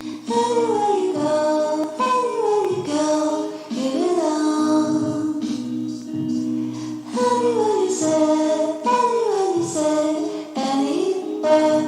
Anywhere you go, you belong. Anywhere you say, anywhere.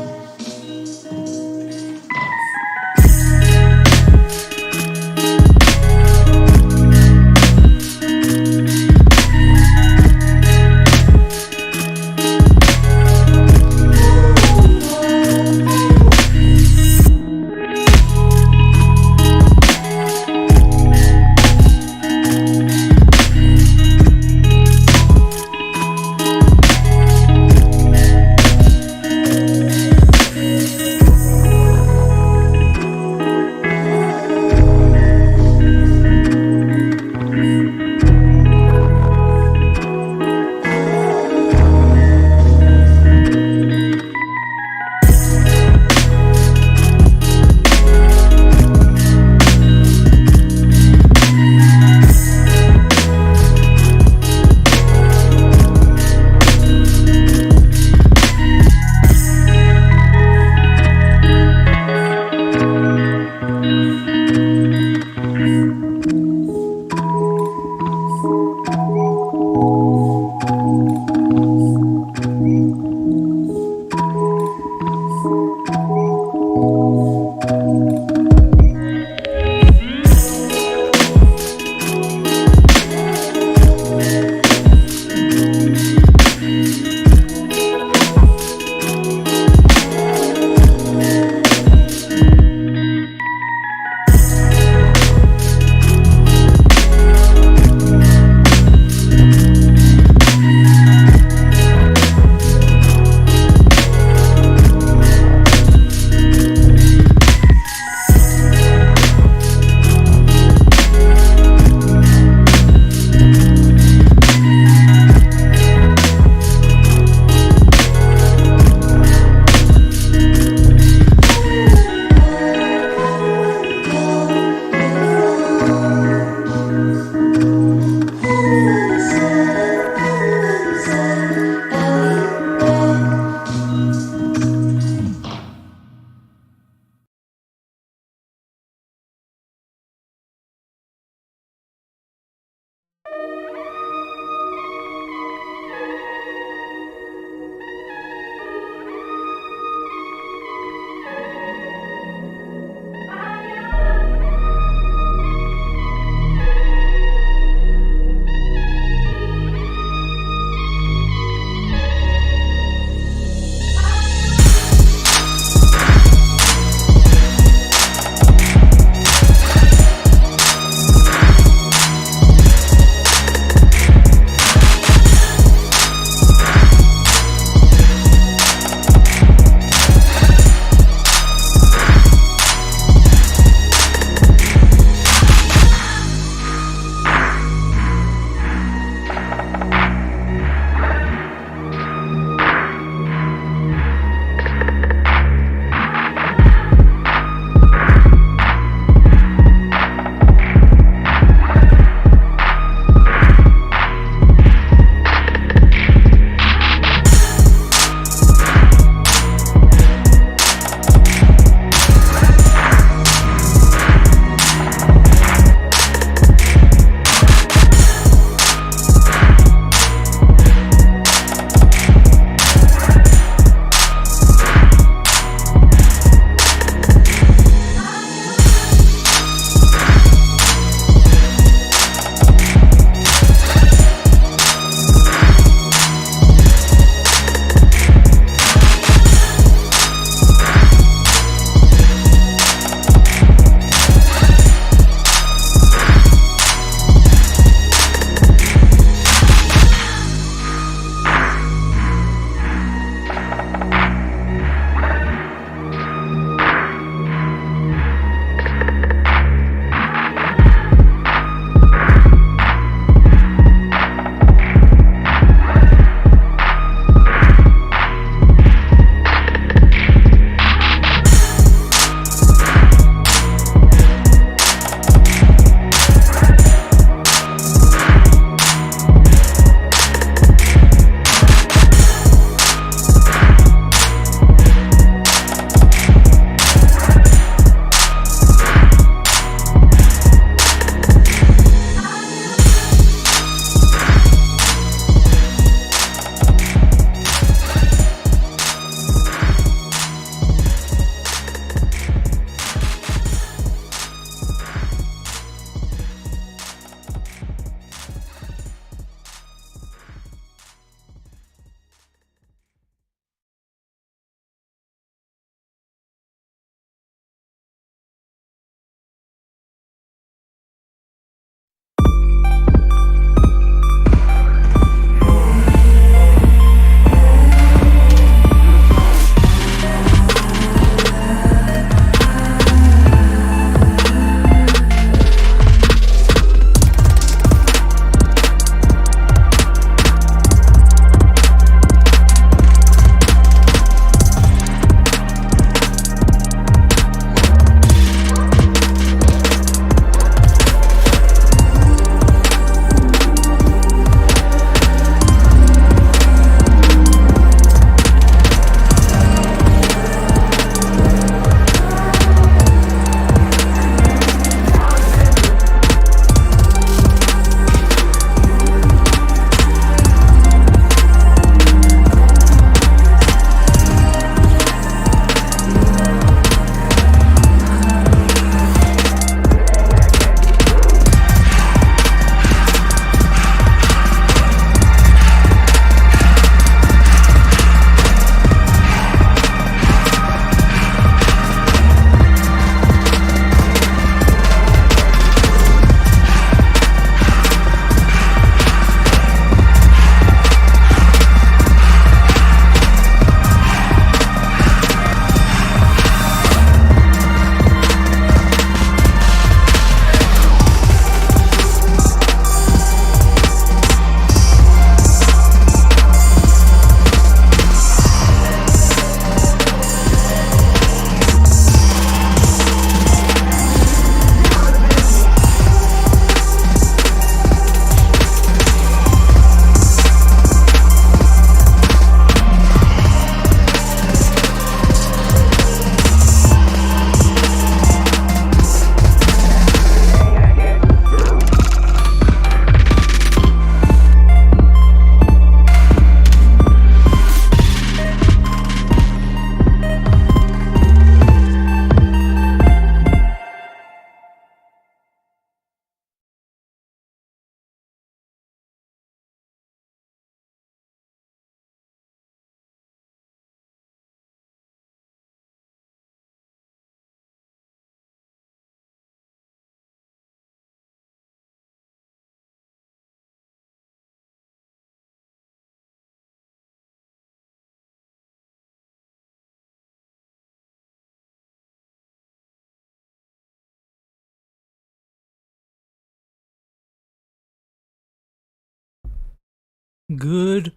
Good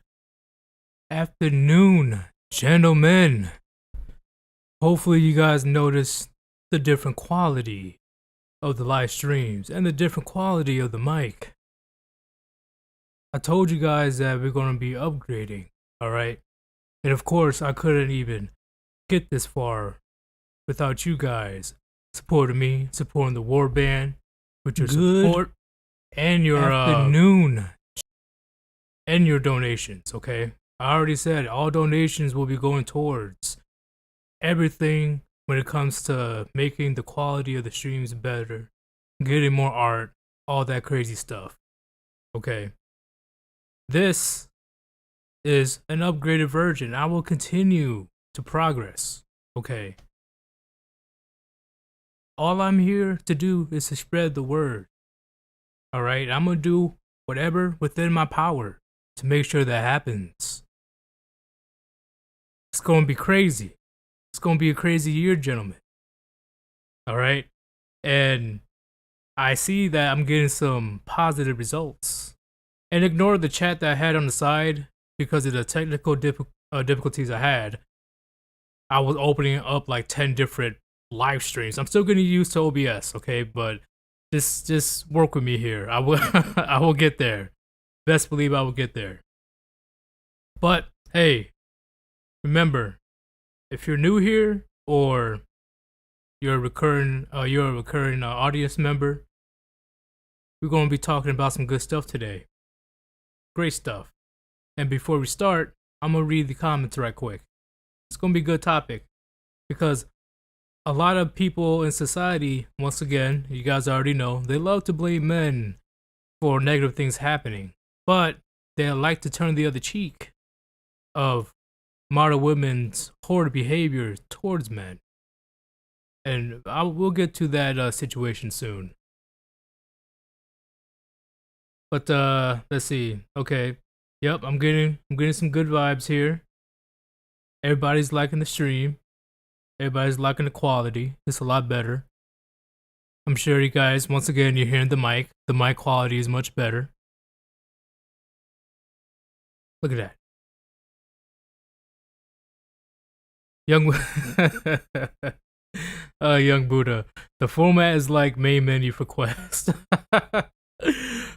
afternoon, gentlemen. Hopefully, you guys noticed the different quality of the live streams and the different quality of the mic. I told you guys that we're going to be upgrading, alright? And of course, I couldn't even get this far without you guys supporting me, supporting the Warband with your support and your afternoon and your donations, okay? I already said all donations will be going towards everything when it comes to making the quality of the streams better, getting more art, all that crazy stuff. Okay. This is an upgraded version. I will continue to progress. Okay. All I'm here to do is to spread the word. Alright? I'm gonna do whatever within my power to make sure that happens. It's gonna be crazy. It's gonna be a crazy year, gentlemen. Alright? And I see that I'm getting some positive results. And ignore the chat that I had on the side because of the technical difficulties I had. I was opening up like 10 different live streams. I'm still getting used to OBS, okay? But just work with me here. I will I will get there. Best believe I will get there. But hey, remember, if you're new here or you're a recurring audience member, we're going to be talking about some good stuff today. Great stuff. And before we start, I'm going to read the comments right quick. It's going to be a good topic because a lot of people in society, once again, you guys already know, they love to blame men for negative things happening, but they like to turn the other cheek of modern women's horrid behavior towards men. And we'll get to that situation soon. But let's see. Okay. Yep, I'm getting some good vibes here. Everybody's liking the stream. Everybody's liking the quality. It's a lot better. I'm sure you guys, once again, you're hearing the mic. The mic quality is much better. Look at that. Young Buddha. The format is like main menu for Quest.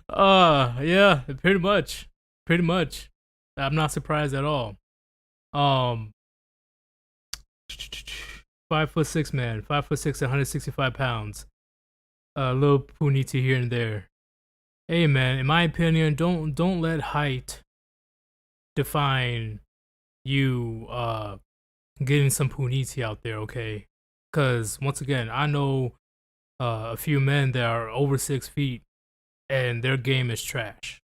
Yeah, pretty much. Pretty much. I'm not surprised at all. 5'6" man, 5'6", 165 pounds. A little puniti here and there. Hey man, in my opinion, don't let height define you getting some puniti out there, okay? Because once again, I know a few men that are over 6 feet and their game is trash.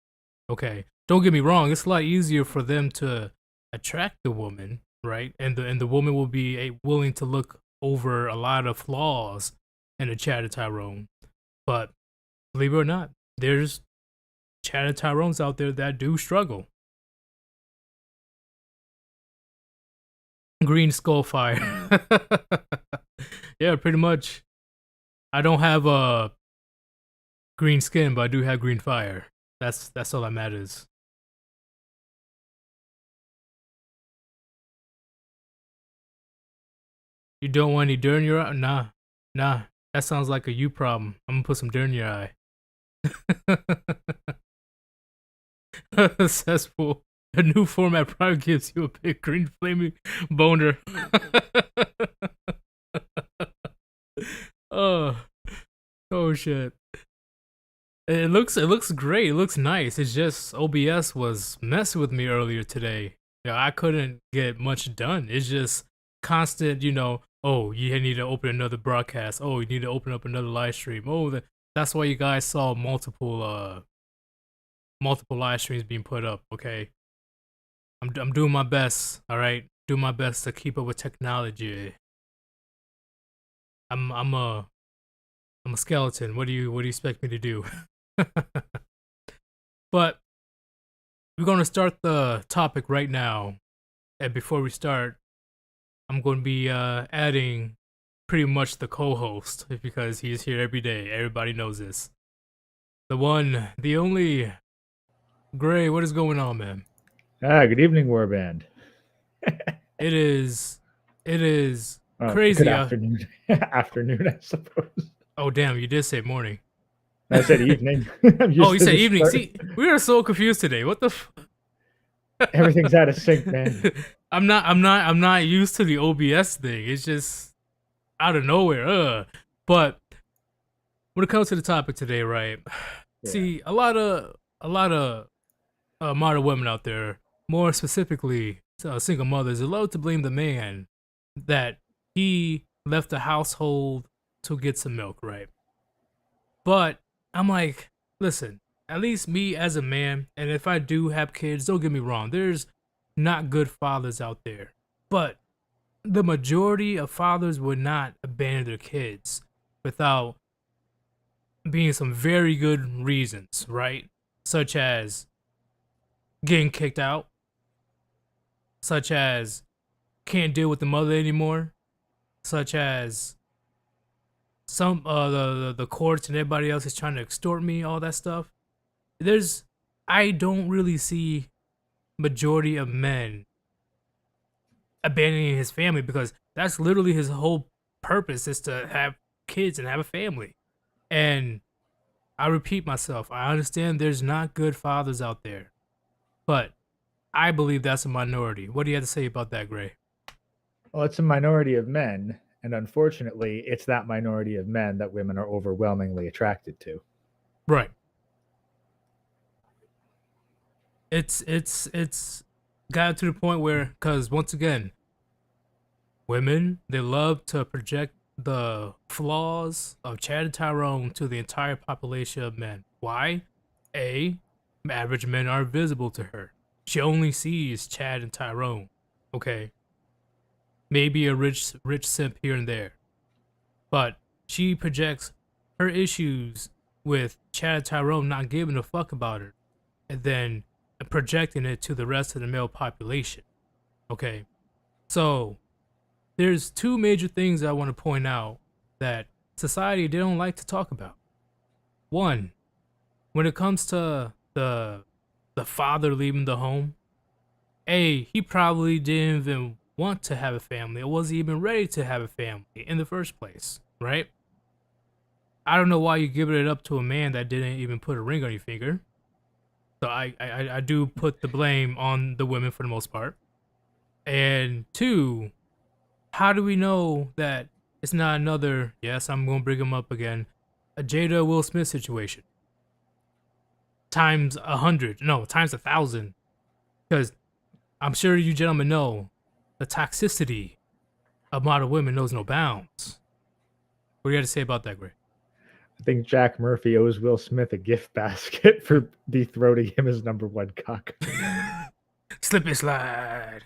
Okay, don't get me wrong; it's a lot easier for them to attract the woman, right? And the woman will be willing to look over a lot of flaws in a chatted Tyrone. But believe it or not, there's chatted Tyrones out there that do struggle. Green skull fire. Yeah, pretty much. I don't have a green skin, but I do have green fire. That's all that matters. You don't want any dirt in your eye? Nah. That sounds like a you problem. I'm gonna put some dirt in your eye. Cesspool. A new format probably gives you a big green flaming boner. Oh shit. It looks great. It looks nice. It's just OBS was messing with me earlier today. Yeah, I couldn't get much done. It's just constant, oh, you need to open another broadcast. Oh, you need to open up another live stream. Oh, that's why you guys saw multiple live streams being put up, okay? I'm doing my best, all right? Do my best to keep up with technology. I'm a skeleton. What do you expect me to do? But we're going to start the topic right now. And before we start, I'm going to be adding pretty much the co-host because he's here every day. Everybody knows this. The one, the only Gray, what is going on, man? Good evening, Warband. It is, it is Good crazy. afternoon. Afternoon, I suppose. Oh damn, you did say morning. I said evening. I'm Oh, used you to said the evening. start. See, we are so confused today. What the? Everything's out of sync, man. I'm not used to the OBS thing. It's just out of nowhere. But when it comes to the topic today, right? Yeah. See, a lot of modern women out there, more specifically single mothers, they love to blame the man that he left the household to get some milk, right? But I'm like, listen, at least me as a man, and if I do have kids, don't get me wrong, there's not good fathers out there. But the majority of fathers would not abandon their kids without being some very good reasons, right? Such as getting kicked out, such as can't deal with the mother anymore, such as some the courts and everybody else is trying to extort me, all that stuff. There's I don't really see majority of men abandoning his family because that's literally his whole purpose is to have kids and have a family. And I repeat myself, I understand there's not good fathers out there, but I believe that's a minority. What do you have to say about that, Gray? Well, it's a minority of men, and unfortunately, it's that minority of men that women are overwhelmingly attracted to. Right. It's got to the point where, because once again, women, they love to project the flaws of Chad and Tyrone to the entire population of men. Why? A, average men are visible to her. She only sees Chad and Tyrone. Okay. Maybe a rich simp here and there. But she projects her issues with Chad and Tyrone not giving a fuck about her. And then projecting it to the rest of the male population. Okay. So there's two major things I want to point out that society they don't like to talk about. One, when it comes to the father leaving the home, he probably didn't even want to have a family or wasn't even ready to have a family in the first place, right? I don't know why you're giving it up to a man that didn't even put a ring on your finger. So I do put the blame on the women for the most part. And two, how do we know that it's not another, yes, I'm going to bring him up again, a Jada Will Smith situation? Times 100, no, times 1,000. Because I'm sure you gentlemen know the toxicity of modern women knows no bounds. What do you got to say about that, Gray? I think Jack Murphy owes Will Smith a gift basket for dethroning him as number one cock. Slip and slide.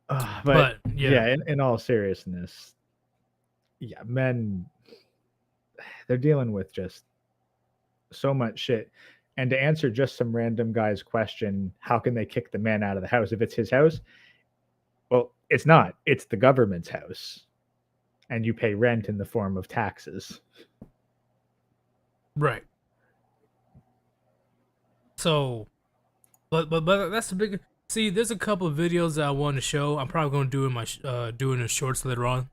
But yeah, in all seriousness, yeah, men, they're dealing with just so much shit. And to answer just some random guy's question, how can they kick the man out of the house if it's his house? Well, it's not. It's the government's house. And you pay rent in the form of taxes. right. So, but that's the big. See, there's a couple of videos that I want to show. I'm probably gonna do in my doing the shorts later on.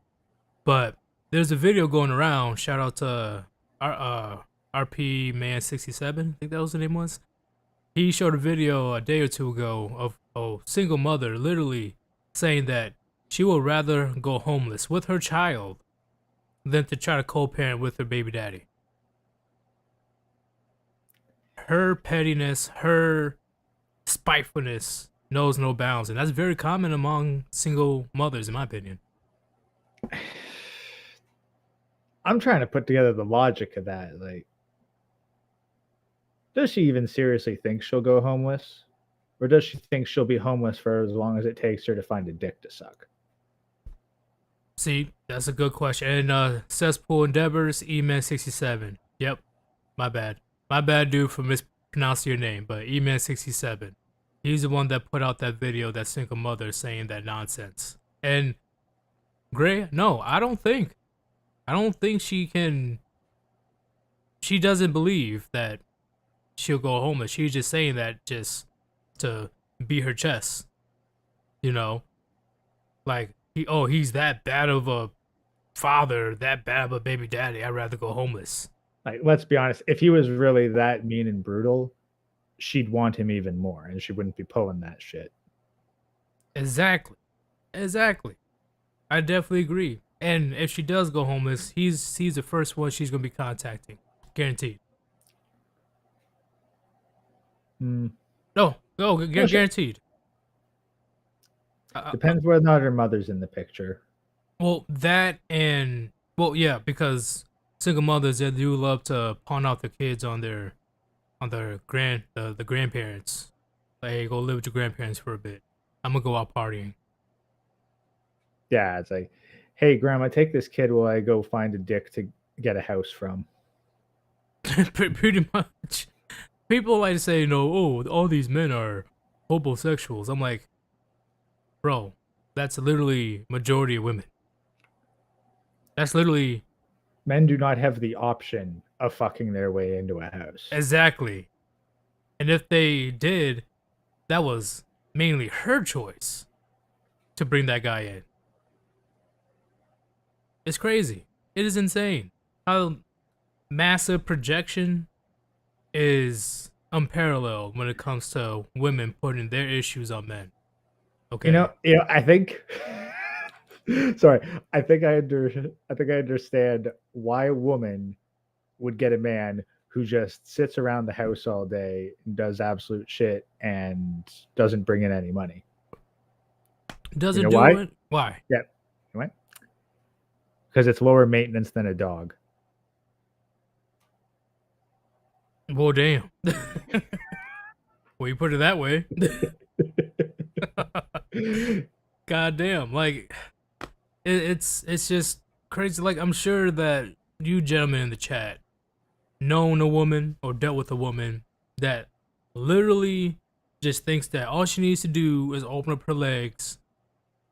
But there's a video going around. Shout out to our RP Man 67. I think that was the name was. He showed a video a day or two ago of a single mother literally saying that she would rather go homeless with her child than to try to co-parent with her baby daddy. Her pettiness, her spitefulness knows no bounds, and that's very common among single mothers, in my opinion. I'm trying to put together the logic of that. Like, does she even seriously think she'll go homeless? Or does she think she'll be homeless for as long as it takes her to find a dick to suck? See, that's a good question. And Cesspool Endeavors, E-Man67. Yep, my bad. My bad, dude, for mispronouncing your name, but E-Man67. He's the one that put out that video, that single mother saying that nonsense. And Gray, no, I don't think she can. She doesn't believe that she'll go homeless. She's just saying that just to beat her chest, you know, like he's that bad of a father, that bad of a baby daddy. I'd rather go homeless. Like, let's be honest, if he was really that mean and brutal, she'd want him even more, and she wouldn't be pulling that shit. Exactly, exactly. I definitely agree. And if she does go homeless, he's the first one she's gonna be contacting, guaranteed. Hmm. No, Well, guaranteed. depends whether or not her mother's in the picture. Well, that and well, yeah, because single mothers they do love to pawn off their kids on their the grandparents. Like, hey, go live with your grandparents for a bit. I'm gonna go out partying. Yeah, it's like, hey, grandma, take this kid while I go find a dick to get a house from. Pretty much. People like to say, oh, all these men are homosexuals. I'm like, bro, that's literally majority of women. That's literally Men do not have the option of fucking their way into a house. exactly. And if they did, that was mainly her choice to bring that guy in. It's crazy. It is insane how massive projection is unparalleled when it comes to women putting their issues on men. Okay. I think. Sorry, I think I understand why a woman would get a man who just sits around the house all day and does absolute shit and doesn't bring in any money. Does You it know do why? it? Why? Yeah, what? Because it's lower maintenance than a dog. Well, damn. Well, you put it that way. God damn. Like, it's just crazy. Like, I'm sure that you gentlemen in the chat known a woman or dealt with a woman that literally just thinks that all she needs to do is open up her legs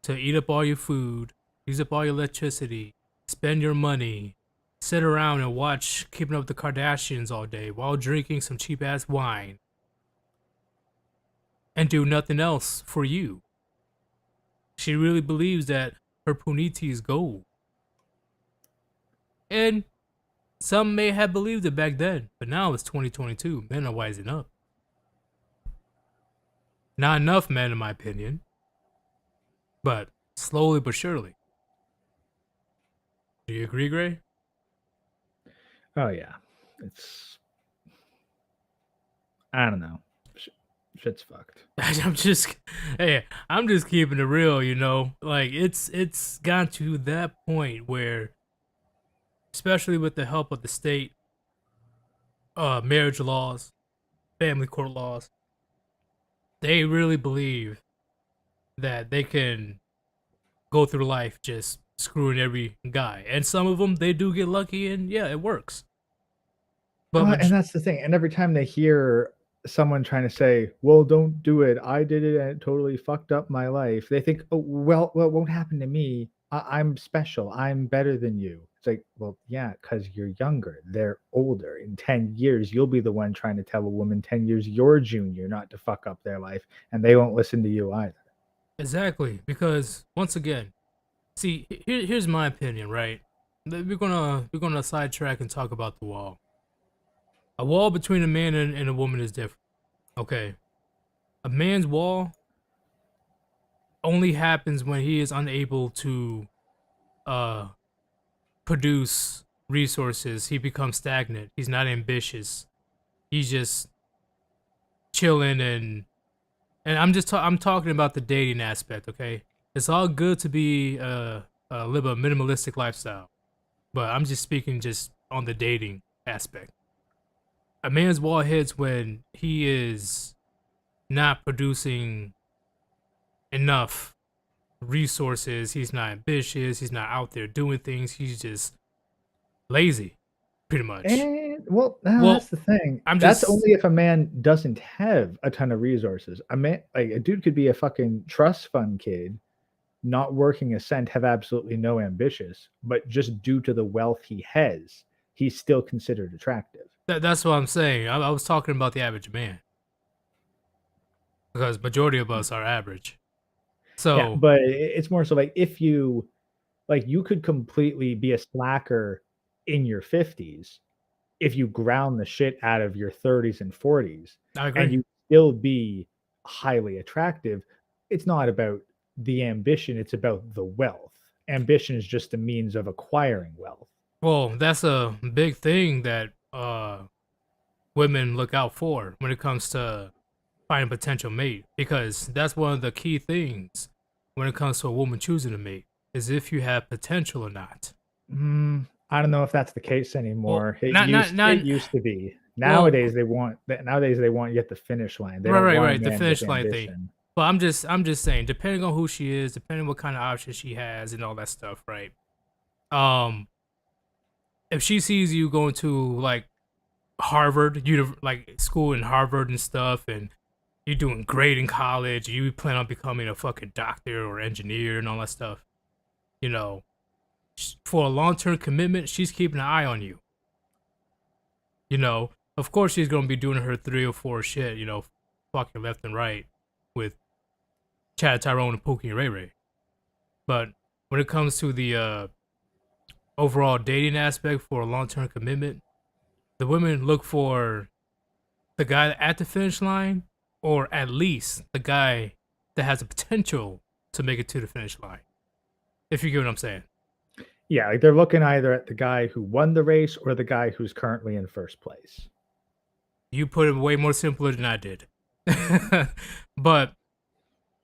to eat up all your food, use up all your electricity, spend your money, sit around and watch Keeping Up with the Kardashians all day while drinking some cheap ass wine, and do nothing else for you. She really believes that her puniti is gold. And some may have believed it back then, but now it's 2022. Men are wising up. Not enough men, in my opinion, but slowly but surely. Do you agree, Gray? Oh yeah, it's. I don't know. Shit's fucked. I'm just, hey, I'm just keeping it real, Like it's gone to that point where, especially with the help of the state, marriage laws, family court laws, they really believe that they can go through life just screwing every guy, and some of them they do get lucky, and yeah, it works. But And that's the thing. And every time they hear someone trying to say, "Well, don't do it. I did it, and it totally fucked up my life," they think, "Oh, well, it won't happen to me. I'm special. I'm better than you." It's like, well, yeah, because you're younger. They're older. In 10 years, you'll be the one trying to tell a woman 10 years you're junior not to fuck up their life, and they won't listen to you either. exactly, because once again, see, here's my opinion, right? We're gonna sidetrack and talk about the wall. A wall between a man and a woman is different. Okay. A man's wall only happens when he is unable to uh produce resources. He becomes stagnant. He's not ambitious. He's just chilling and I'm talking about the dating aspect, okay? It's all good to be live a minimalistic lifestyle. But I'm just speaking just on the dating aspect. A man's wall hits when he is not producing enough resources. He's not ambitious. He's not out there doing things. He's just lazy, pretty much. And well, that's the thing. That's only if a man doesn't have a ton of resources. A man, like a dude, could be a fucking trust fund kid, not working a cent, have absolutely no ambitions, but just due to the wealth he has, he's still considered attractive. That's what I'm saying. I was talking about the average man because majority of us are average. Yeah, So but it's more so like if you like you could completely be a slacker in your 50s if you ground the shit out of your 30s and 40s I and agree. you still be highly attractive. It's not about the ambition, it's about the wealth. Ambition is just a means of acquiring wealth. Well, that's a big thing that women look out for when it comes to finding a potential mate, because that's one of the key things when it comes to a woman choosing a mate is if you have potential or not. I don't know if that's the case Well, anymore. not It used to be. well, Nowadays they want you at the finish line. They right, don't right, want a right, the man with finish line thing. ambition. But I'm just saying, depending on who she is, depending what kind of options she has and all that stuff, right? Um, if she sees you going to like Harvard, like school in Harvard and stuff, and you're doing great in college, you plan on becoming a fucking doctor or engineer and all that stuff, you know, for a long term commitment, she's keeping an eye on you. You know, of course she's gonna be doing her 3 or 4 shit, fucking left and right with Chad Tyrone and Pookie and Ray Ray. But when it comes to the overall dating aspect for a long term commitment, the women look for the guy at the finish line, or at least the guy that has the potential to make it to the finish line. If you get what I'm saying. Yeah, like they're looking either at the guy who won the race or the guy who's currently in first place. You put it way more simpler than I did. But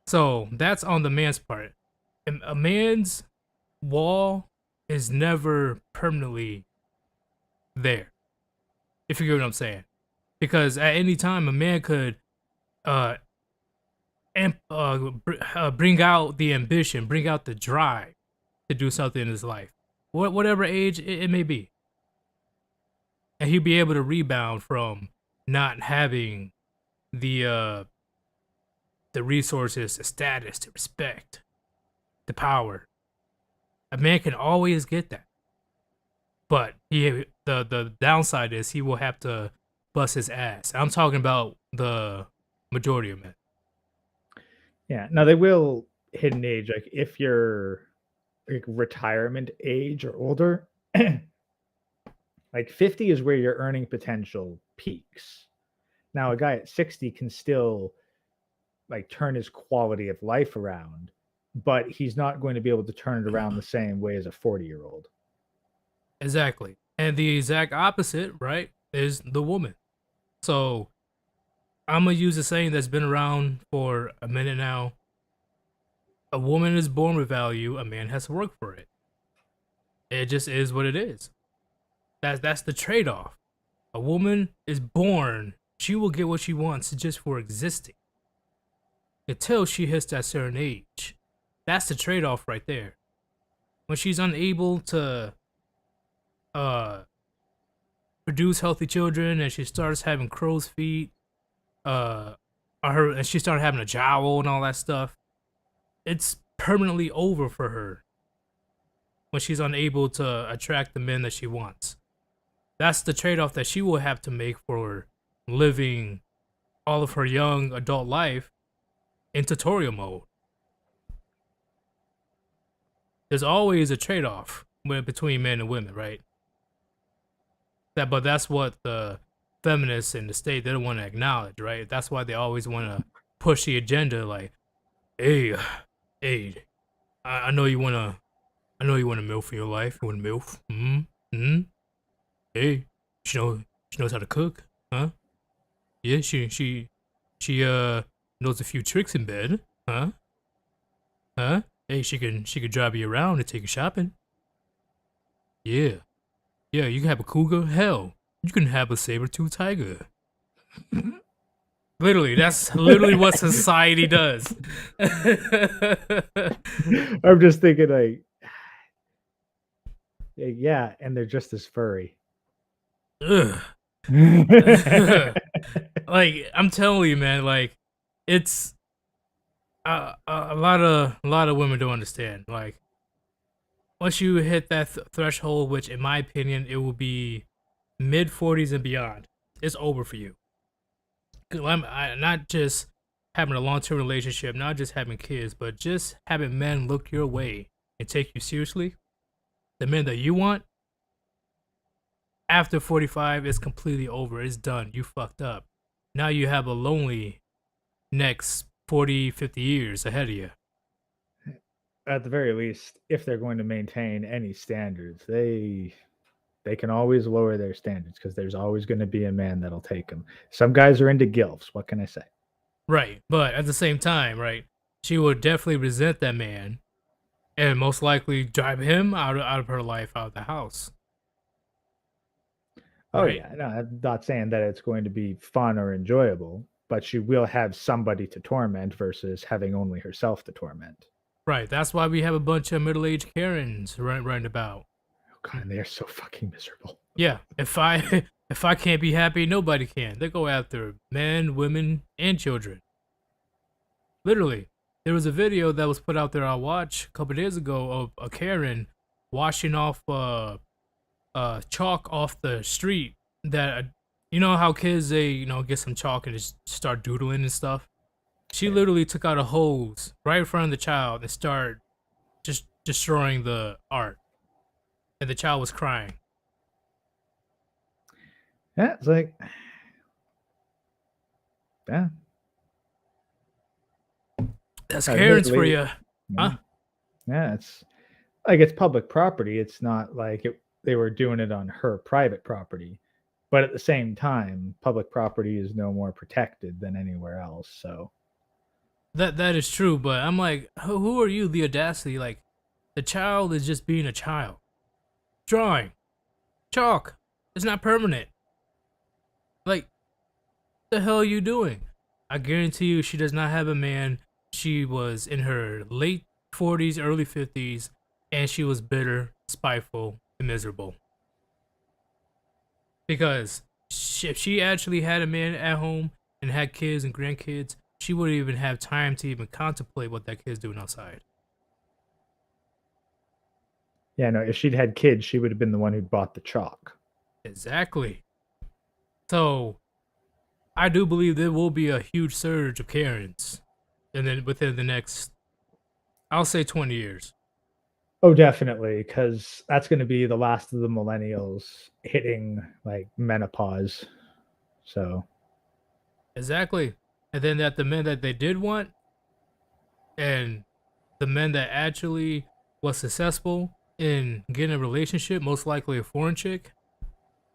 so that's on the man's part. And a man's wall is never permanently there. If you get what I'm saying. Because at any time a man could uh, bring out the ambition, bring out the drive to do something in his life. Whatever age it may be. And he'd be able to rebound from not having the resources, the status, the respect, the power. A man can always get that, but the downside is he will have to bust his ass. I'm talking about the majority of men. Yeah. Now they will hit an age like if you're like retirement age or older, like 50 is where your earning potential peaks. Now a guy at 60 can still like turn his quality of life around, but he's not going to be able to turn it around the same way as a 40-year-old. Exactly, and the exact opposite, right, is the woman. So I'm gonna use a saying that's been around for a minute now. A woman is born with value. A man has to work for it. It just is what it is. That's the trade off. A woman is born. She will get what she wants just for existing until she hits that certain age. That's the trade off right there. When she's unable to uh produce healthy children and she starts having crow's feet, and she started having a jowl and all that stuff, it's permanently over for her when she's unable to attract the men that she wants. That's the trade-off that she will have to make for living all of her young adult life in tutorial mode. There's always a trade-off between men and women, right? But that's what the feminists in the state, they don't want to acknowledge, right? That's why they always want to push the agenda, like, hey, I know you wanna, a milf for your life. You want a milf? Hey, she knows how to cook, huh? Yeah, she knows a few tricks in bed, huh? Huh? Hey, she can drive you around and take you shopping. Yeah, you can have a cougar. Hell, you can have a saber-tooth tiger. Literally, that's literally what society does. I'm just thinking like yeah, and they're just as furry. Ugh. Like, I'm telling you, man, like, it's a lot of women don't understand. Like, once you hit that threshold, which in my opinion it will be mid 40s and beyond, it's over for you. Not just having a long term relationship, not just having kids, but just having men look your way and take you seriously. The men that you want, after 45, it's completely over. It's done. You fucked up. Now you have a lonely next 40, 50 years ahead of you. At the very least, if they're going to maintain any standards, they can always lower their standards because there's always going to be a man that'll take them. Some guys are into gilfs. What can I say? Right. But at the same time, right, she would definitely resent that man and most likely drive him out of her life, out of the house. Oh Right? yeah, no, I'm not saying that it's going to be fun or enjoyable, but she will have somebody to torment versus having only herself to torment. Right. That's why we have a bunch of middle aged Karens running about. Oh god, and they are so fucking miserable. Yeah. If I if I can't be happy, nobody can. They go after men, women, and children. Literally. There was a video that was put out there I watched a couple days ago of a Karen washing off chalk off the street that you know how kids they get some chalk and just start doodling and stuff. She literally took out a hose right in front of the child and started just destroying the art, and the child was crying. Yeah, it's like, yeah, That's Karen's for you, yeah, huh? yeah. It's like it's public property. It's not like they were doing it on her private property, but at the same time, public property is no more protected than anywhere else. So That is true, but I'm like, who are you? The audacity, like, the child is just being a child, drawing chalk. It's not permanent. Like, the hell are you doing? I guarantee you, she does not have a man. She was in her late 40s, early 50s, and she was bitter, spiteful, and miserable. Because if she actually had a man at home and had kids and grandkids, she wouldn't even have time to even contemplate what that kid's doing outside. yeah, no, if she'd had kids, she would have been the one who'd bought the chalk. Exactly. So I do believe there will be a huge surge of Karens, and then within the next, I'll say 20 years. Oh, definitely, because that's going to be the last of the millennials hitting like menopause. So, Exactly. And then that the men that they did want, and the men that actually was successful in getting a relationship, most likely a foreign chick,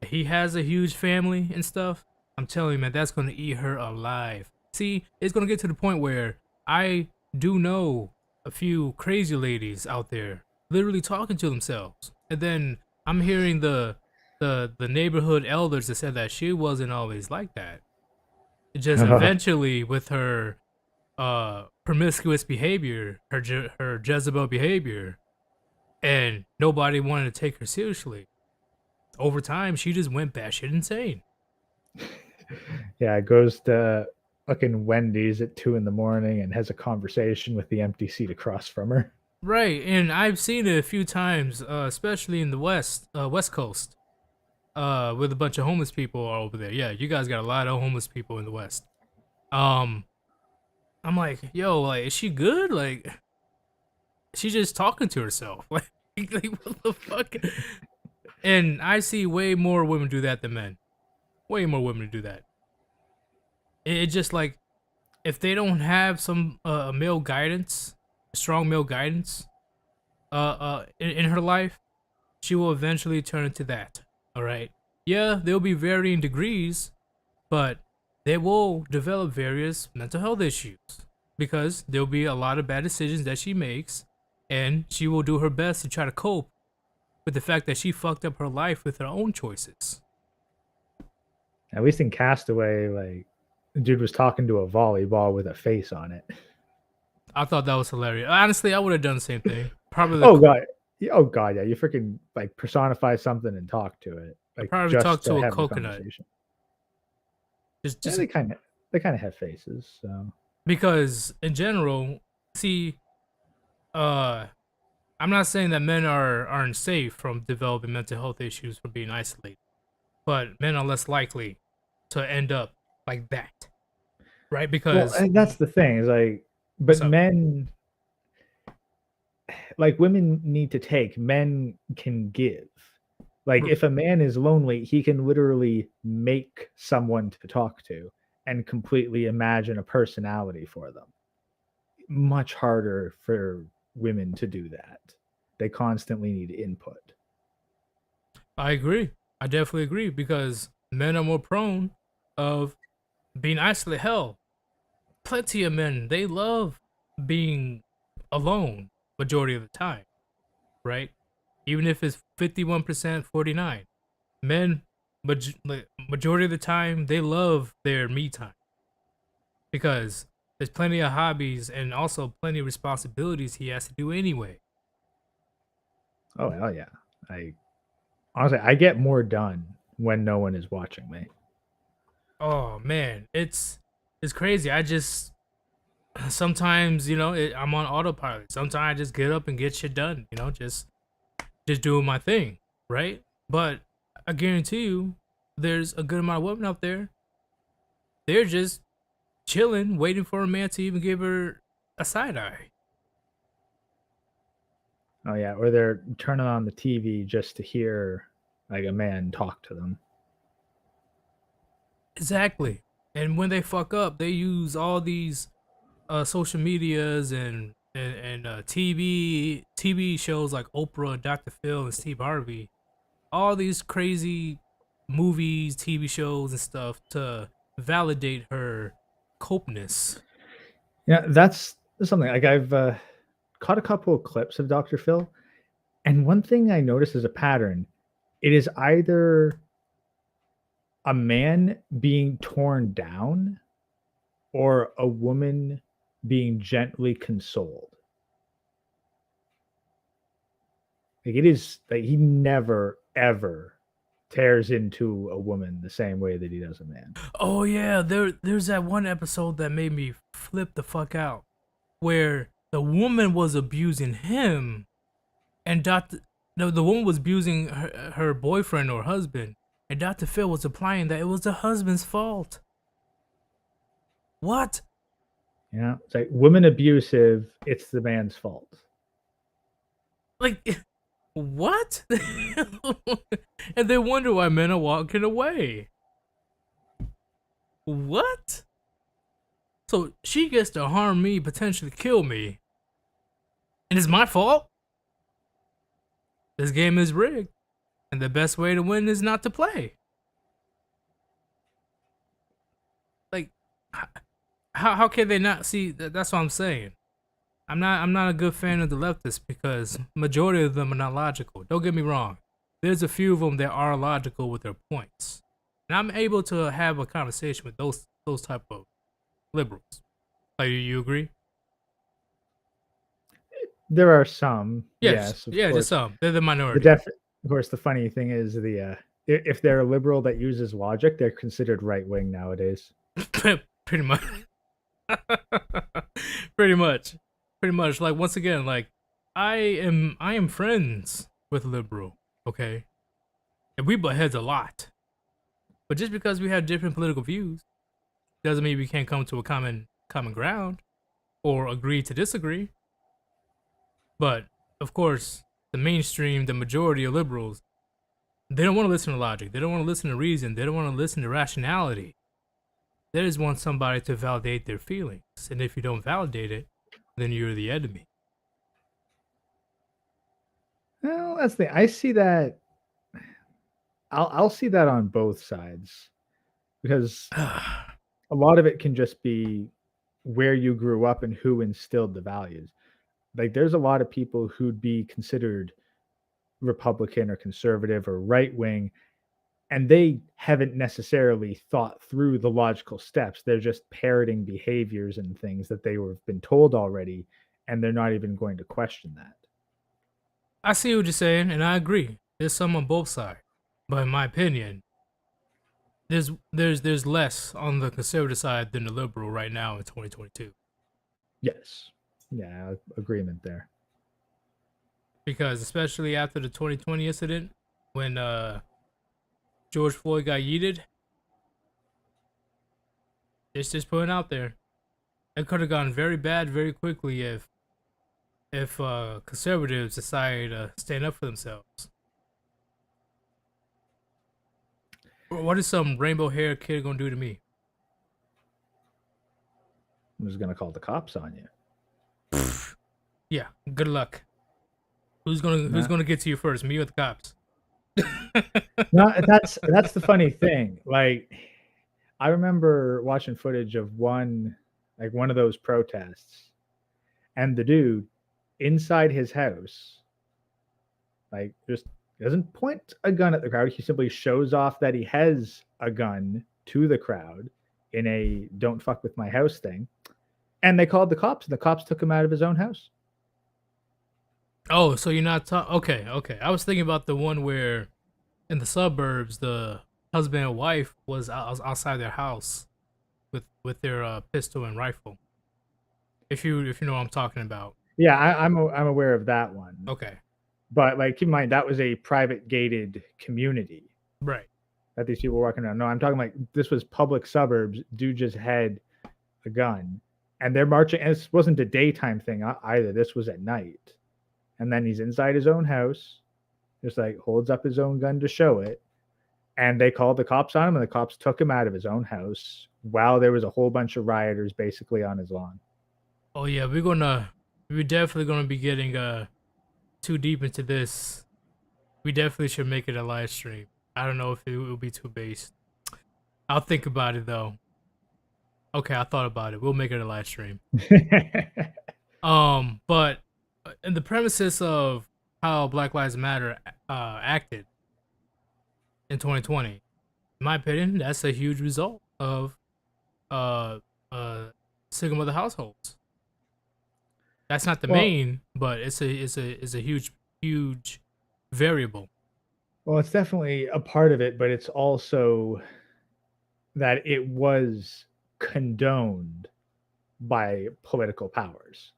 he has a huge family and stuff. I'm telling you, man, that's gonna eat her alive. See, it's gonna get to the point where I do know a few crazy ladies out there literally talking to themselves, and then I'm hearing the neighborhood elders that said that she wasn't always like that. It just eventually with her promiscuous behavior, her Jezebel behavior, and nobody wanted to take her seriously. Over time, she just went batshit insane. yeah, goes to fucking Wendy's at 2 a.m. and has a conversation with the empty seat across from her. Right, and I've seen it a few times, especially in the West Coast, with a bunch of homeless people are over there. Yeah, you guys got a lot of homeless people in the West. I'm like, yo, like, is she good? Like, she's just talking to herself. Like what the fuck? And I see way more women do that than men. Way more women do that. It's just like if they don't have some male guidance, strong male guidance, in her life, she will eventually turn into that. All right. Yeah, there'll be varying degrees, but they will develop various mental health issues because there'll be a lot of bad decisions that she makes, and she will do her best to try to cope with the fact that she fucked up her life with her own choices. At least in Castaway, like the dude was talking to a volleyball with a face on it. I thought that was hilarious. Honestly, I would have done the same thing. Probably. Oh god, yeah. You freaking like personify something and talk to it. I Like probably just talked to a have coconut. conversation. Just Yeah, they kind of have faces. So because in general, see, I'm not saying that men aren't safe from developing mental health issues from being isolated. but men are less likely to end up like that, right? Well, Because and that's the thing is like, what's but up? men, like women need to take, men can give. Like R- if a man is lonely, he can literally make someone to talk to and completely imagine a personality for them. Much harder for women to do that. They constantly need input. I agree. I definitely agree because men are more prone of being isolated. Hell, plenty of men they love being alone majority of the time, right? Even if it's 51%, 49. Men, majority of the time, they love their me time because there's plenty of hobbies and also plenty of responsibilities he has to do anyway. Oh hell yeah. I honestly I get more done when no one is watching me. Oh man, it's crazy. I just sometimes I'm on autopilot. Sometimes I just get up and get shit done. Just doing my thing, right? But I guarantee you, there's a good amount of women out there. They're just chilling, waiting for a man to even give her a side eye. Oh yeah, or they're turning on the TV just to hear like a man talk to them. Exactly. And when they fuck up, they use all these social medias and TV shows like Oprah, Dr. Phil, and Steve Harvey. All these crazy movies, TV shows, and stuff to validate her copeness. Yeah, that's something like I've caught a couple of clips of Dr. Phil, and one thing I notice is a pattern. It is either a man being torn down or a woman being gently consoled. Like it is like he never ever tears into a woman the same way that he does a man. Oh yeah, there's that one episode that made me flip the fuck out, where the woman was abusing him, and the woman was abusing her boyfriend or husband, and Dr. Phil was implying that it was the husband's fault. What? Yeah, it's like women abusive, it's the man's fault. Like, what? And they wonder why men are walking away. What? So she gets to harm me, potentially kill me, and it's my fault? This game is rigged, and the best way to win is not to play. Like, how can they not see? That's what I'm saying. I'm not a good fan of the leftists because majority of them are not logical. Don't get me wrong. There's a few of them that are logical with their points, and I'm able to have a conversation with those type of liberals. Like, you agree? There are some, Yes. yes, of Yeah, just course. some. They're the The minority. def of course, the funny thing is if they're a liberal that uses logic, they're considered right wing nowadays. Pretty much. Pretty much. Pretty much. Like, once again, like, I am friends with liberal, okay? And we butt heads a lot. But just because we have different political views doesn't mean we can't come to a common ground or agree to disagree. But of course, the mainstream, the majority of liberals, they don't want to listen to logic. They don't want to listen to reason. They don't want to listen to rationality. They just want somebody to validate their feelings. And if you don't validate it, then you're the enemy. Well, that's the I see that I'll see that on both sides because a lot of it can just be where you grew up and who instilled the values. Like there's a lot of people who'd be considered Republican or conservative or right wing, and they haven't necessarily thought through the logical steps. They're just parroting behaviors and things that they were been told already, and they're not even going to question that. I see what you're saying, and I agree. There's some on both sides. But in my opinion, there's less on the conservative side than the liberal right now in 2022. Yes. Yeah, agreement there. Because especially after the 2020 incident, when George Floyd got yeeted. It's just putting out there. It could have gone very bad very quickly if conservatives decided to stand up for themselves. What is some rainbow hair kid gonna do to me? I'm just gonna call the cops on you. Yeah, good luck. Who's Nah. gonna get to you first, me or the cops? No, that's the funny thing. Like, I remember watching footage of one of those protests, and the dude inside his house, like, just doesn't point a gun at the crowd. He simply shows off that he has a gun to the crowd in a "don't fuck with my house" thing. And they called the cops, and the cops took him out of his own house. Oh, so you're not okay, okay. I was thinking about the one where in the suburbs the husband and wife was outside their house with their pistol and rifle. If you know what I'm talking about. Yeah, I'm aware of that one. Okay. But like, keep in mind that was a private gated community Right. that these people were walking around. No, I'm talking like this was public suburbs. Dude just had a gun, and they're marching. And this wasn't a daytime thing either. This was at night, and then he's inside his own house, just like holds up his own gun to show it. And they called the cops on him, and the cops took him out of his own house while there was a whole bunch of rioters basically on his lawn. Oh yeah, we're definitely gonna be getting too deep into this. We definitely should make it a live stream. I don't know if it will be too based. I'll think about it though. Okay, I thought about it. We'll make it a live stream. But in the premises of how Black Lives Matter acted in 2020, in my opinion, that's a huge result of single mother households. That's not the main, but it's a huge variable. Well, it's definitely a part of it, but it's also that it was condoned by political powers.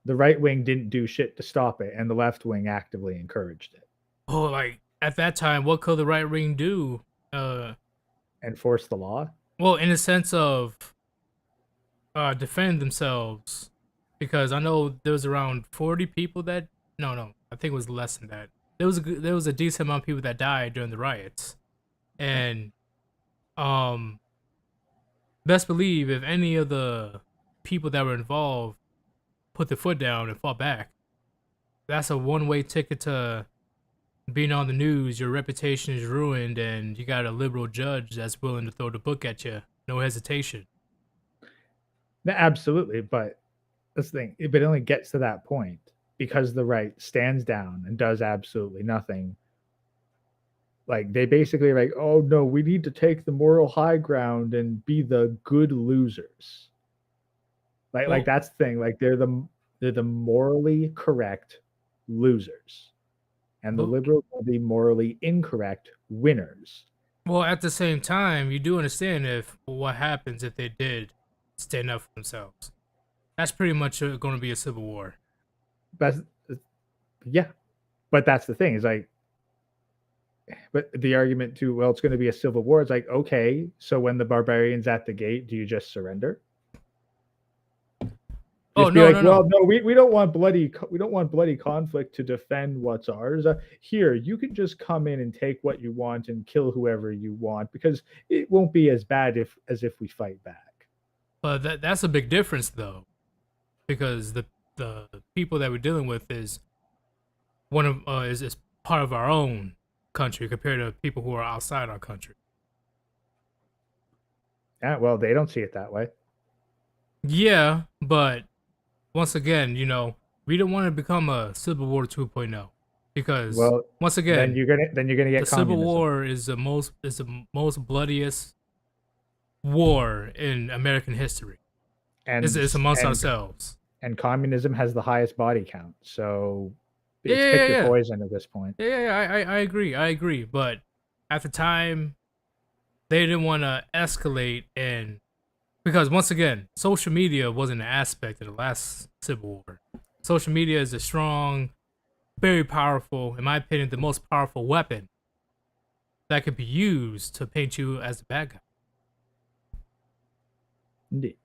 The right wing didn't do shit to stop it, and the left wing actively encouraged it. Oh, like at that time, what could the right wing do? Enforce the law? Well, in a sense of defend themselves, because I know there was around 40 people that no, I think it was less than that. There was a decent amount of people that died during the riots, and best believe if any of the people that were involved put their foot down and fought back, that's a one-way ticket to being on the news. Your reputation is ruined, and you got a liberal judge that's willing to throw the book at you, no hesitation. Absolutely, but that's the thing. If it only gets to that point because the right stands down and does absolutely nothing. Like, they basically are like, oh no, we need to take the moral high ground and be the good losers. Like that's the thing. Like, they're the morally correct losers, and the liberals are the morally incorrect winners. Well, at the same time, you do understand if what happens if they did stand up for themselves. That's pretty much going to be a civil war. Yeah, but that's the thing. Is like, but the argument to, well, it's going to be a civil war. It's like, okay, so when the barbarian's at the gate, do you just surrender? Just no, like, no, we don't want bloody conflict to defend what's ours. Here, you can just come in and take what you want and kill whoever you want, because it won't be as bad as if we fight back. But that's a big difference, though, because the people that we're dealing with is is part of our own country compared to people who are outside our country. Yeah, well, they don't see it that way. Yeah, but once again, we don't want to become a Civil War 2.0, because once again, then you're gonna get the communism. Civil War is the most bloodiest war in American history, and it's amongst ourselves. And communism has the highest body count, so it's pick your poison at this point. I agree, but at the time, they didn't want to escalate, and because once again, social media wasn't an aspect of the last Civil War. Social media is a strong, very powerful, in my opinion, the most powerful weapon that could be used to paint you as a bad guy. Indeed.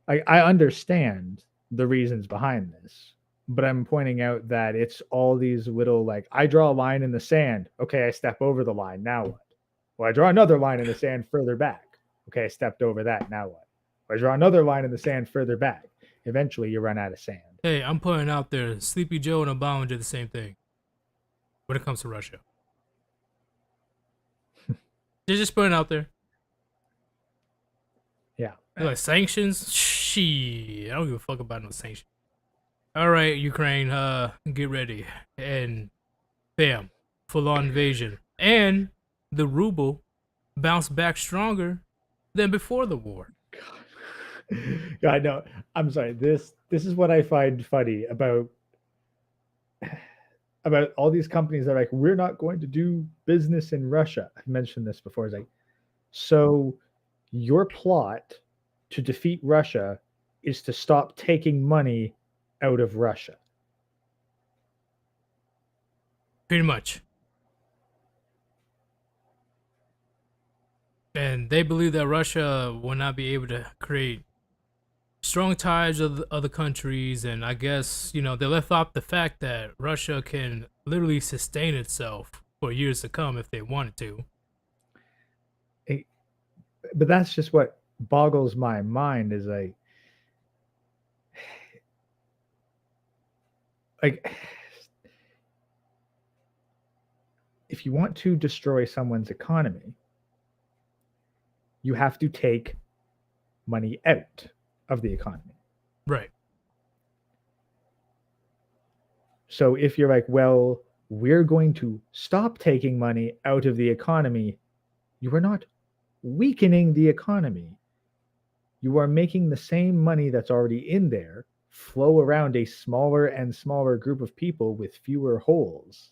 I understand the reasons behind this, but I'm pointing out that it's all these little, like, I draw a line in the sand. Okay, I step over the line. Now what? Well, I draw another line in the sand further back. Okay, I stepped over that. Now what? Well, I draw another line in the sand further back. Eventually, you run out of sand. Hey, I'm putting out there, Sleepy Joe and Obama did the same thing when it comes to Russia. They're just putting it out there. Yeah. They're like, sanctions? Shit, I don't give a fuck about no sanctions. All right, Ukraine, get ready. And bam, full-on invasion. And the ruble bounced back stronger than before the war. God, no. I'm sorry. This is what I find funny about all these companies that are like, we're not going to do business in Russia. I've mentioned this before. It's like, so your plot to defeat Russia is to stop taking money out of Russia. Pretty much. And they believe that Russia will not be able to create strong ties with other countries. And I guess, they left off the fact that Russia can literally sustain itself for years to come if they wanted to. But that's just what boggles my mind is like if you want to destroy someone's economy, you have to take money out of the economy. Right. So if you're like, well, we're going to stop taking money out of the economy, you are not weakening the economy. You are making the same money that's already in there flow around a smaller and smaller group of people with fewer holes.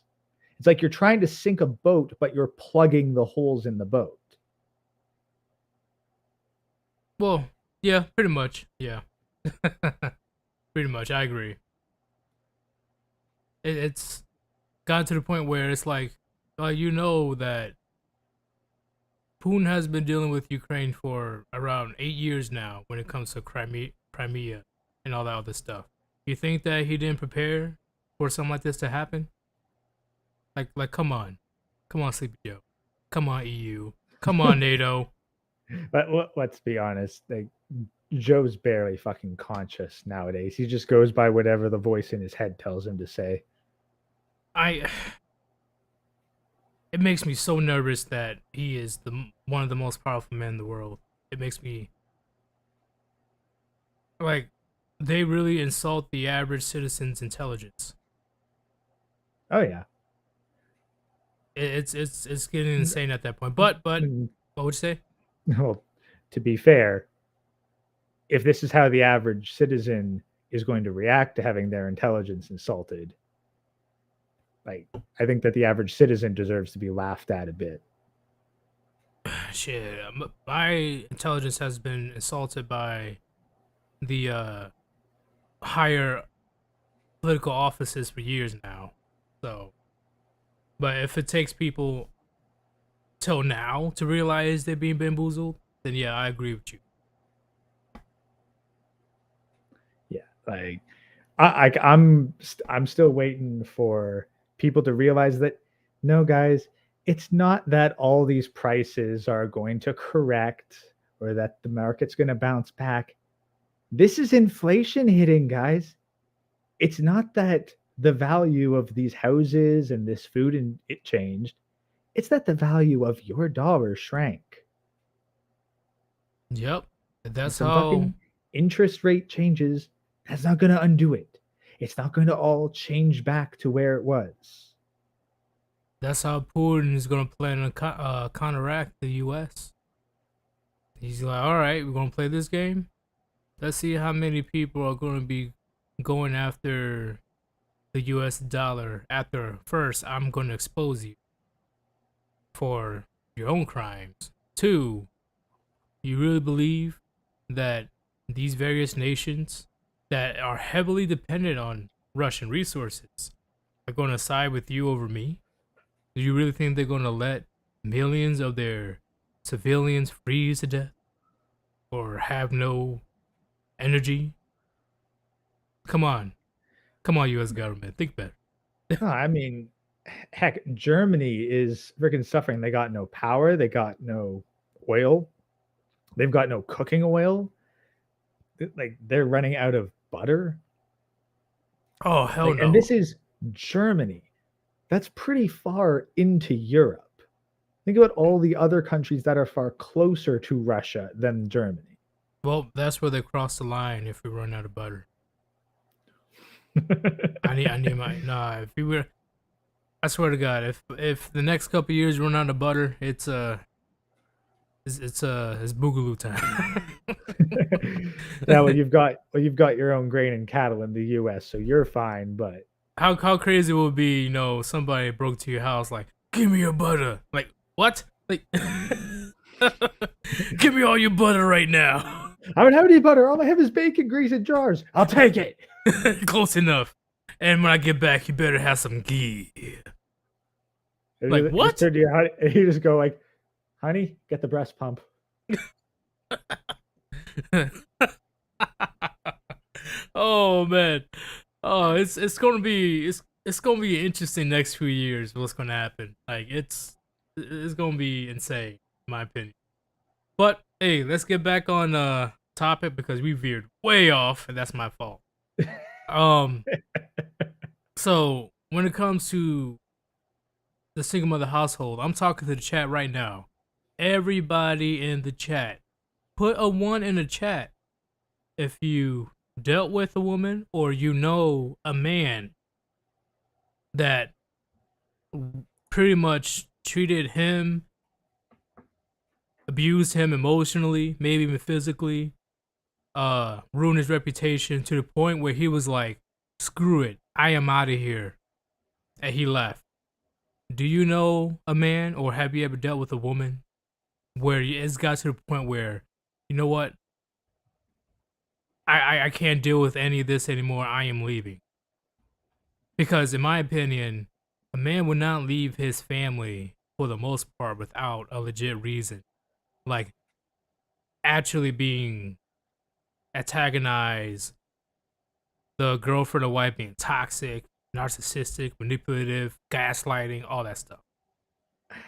It's like you're trying to sink a boat, but you're plugging the holes in the boat. Well, yeah, pretty much. Yeah. Pretty much. I agree. It's gotten to the point where it's like, that Putin has been dealing with Ukraine for around 8 years now when it comes to Crimea and all that other stuff. You think that he didn't prepare for something like this to happen? Like, come on, Sleepy Joe, come on EU, come on NATO. But let's be honest, like Joe's barely fucking conscious nowadays. He just goes by whatever the voice in his head tells him to say. It makes me so nervous that he is one of the most powerful men in the world. It makes me like they really insult the average citizen's intelligence. Oh yeah. It's getting insane at that point. But what would you say? Well, to be fair, if this is how the average citizen is going to react to having their intelligence insulted, like I think that the average citizen deserves to be laughed at a bit. Shit, my intelligence has been insulted by the higher political offices for years now. So, but if it takes people till now to realize they're being bamboozled, then yeah, I agree with you. Yeah, like I'm still waiting for people to realize that no, guys, it's not that all these prices are going to correct or that the market's going to bounce back. This is inflation hitting, guys. It's not that the value of these houses and this food and it changed. It's that the value of your dollar shrank. Yep, that's Some how fucking interest rate changes. That's not going to undo it. It's not going to all change back to where it was. That's how Putin is gonna plan to counteract the U.S. He's like, all right, we're gonna play this game. Let's see how many people are gonna be going after the U.S. dollar. After first, I'm gonna expose you for your own crimes. 2, you really believe that these various nations that are heavily dependent on Russian resources are going to side with you over me? Do you really think they're going to let millions of their civilians freeze to death or have no energy. Come on, U.S. government, think better. No, I mean, heck, Germany is freaking suffering. They got no power. They got no oil. They've got no cooking oil. Like they're running out of butter. Oh hell Like, and no. this is Germany. That's pretty far into Europe. Think about all the other countries that are far closer to Russia than Germany. Well, that's where they cross the line if we run out of butter. I need my nah. If we were, I swear to God, if the next couple years run out of butter, it's boogaloo time. Now, you've got your own grain and cattle in the U.S., so you're fine. But How crazy will it be? Somebody broke to your house like, give me your butter. Like what? Like, give me all your butter right now. I don't have any butter. All I have is bacon grease in jars. I'll take it. Close enough. And when I get back, you better have some ghee. And Like you what? just turn to your honey, and you just go like, "Honey, get the breast pump." Oh man. Oh, it's gonna be it's gonna be interesting next few years. What's gonna happen? Like it's gonna be insane, in my opinion. But hey, let's get back on topic because we veered way off, and that's my fault. Um, so when it comes to the single mother household, I'm talking to the chat right now. Everybody in the chat, put a 1 in the chat if you dealt with a woman or you know a man that pretty much treated him, abused him emotionally, maybe even physically, ruined his reputation to the point where he was like, screw it, I am out of here. And he left. Do you know a man or have you ever dealt with a woman where it's got to the point where, you know what? I can't deal with any of this anymore. I am leaving. Because in my opinion, a man would not leave his family for the most part without a legit reason. Like actually being antagonized, the girlfriend or wife being toxic, narcissistic, manipulative, gaslighting, all that stuff.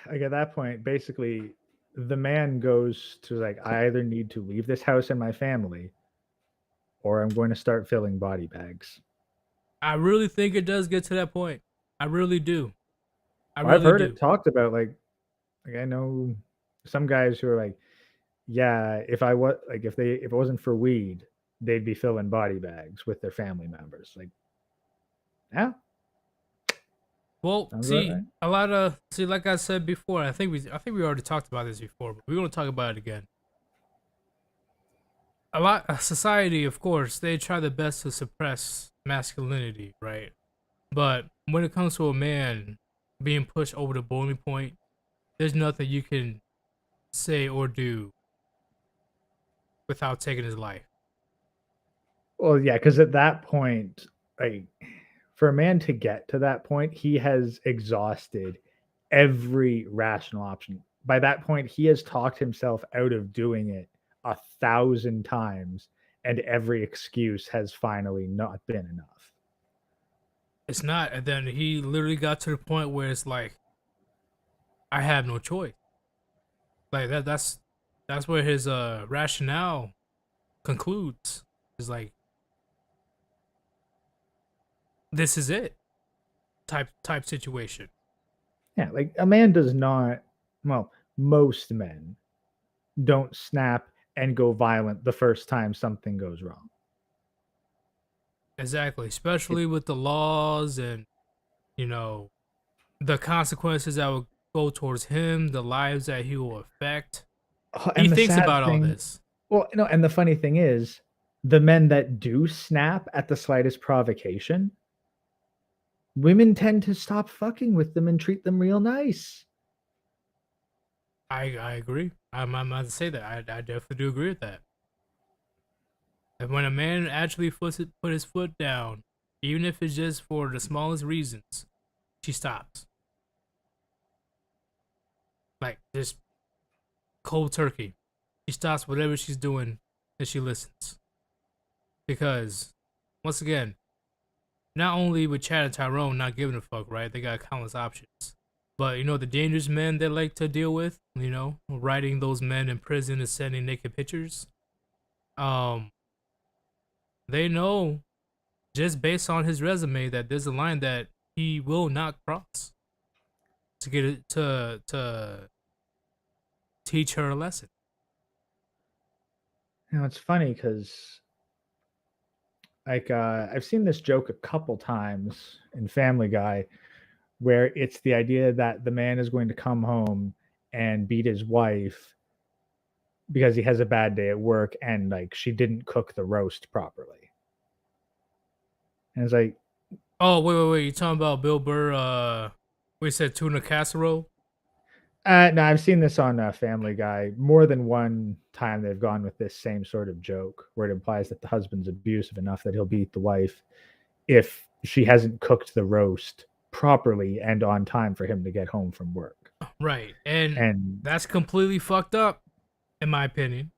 Like at that point, basically, the man goes to like, I either need to leave this house and my family, or I'm going to start filling body bags. I really think it does get to that point. I really do. I I've really heard do. it talked about like I know some guys who are like, yeah, if I was like if it wasn't for weed, they'd be filling body bags with their family members. Like, yeah, Well, sounds about see, right. a lot of like I said before, I think we already talked about this before, but we're gonna talk about it again. A lot society, of course, they try their best to suppress masculinity, right? But when it comes to a man being pushed over the boiling point, there's nothing you can say or do without taking his life. Well, yeah, because at that point, like for a man to get to that point, he has exhausted every rational option. By that point, he has talked himself out of doing it 1,000 times, and every excuse has finally not been enough. It's not, and then he literally got to the point where it's like, I have no choice. Like that's where his rationale concludes. Is like, this is it type situation. Yeah, like a man does not, well, most men don't snap and go violent the first time something goes wrong. Exactly, It, especially with the laws and you know the consequences that will go towards him, the lives that he will affect. He and the thinks sad about all thing, this. well, no, and the funny thing is, the men that do snap at the slightest provocation, women tend to stop fucking with them and treat them real nice. I agree. I'm about to say that. I definitely do agree with that. And when a man actually put his foot down, even if it's just for the smallest reasons, she stops. Like just cold turkey. She stops whatever she's doing and she listens. Because once again, not only with Chad and Tyrone not giving a fuck, right? They got countless options. But you know the dangerous men they like to deal with, you know, writing those men in prison and sending naked pictures. Um, they know just based on his resume that there's a line that he will not cross to get it to teach her a lesson. It's funny because like I've seen this joke a couple times in Family Guy where it's the idea that the man is going to come home and beat his wife because he has a bad day at work and like she didn't cook the roast properly. And it's like, Oh wait, you talking about Bill Burr? We said tuna casserole. no, I've seen this on Family Guy more than one time. They've gone with this same sort of joke where it implies that the husband's abusive enough that he'll beat the wife if she hasn't cooked the roast properly and on time for him to get home from work. Right, and And that's completely fucked up, in my opinion.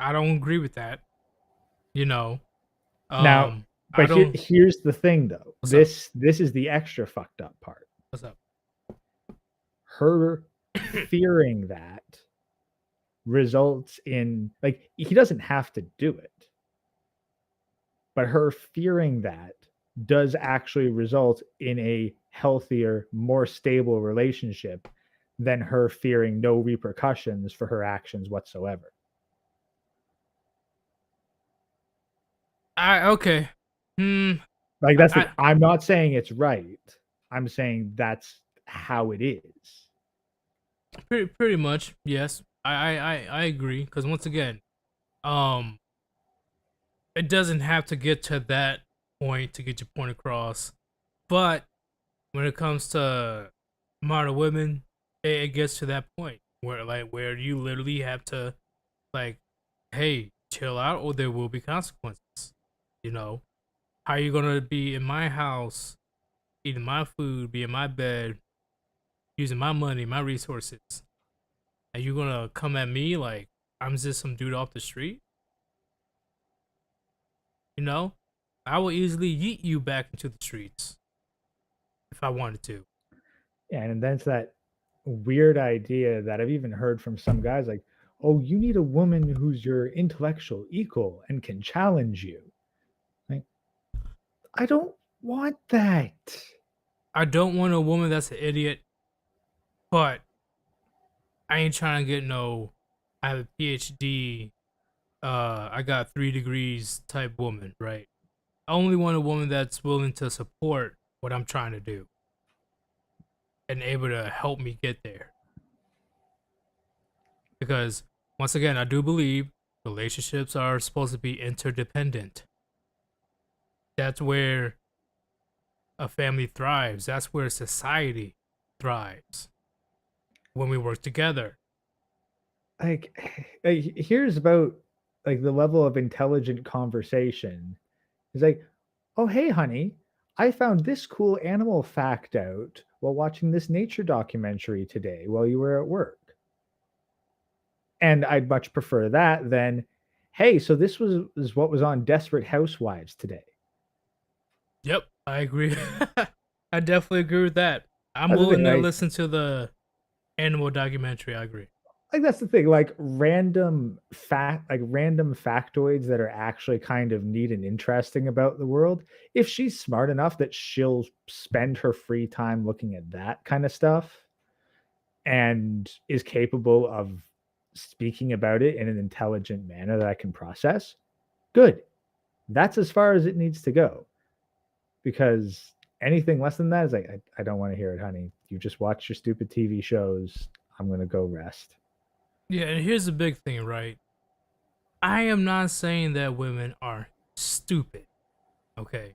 I don't agree with that. You know, now, I but don't. here's the thing though. What's up? This is the extra fucked up part. What's up? Her fearing that results in like he doesn't have to do it. But her fearing that does actually result in a healthier, more stable relationship than her fearing no repercussions for her actions whatsoever. Okay. Hmm. Like that's the, I I'm not saying it's right. I'm saying that's how it is. pretty much yes. I agree because once again, um, it doesn't have to get to that point to get your point across, but when it comes to modern women, it gets to that point where you literally have to like, hey, chill out or there will be consequences. You know, how are you gonna be in my house, eating my food, be in my bed, using my money, my resources, and you gonna come at me like I'm just some dude off the street? You know, I will easily yeet you back into the streets if I wanted to. Yeah, and then it's that weird idea that I've even heard from some guys like, oh, you need a woman who's your intellectual equal and can challenge you. Like, I don't want that. I don't want a woman that's an idiot, but I ain't trying to get no. I have a PhD. I got 3 degrees type woman, right? I only want a woman that's willing to support what I'm trying to do and able to help me get there. Because once again, I do believe relationships are supposed to be interdependent. That's where a family thrives. That's where society thrives when we work together. Like, here's about like the level of intelligent conversation. It's like, oh hey honey, I found this cool animal fact out while watching this nature documentary today while you were at work. And I'd much prefer that than, hey, so this was what was on Desperate Housewives today. Yep, I agree. I definitely agree with that. I'm That's the thing, willing to listen to the animal documentary. I agree. like that's the thing, like random factoids that are actually kind of neat and interesting about the world. If she's smart enough that she'll spend her free time looking at that kind of stuff and is capable of speaking about it in an intelligent manner that I can process, good. That's as far as it needs to go. Because anything less than that is like, I don't want to hear it, honey. You just watch your stupid TV shows. I'm going to go rest. Yeah, and here's the big thing, right? I am not saying that women are stupid. Okay.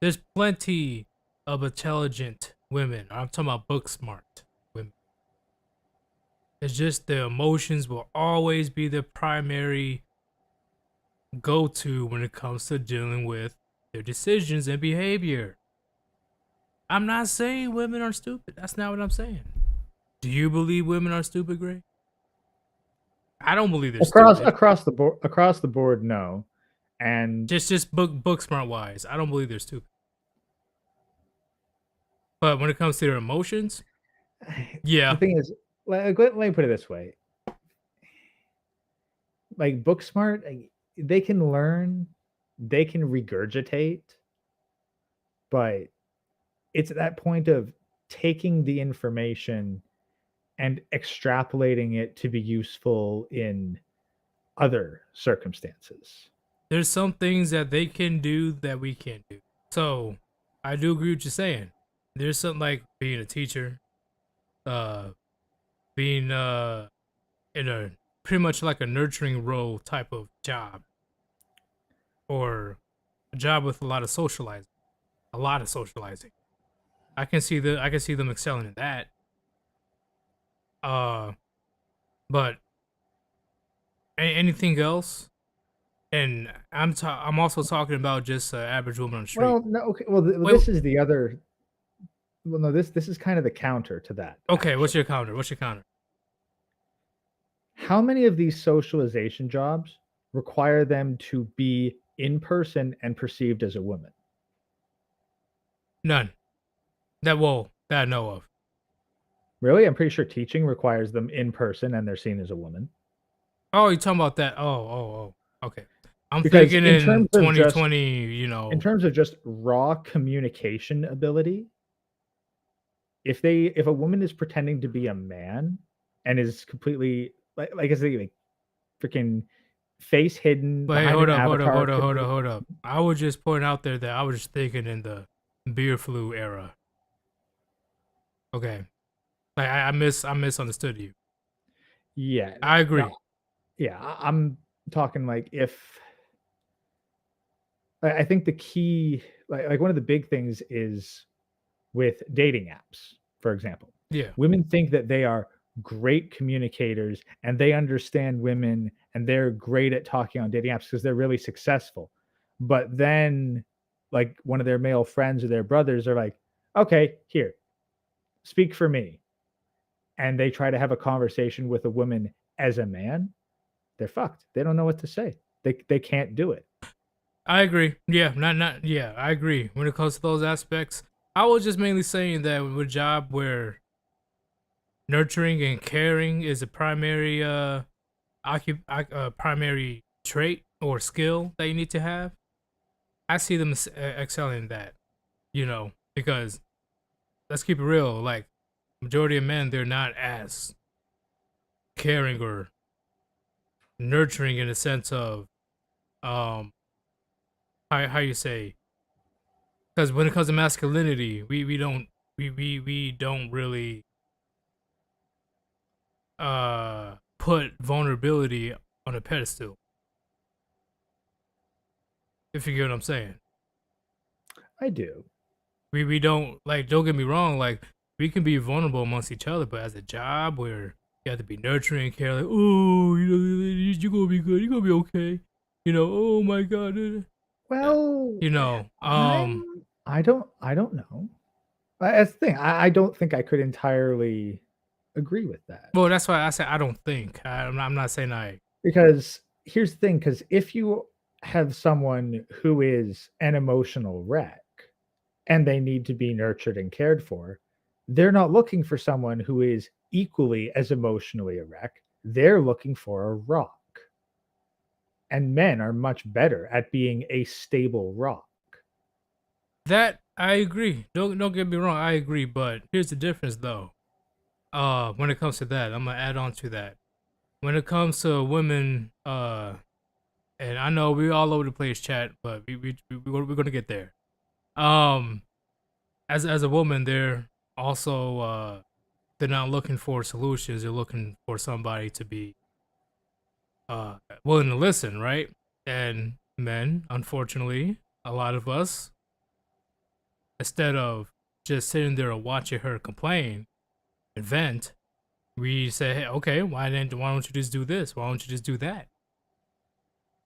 There's plenty of intelligent women. I'm talking about book smart women. It's just the emotions will always be the primary go to when it comes to dealing with their decisions and behavior. I'm not saying women are stupid. That's not what I'm saying. Do you believe women are stupid, Gray? I don't believe they're Across stupid. across the board, no. And Just book smart wise. I don't believe they're stupid. But when it comes to their emotions, the yeah. thing is, let me put it this way: like book smart, they can learn, they can regurgitate, but it's at that point of taking the information and extrapolating it to be useful in other circumstances. There's some things that they can do that we can't do. So I do agree with you saying. There's something like being a teacher, uh, being in a pretty much like a nurturing role type of job, or a job with a lot of socializing. A lot of socializing. I can see them excelling in that. Uh, but anything else? And I'm also talking about just average woman on the street. Well, no, okay. Well, Wait, this is the other. Well, no, this is kind of the counter to that. okay, what's Actually, your counter? What's your counter? how many of these socialization jobs require them to be in person and perceived as a woman? None. That I know of. Really, I'm pretty sure teaching requires them in person and they're seen as a woman. Oh, you talking about that? Okay. I'm Because thinking in in terms of just 2020. You in know, terms of just raw communication ability, if a woman is pretending to be a man and is completely like I say, like freaking face hidden but hey, behind hold an up, avatar, could be hold up. I was just pointing out there that I was just thinking in the beer flu era. Okay, like I misunderstood you. yeah, I no, agree. yeah. I'm talking like if I think the key, like one of the big things is with dating apps, for example. Yeah, Women think that they are great communicators and they understand women and they're great at talking on dating apps because they're really successful. But then, like, one of their male friends or their brothers are like, okay, here, speak for me. And they try to have a conversation with a woman as a man, they're fucked. They don't know what to say. They can't do it. I agree. Yeah, not yeah. I agree when it comes to those aspects. I was just mainly saying that with a job where nurturing and caring is a primary primary trait or skill that you need to have. I see them excelling in that, because let's keep it real. Like, majority of men, they're not as caring or nurturing in the sense of um how you say, because when it comes to masculinity, we don't really put vulnerability on a pedestal. If you get what I'm saying. I do. We don't, like, don't get me wrong, like, we can be vulnerable amongst each other, but as a job where you have to be nurturing, care, like, oh, you're gonna be good, you're gonna be okay, oh my god, Well, you know, I don't know. That's the thing. I don't think I could entirely agree with that. well, that's why I said I don't think. I'm not saying I. Because here's the thing, because if you have someone who is an emotional wreck and they need to be nurtured and cared for, they're not looking for someone who is equally as emotionally a wreck. They're looking for a rock. And men are much better at being a stable rock. That I agree. Don't get me wrong, I agree. But here's the difference, though. When it comes to that, I'm gonna add on to that. When it comes to women, and I know we're all over the place, chat, but we're gonna get there. Um, as a woman, they're also they're not looking for solutions. They're looking for somebody to be willing to listen, right? And men, unfortunately, a lot of us, instead of just sitting there and watching her complain and vent, we say, hey, okay, why don't you just do this? Why don't you just do that?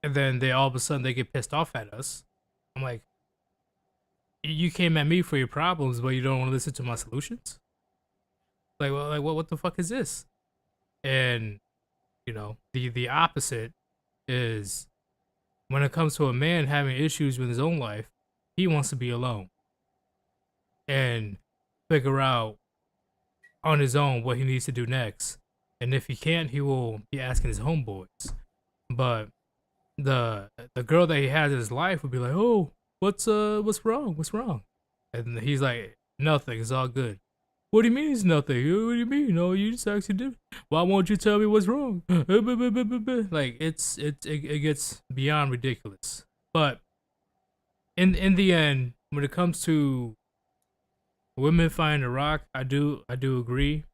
And then they all of a sudden they get pissed off at us. I'm like, you came at me for your problems, but you don't want to listen to my solutions. Like, well, what the fuck is this? And the opposite is when it comes to a man having issues with his own life, he wants to be alone and figure out on his own what he needs to do next. And if he can't, he will be asking his homeboys. But the girl that he has in his life would be like, "Oh, what's wrong? What's wrong?" And he's like, "Nothing. It's all good." What do you mean it's nothing? What do you mean? No, you just actually did. Why won't you tell me what's wrong? Like it gets beyond ridiculous. But in the end, when it comes to women finding a rock, I do agree.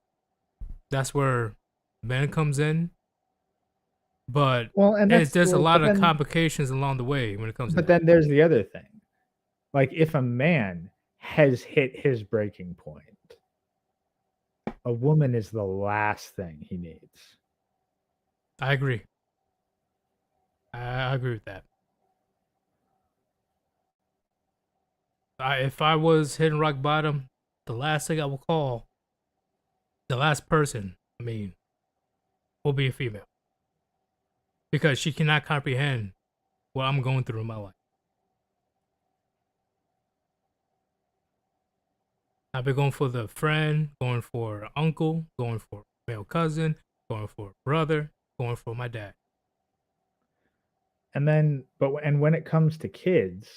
That's where men comes in. But Well, and there's a lot but of then complications along the way when it comes to but that. then there's the other thing. Like if a man has hit his breaking point, a woman is the last thing he needs. I agree. I agree with that. If I was hitting rock bottom, the last thing I will call, the last person, will be a female. Because she cannot comprehend what I'm going through in my life. I've been going for the friend, going for uncle, going for male cousin, going for brother, going for my dad. And when it comes to kids,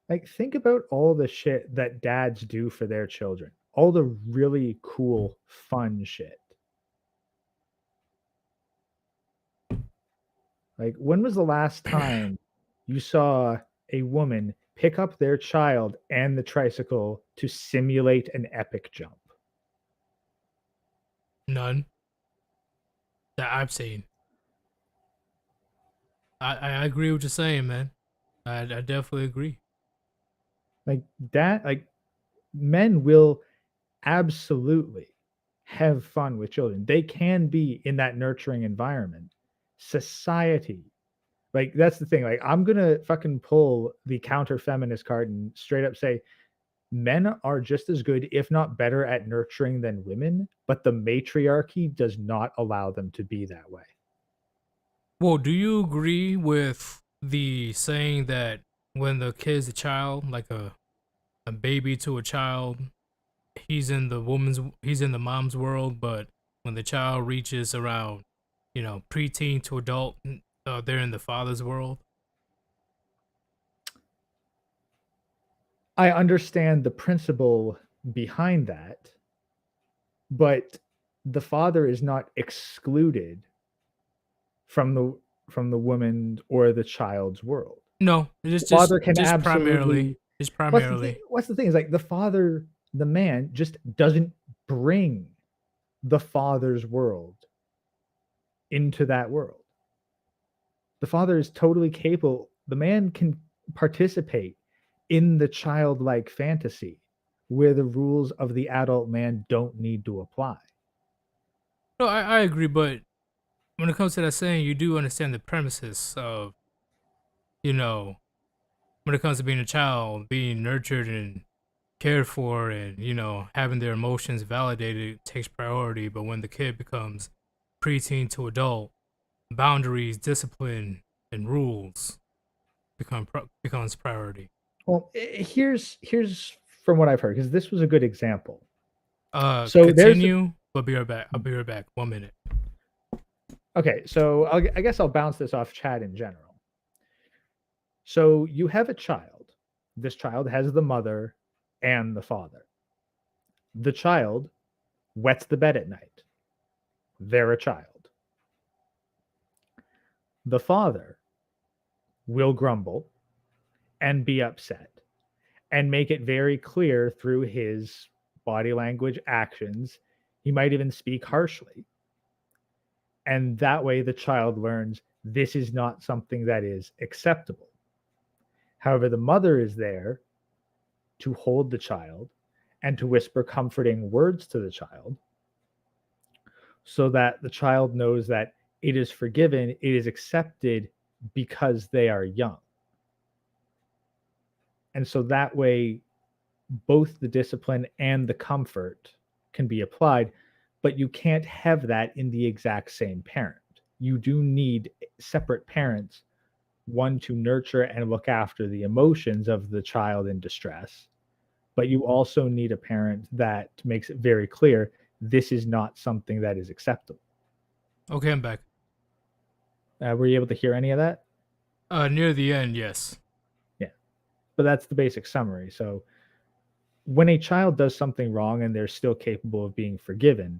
like think about all the shit that dads do for their children. All the really cool, fun shit. Like when was the last time you saw a woman pick up their child and the tricycle to simulate an epic jump? None that I've seen. I agree with what you're saying, man. I definitely agree. Like men will absolutely have fun with children. They can be in that nurturing environment. Society, like that's the thing. Like I'm gonna fucking pull the counter feminist card and straight up say men are just as good, if not better, at nurturing than women, but the matriarchy does not allow them to be that way. Well, do you agree with the saying that when the kid's a child, like a baby to a child, he's in the mom's world, but when the child reaches around, preteen to adult, they're in the father's world. I understand the principle behind that, but the father is not excluded from the woman or the child's world. No, The father can just primarily, absolutely just primarily. what's the thing is like the father, the man just doesn't bring the father's world into that world. The father is totally capable. The man can participate in the childlike fantasy where the rules of the adult man don't need to apply. No, I agree, but when it comes to that saying, you do understand the premises of, you know, when it comes to being a child, being nurtured and cared for and, having their emotions validated takes priority. But when the kid becomes preteen to adult, boundaries, discipline, and rules becomes priority. Well, here's from what I've heard, because this was a good example. So there's Continue, but be right back. I'll be right back. 1 minute. okay. So I guess I'll bounce this off chat in general. So you have a child. This child has the mother and the father. The child wets the bed at night. They're a child. The father will grumble and be upset and make it very clear through his body language, actions. He might even speak harshly. And that way, the child learns this is not something that is acceptable. However, the mother is there to hold the child and to whisper comforting words to the child so that the child knows that it is forgiven, it is accepted because they are young. And so that way, both the discipline and the comfort can be applied. but you can't have that in the exact same parent. You do need separate parents, one to nurture and look after the emotions of the child in distress, but you also need a parent that makes it very clear this is not something that is acceptable. Okay, I'm back. Were you able to hear any of that? Near the end, yes. Yeah. But that's the basic summary. So when a child does something wrong and they're still capable of being forgiven,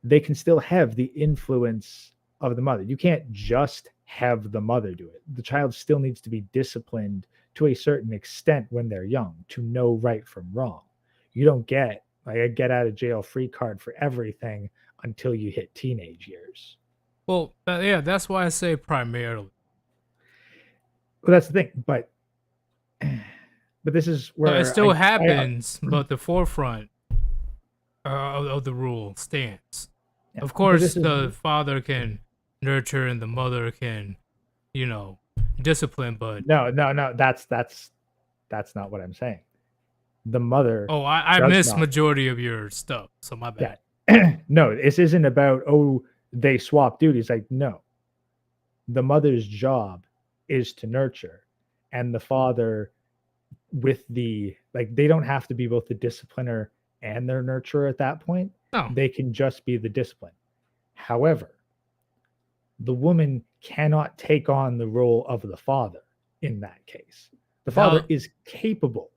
they can still have the influence of the mother. You can't just have the mother do it. The child still needs to be disciplined to a certain extent when they're young to know right from wrong. You don't get like a get out of jail free card for everything until you hit teenage years. Well, yeah, that's why I say primarily. Well, that's the thing, but this is where It still I happens, but the forefront of the rule stands. yeah, Of but course, this is the father can nurture and the mother can, discipline. But no. That's not what I'm saying. The mother oh, I does missed not. majority of your stuff, so my bad. Yeah. No, this isn't about they swap duties. Like no, the mother's job is to nurture, and the father with the like they don't have to be both the discipliner and their nurturer at that point. No, They can just be the discipline. However, the woman cannot take on the role of the father in that case. The father Now- is capable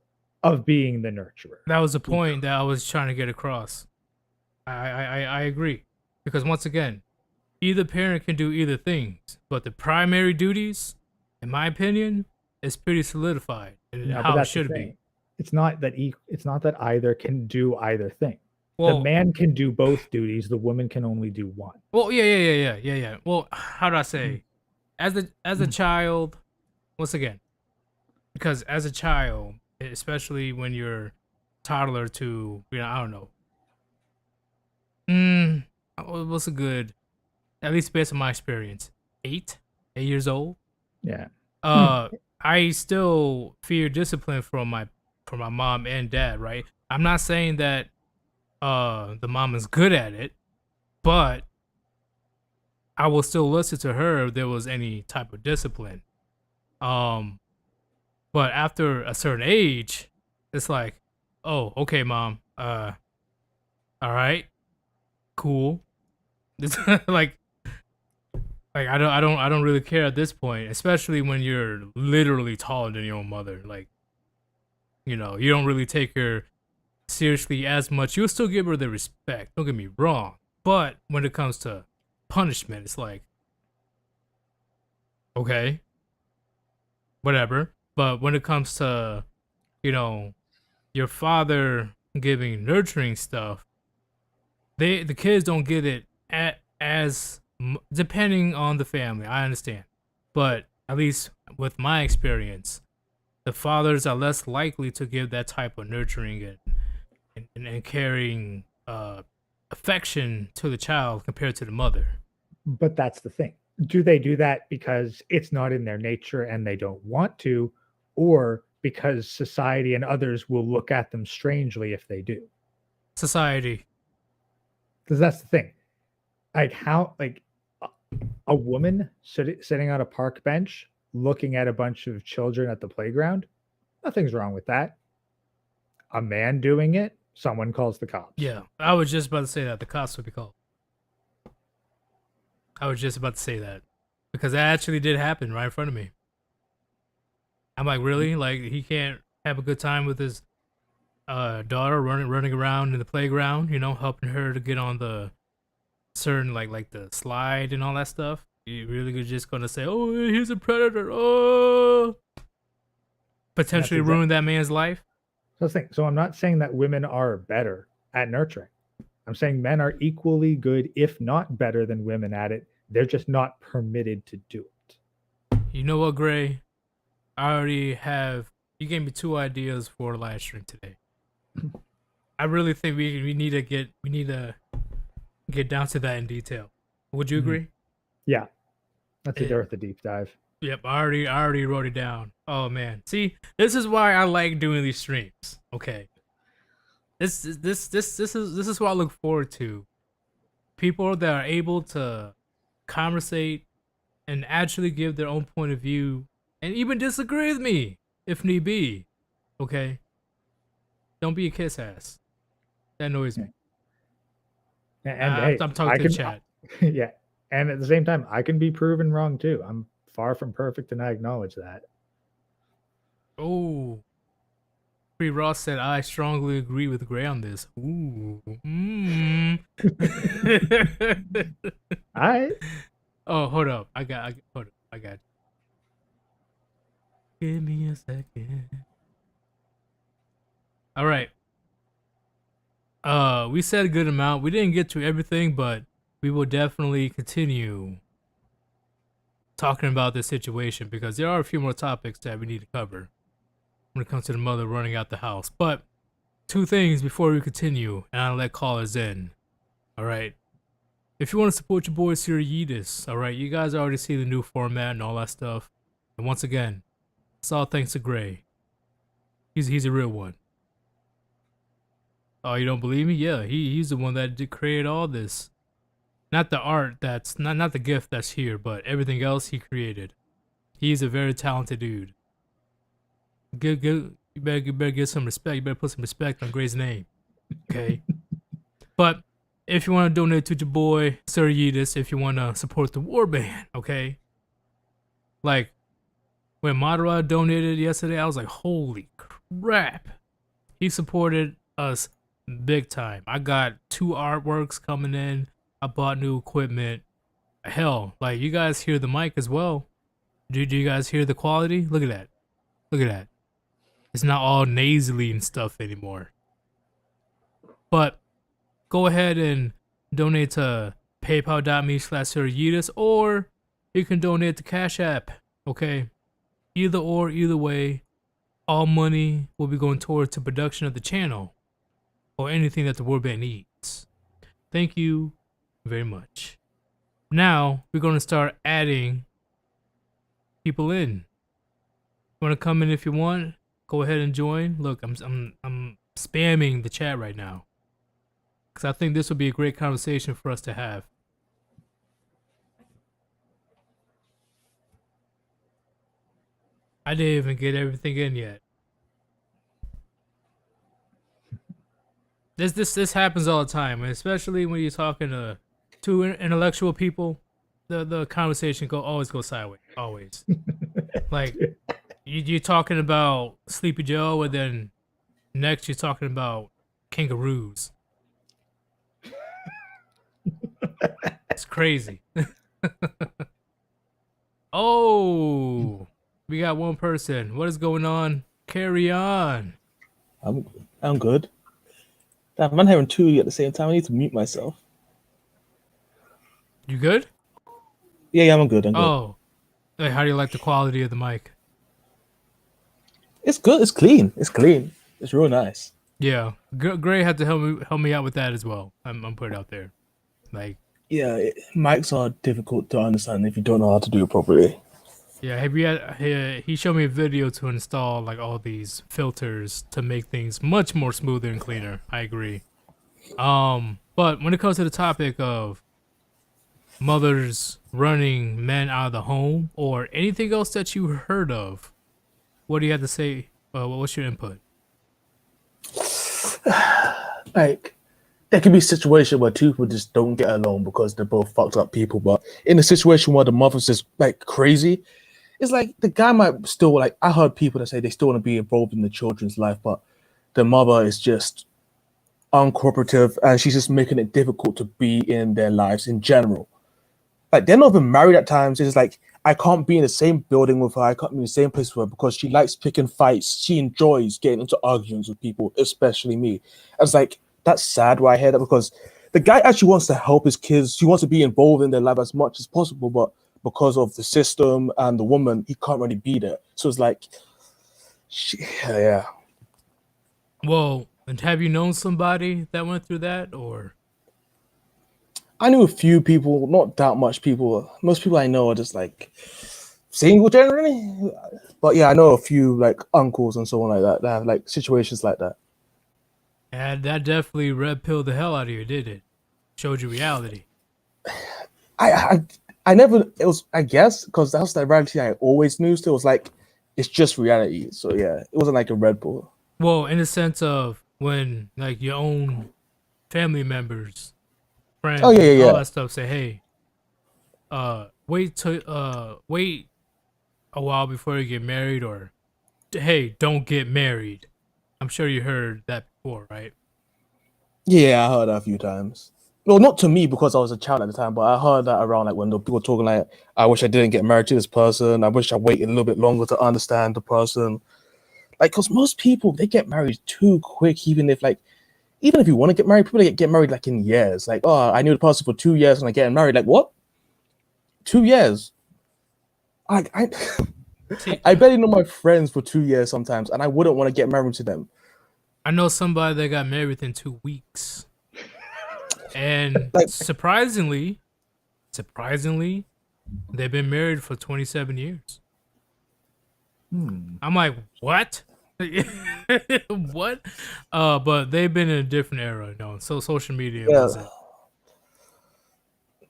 of being the nurturer. that was the point that I was trying to get across. I agree, because once again, either parent can do either things, but the primary duties, in my opinion, is pretty solidified and No, but how it that's the should thing. be. It's not that it's not that either can do either thing. Well, The man can do both duties. The woman can only do one. well, yeah. Well, how do I say? As a child, once again, because as a child, especially when you're toddler to, I don't know. What's a good, at least based on my experience, 8 years old. Yeah. I still fear discipline from my mom and dad, right? I'm not saying that the mom is good at it, but I will still listen to her if there was any type of discipline. But after a certain age, it's like, oh, okay, mom, all right, cool. It's like I don't really care at this point, especially when you're literally taller than your own mother. Like, you don't really take her seriously as much. You'll still give her the respect. Don't get me wrong, but when it comes to punishment, it's like, okay, whatever. But when it comes to, your father giving nurturing stuff, the kids don't get it depending on the family. I understand, but at least with my experience, the fathers are less likely to give that type of nurturing and caring affection to the child compared to the mother. But that's the thing. Do they do that because it's not in their nature and they don't want to, or because society and others will look at them strangely if they do? Society. Because that's the thing. Like how a woman sitting on a park bench looking at a bunch of children at the playground, nothing's wrong with that. A man doing it, someone calls the cops. Yeah, I was just about to say that the cops would be called. I was just about to say that because that actually did happen right in front of me. I'm like, really? Like he can't have a good time with his daughter running around in the playground, helping her to get on the certain like the slide and all that stuff. You really just gonna say, oh, he's a predator, oh, potentially ruin that man's life? So I'm not saying that women are better at nurturing. I'm saying men are equally good, if not better than women at it. They're just not permitted to do it. You know what, Gray? You gave me 2 ideas for a live stream today. I really think we need to get down to that in detail. Would you agree? Yeah. That's a deep dive. Yep, I already wrote it down. Oh man. See, this is why I like doing these streams. Okay. This is what I look forward to people that are able to conversate and actually give their own point of view and even disagree with me if need be. Okay? Don't be a kiss ass. That annoys me. And hey, I'm talking I to the can, chat. yeah. And at the same time, I can be proven wrong too. I'm far from perfect, and I acknowledge that. Oh, Free Ross said, I strongly agree with Gray on this. Ooh. I Oh, hold up. Hold up. I got you. Give me a second. All right. We said a good amount. We didn't get to everything, but we will definitely continue talking about this situation because there are a few more topics that we need to cover when it comes to the mother running out the house. But two things before we continue, and I'll let callers in. All right. If you want to support your boys here, Yeetus, all right, you guys already see the new format and all that stuff. And once again, it's all thanks to Gray. He's a real one. Oh, you don't believe me? Yeah, he's the one that did create all this. Not the art that's not the gift that's here, but everything else he created. He's a very talented dude. You better get some respect. You better put some respect on Gray's name. Okay. But if you want to donate to your boy, Sir Yeetus, if you want to support the Warband, okay? Like, when Madara donated yesterday, I was like, holy crap. He supported us big time. I got 2 artworks coming in. I bought new equipment. Hell, like, you guys hear the mic as well. Do you guys hear the quality? Look at that. Look at that. It's not all nasally and stuff anymore. But go ahead and donate to paypal.me/SirYeetus, or you can donate to Cash App. Okay? Either way, all money will be going towards the production of the channel or anything that the Warband needs. Thank you very much. Now we're going to start adding people in. You want to come in if you want? Go ahead and join. Look, I'm spamming the chat right now because I think this will be a great conversation for us to have. I didn't even get everything in yet. This happens all the time, especially when you're talking to two intellectual people. The conversation always goes sideways, always. Like you're talking about Sleepy Joe, and then next you're talking about kangaroos. It's crazy. Oh, we got one person. What is going on? Carry on. I'm good. Damn, I'm having 2 at the same time. I need to mute myself. You good? Yeah, I'm good. I'm good. Oh, hey, how do you like the quality of the mic? It's good. It's clean. It's clean. It's real nice. Yeah, Gray had to help me out with that as well. I'm put it out there. Like, Yeah, mics are difficult to understand if you don't know how to do it properly. yeah, he showed me a video to install like all these filters to make things much more smoother and cleaner. I agree. But when it comes to the topic of mothers running men out of the home or anything else that you heard of, what do you have to say? What's your input? Like, there can be a situation where two people just don't get along because they're both fucked up people. But in a situation where the mother's just like crazy, it's like the guy might still like. I heard people that say they still want to be involved in the children's life, but the mother is just uncooperative and she's just making it difficult to be in their lives in general. Like, they're not even married at times. It's like, I can't be in the same building with her. I can't be in the same place with her because she likes picking fights. She enjoys getting into arguments with people, especially me. I was like, that's sad why I hear that, because the guy actually wants to help his kids. He wants to be involved in their life as much as possible, but because of the system and the woman, he can't really be there. So it's like, yeah. Well, and have you known somebody that went through that, or? I knew a few people, not that much people. Most people I know are just like single generally. But yeah, I know a few like uncles and so on like that have like situations like that. And that definitely red pilled the hell out of you, did it? showed you reality. I never, it was, I guess, because that's the reality I always knew. Still, it was like, it's just reality. So yeah, it wasn't like a Red Bull. Well, in the sense of when like your own family members, Oh friends, yeah, and yeah, all yeah. that stuff say, "Hey, wait a while before you get married," or "Hey, don't get married." I'm sure you heard that before, right? Yeah, I heard that a few times. Well, not to me because I was a child at the time, but I heard that around like when the people were talking like, I wish I didn't get married to this person. I wish I waited a little bit longer to understand the person. Like, because most people they get married too quick, even if you want to get married, people get married like in years. Like, oh, I knew the person for 2 years and I get married. Like, what? 2 years? I See, I barely know my friends for 2 years sometimes, and I wouldn't want to get married to them. I know somebody that got married within 2 weeks, and Like, surprisingly, they've been married for 27 years. Hmm. I'm like, what? What? But they've been in a different era, so social media yeah, wasn't.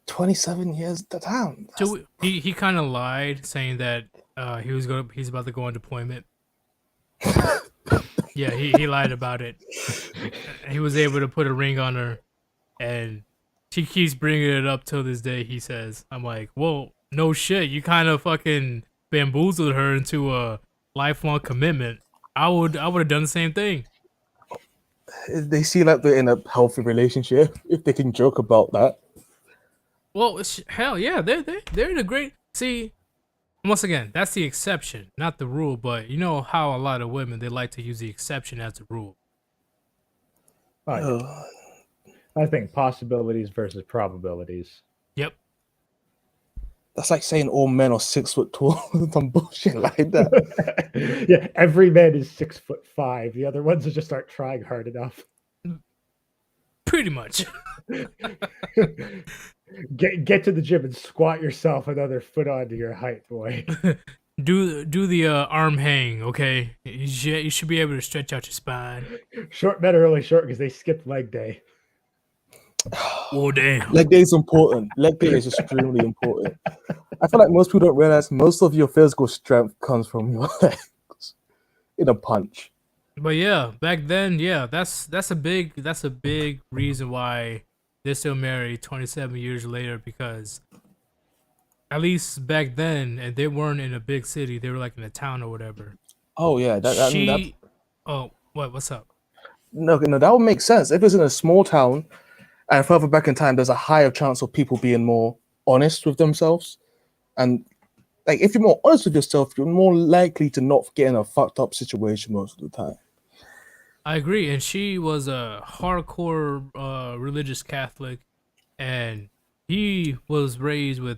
27 years. Damn. So he kind of lied, saying that he's about to go on deployment. Yeah, he lied about it. He was able to put a ring on her, and she keeps bringing it up till this day. He says, "I'm like, whoa, no shit. You kind of fucking bamboozled her into a lifelong commitment. I would have done the same thing." They see like they're in a healthy relationship if they can joke about that. Well, hell yeah, they're in a great. See, once again, that's the exception, not the rule. But you know how a lot of women they like to use the exception as the rule. Oh, yeah. I think possibilities versus probabilities. Yep. That's like saying all men are 6 foot tall. Some bullshit like that. Yeah, every man is 6'5". The other ones just aren't trying hard enough. Pretty much. Get to the gym and squat yourself another foot onto your height, boy. do the arm hang, okay? You should be able to stretch out your spine. Short men are only short because they skipped leg day. Oh damn. Leg day is important. Leg day is extremely important. I feel like most people don't realize most of your physical strength comes from your legs in a punch. But yeah, back then, yeah, that's a big reason why they're still married 27 years later, because at least back then, and they weren't in a big city, they were like in a town or whatever. Oh yeah, What's up? no, that would make sense. If it's in a small town and further back in time, there's a higher chance of people being more honest with themselves. And like if you're more honest with yourself, you're more likely to not get in a fucked up situation most of the time. I agree, and she was a hardcore religious Catholic, and he was raised with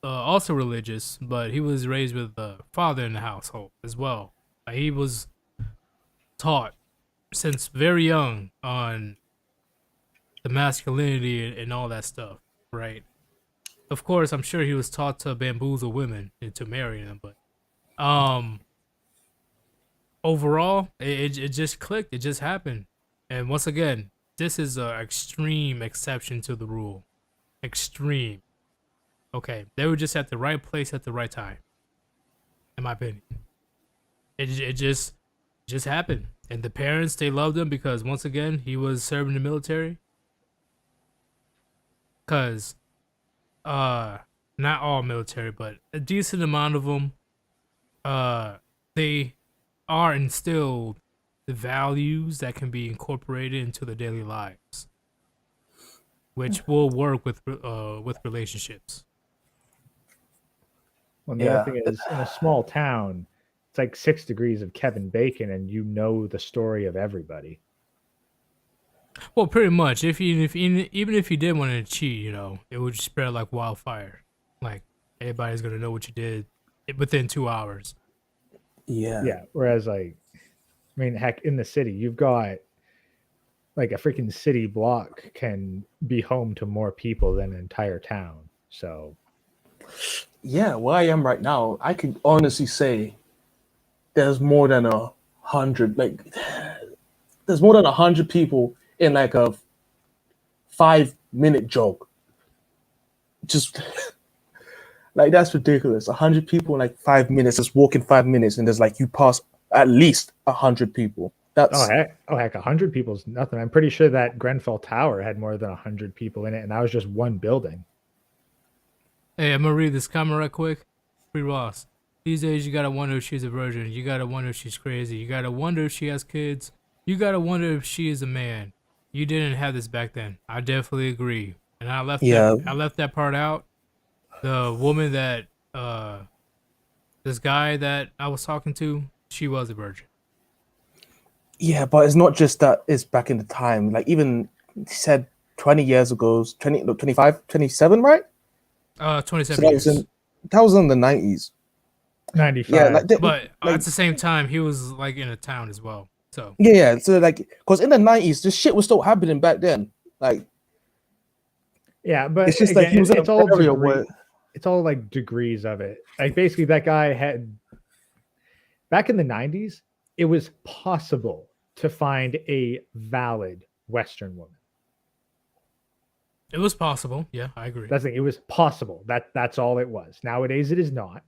also religious, but he was raised with a father in the household as well. He was taught since very young on the masculinity and all that stuff, right? Of course, I'm sure he was taught to bamboozle women into marrying them, but overall, it just clicked. It just happened. And once again, this is an extreme exception to the rule. Extreme. Okay, they were just at the right place at the right time. In my opinion, it just happened. And the parents, they loved him because once again he was serving the military. Cause, not all military, but a decent amount of them, they are instilled the values that can be incorporated into their daily lives, which will work with relationships. Well, the Yeah. other thing is, in a small town, it's like 6 degrees of Kevin Bacon, and you know the story of everybody. Well, pretty much. Even if you did want to cheat, it would spread like wildfire. Like everybody's gonna know what you did within 2 hours. Yeah. Yeah. Whereas, like, I mean, heck, in the city, you've got like a freaking city block can be home to more people than an entire town. So, Yeah, where I am right now, I could honestly say there's more than 100. Like, there's more than 100 people in like a minute jog. Just like that's ridiculous. 100 people in like 5 minutes, just walking 5 minutes, and there's like you pass at least 100 people. That's Oh heck, 100 people's nothing. I'm pretty sure that Grenfell Tower had more than 100 people in it, and that was just one building. Hey, I'm gonna read this comment right quick. Free Ross. These days, you gotta wonder if she's a virgin. You gotta wonder if she's crazy. You gotta wonder if she has kids. You gotta wonder if she is a man. You didn't have this back then. I definitely agree. And I left that part out. The woman that this guy that I was talking to, she was a virgin. yeah, but it's not just that. It's back in the time. Like even he said 20 years ago, 20, no, 25, 27, right? 27 So that years. was in the 90s. 95. Yeah, like, But like at the same time, he was like in a town as well. So yeah. So like, because in the 90s, this shit was still happening back then. Like Yeah, but it's just again, like he was in it's an all area degree, where it's all like degrees of it. Like basically, that guy had back in the 90s, it was possible to find a valid Western woman. it was possible. Yeah, I agree. That's the thing. It was possible. That's all it was. Nowadays, it is not.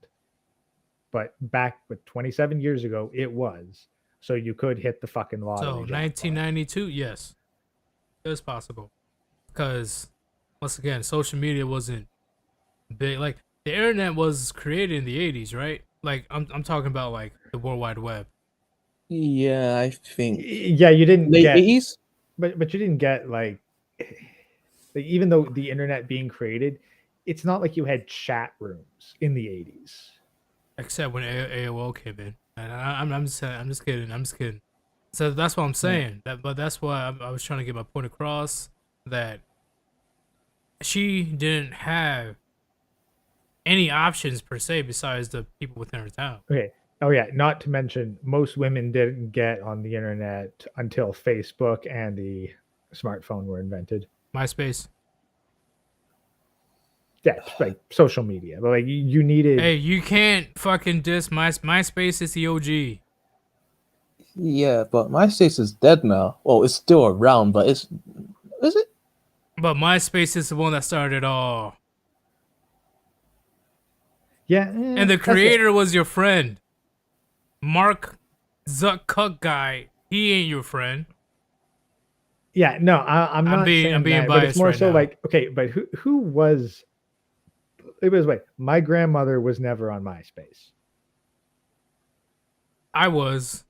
But back with 27 years ago, it was. So you could hit the fucking lottery. So jackpot. 1992, yes, it was possible. Because once again, social media wasn't big. Like the internet was created in the 80s, right? Like I'm talking about like the World Wide Web. yeah, I think Yeah, you didn't late get, 80s. but you didn't get like even though the internet being created, it's not like you had chat rooms in the 80s. Except when AOL came in, and I'm just kidding. So that's what I'm saying. But that's why I was trying to get my point across that she didn't have any options per se besides the people within her town. Okay. Oh yeah, not to mention most women didn't get on the internet until Facebook and the smartphone were invented. MySpace. Yeah, it's like social media. But like you needed Hey, you can't fucking diss MySpace is the OG. Yeah, but MySpace is dead now. Well, it's still around, but is it? But MySpace is the one that started it all. yeah, And the creator was your friend. Mark Zuckerberg guy, he ain't your friend. Yeah, no, I'm not saying I'm being that, but it's biased more right so now. like okay, but who was it was wait, my grandmother was never on MySpace. I was.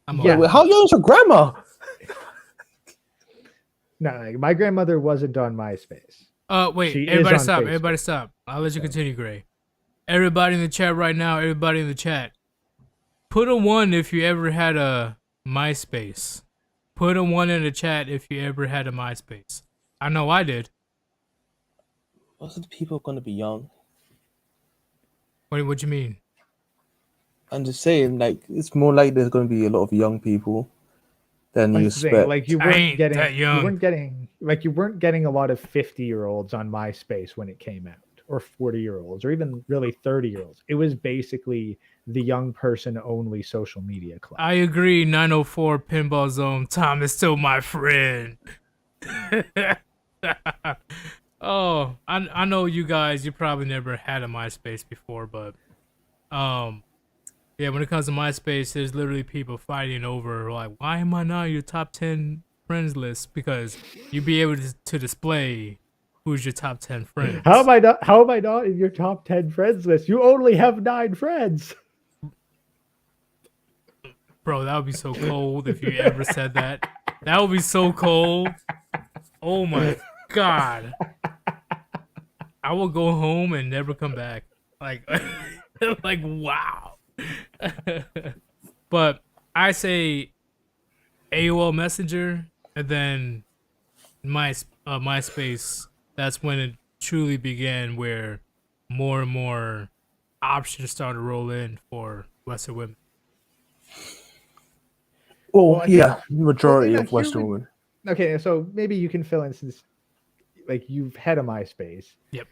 I'm Yeah. old. Wait, how young is your grandma? No, like, my grandmother wasn't on MySpace. Wait, She is everybody on stop. Facebook. Everybody stop. I'll let you continue, Gray. Everybody in the chat right now, everybody in the chat. Put a 1 if you ever had a MySpace. Put a 1 in the chat if you ever had a MySpace. I know I did. Wasn't people gonna be young? What you mean? I'm just saying, like it's more like there's gonna be a lot of young people than you That's the thing, expect. like you I weren't ain't getting that young. you weren't getting a lot of 50-year-olds on MySpace when it came out, or 40-year-olds, or even really 30-year-olds. It was basically the young person only social media club. I agree, 904 Pinball Zone. Tom is still my friend. Oh, I know you guys, you probably never had a MySpace before, but yeah, when it comes to MySpace, there's literally people fighting over like, why am I not your top 10 friends list? Because you'd be able to display who's your top 10 friends. How am I not in your top 10 friends list? You only have 9 friends. Bro, that would be so cold if you ever said that. That would be so cold. Oh my god. I will go home and never come back. Like, like wow. But I say AOL Messenger and then MySpace. That's when it truly began, where more and more options started to roll in for Western women. Well, I yeah, think- majority well, of Western here we- women. Okay, so maybe you can fill in since like you've had a MySpace. Yep.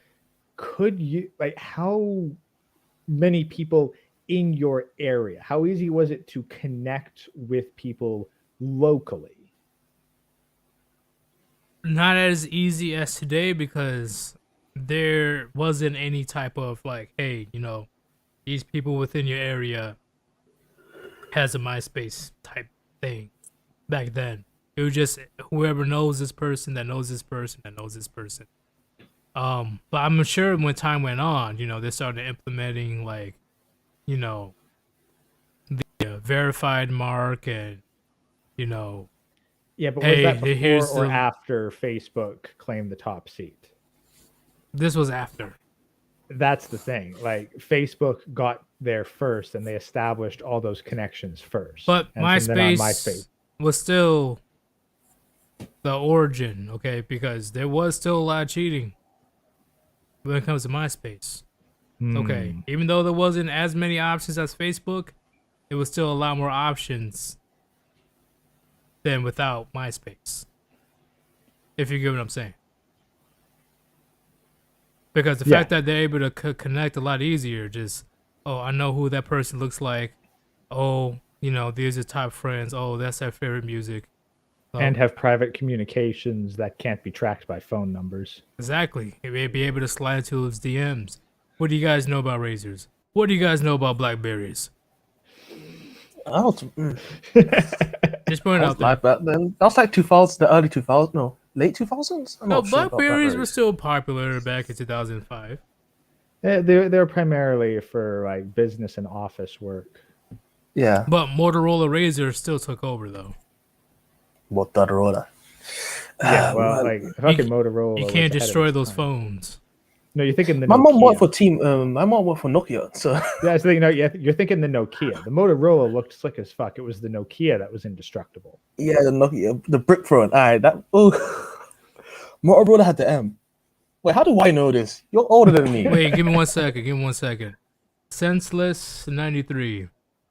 Could you like how many people in your area? How easy was it to connect with people locally? not as easy as today because there wasn't any type of like, hey, these people within your area has a MySpace type thing back then. It was just whoever knows this person that knows this person that knows this person. But I'm sure when time went on, they started implementing like, you know, verified mark and, you know, Yeah, but was hey, that before here's or the. after Facebook claimed the top seat? This was after. That's the thing. Like Facebook got there first, and they established all those connections first, But and from then on, MySpace. MySpace was still the origin, okay? Because there was still a lot of cheating when it comes to MySpace. Okay, even though there wasn't as many options as Facebook, it was still a lot more options than without MySpace. If you get what I'm saying. Because the fact that they're able to connect a lot easier, just, oh, I know who that person looks like. Oh, these are top friends. Oh, that's their favorite music. Oh, And have private communications that can't be tracked by phone numbers. exactly. They may be able to slide into his DMs. What do you guys know about razors? What do you guys know about Blackberries? I was, Just put it I out was there. like that then. That was like 2000, the early 2000s, no, late 2000s. I'm No, not sure about Blackberries were Blackberries. still popular back in 2005. They're primarily for like business and office work. Yeah, But Motorola Razr still took over, though. Motorola. Yeah, well, Man. like fucking Motorola. You was can't ahead of destroy its those time. phones. No, you're thinking the My mom worked for Nokia. my mom worked for Nokia, so That's the thing. No, you're thinking the Nokia. The Motorola looked slick as fuck. It was the Nokia that was indestructible. yeah, the Nokia, the brick phone. Alright, that Motorola had the M. Wait, how do I know this? You're older than me. Wait, give me 1 second. Give me 1 second. Senseless 93.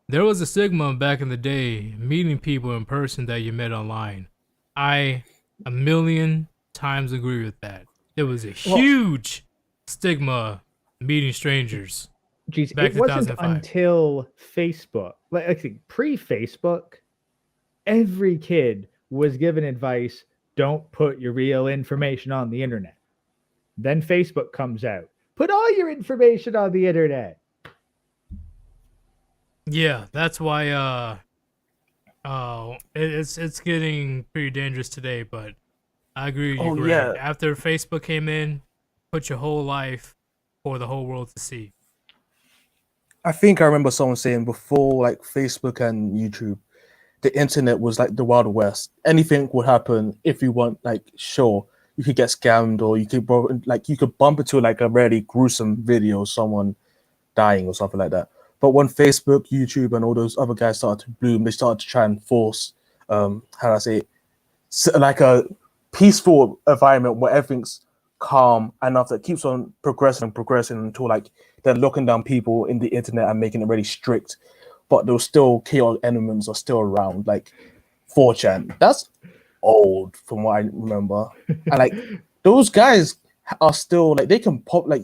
There was a stigma back in the day meeting people in person that you met online. I a million times agree with that. There was a Well, huge stigma meeting strangers Geez, back it in wasn't 2005. until Facebook, like pre-Facebook, every kid was given advice: don't put your real information on the internet. Then Facebook comes out: put all your information on the internet. Yeah, that's why it's getting pretty dangerous today, but I agree with you, oh Greg. yeah, After Facebook came in, put your whole life for the whole world to see. I think I remember someone saying before like Facebook and YouTube, the internet was like the Wild West. Anything would happen if you want, like, sure, you could get scammed or you could bump into like a really gruesome video of someone dying or something like that. But when Facebook, YouTube, and all those other guys started to bloom, they started to try and force, how do I say it, like a peaceful environment where everything's calm enough that keeps on progressing and progressing until like they're locking down people in the internet and making it really strict. But those still chaotic elements are still around, like 4chan. That's old from what I remember. And like those guys are still like they can pop like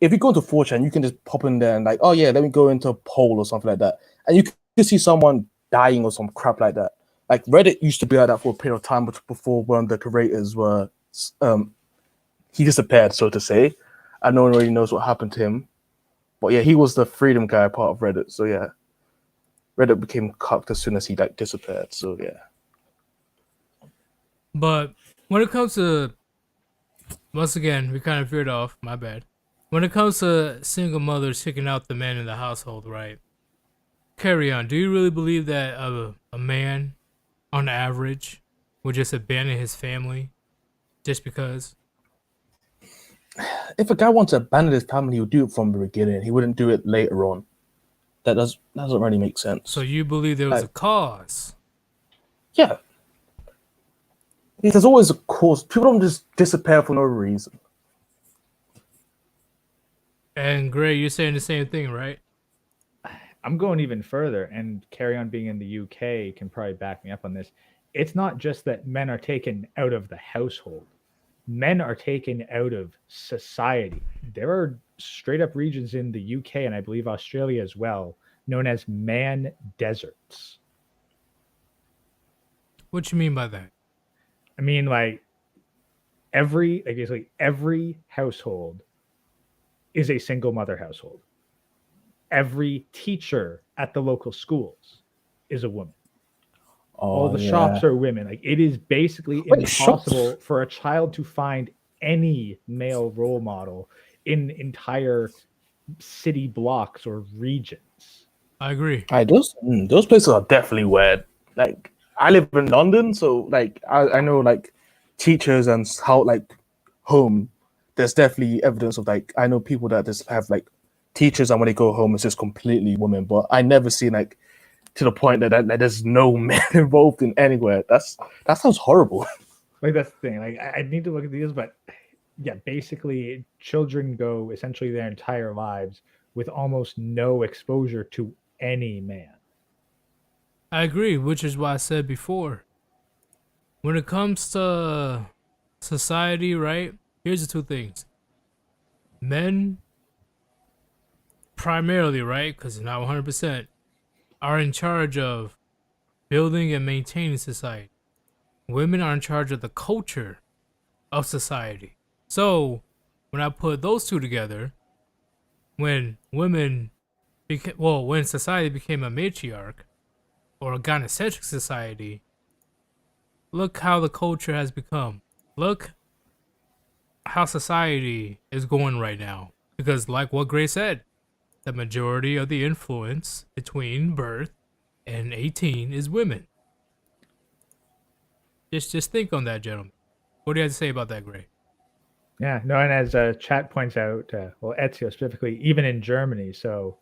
if you go into 4chan, you can just pop in there and like, oh yeah, let me go into a poll or something like that. And you can see someone dying or some crap like that. Like Reddit used to be like that for a period of time, but before one of the creators were he disappeared, so to say. And no one really knows what happened to him. But yeah, he was the freedom guy part of Reddit. So yeah. Reddit became cucked as soon as he like disappeared. So yeah. But when it comes to, once again, we kind of veered off. My bad. When it comes to single mothers kicking out the man in the household, right? Carry on. Do you really believe that a man, on average, would just abandon his family just because? If a guy wants to abandon his family, he would do it from the beginning. He wouldn't do it later on. That doesn't really make sense. So you believe there was a cause? Yeah. There's always a cause. People don't just disappear for no reason. And Gray, you're saying the same thing, right? I'm going even further, and Carry On being in the UK can probably back me up on this. It's not just that men are taken out of the household. Men are taken out of society. There are straight up regions in the UK and I believe Australia as well, known as man deserts. What you mean by that? I mean, like, basically every household is a single mother household. Every teacher at the local schools is a woman. All Oh the yeah. shops are women. Like, it is basically Wait, shops? impossible for a child to find any male role model in entire city blocks or regions. I agree. Those places are definitely weird. Like I live in London, so like I know like teachers and how like home. There's definitely evidence of like I know people that just have like teachers and when they go home it's just completely women. But I never seen like to the point that there's no men involved in anywhere. That sounds horrible. Like, that's the thing. Like, I need to look at these, but yeah, basically, children go essentially their entire lives with almost no exposure to any man. I agree, which is why I said before. When it comes to society, right? Here's the two things. Men, primarily, right? Because not 100%, are in charge of building and maintaining society. Women are in charge of the culture of society. So, when I put those two together, when when society became a matriarch or a gynocentric society, look how the culture has become. Look how society is going right now. Because, like what Gray said, the majority of the influence between birth and 18 is women. Just think on that, gentlemen. What do you have to say about that, Gray? Yeah, no, and as chat points out, well, Ezio specifically, even in Germany, so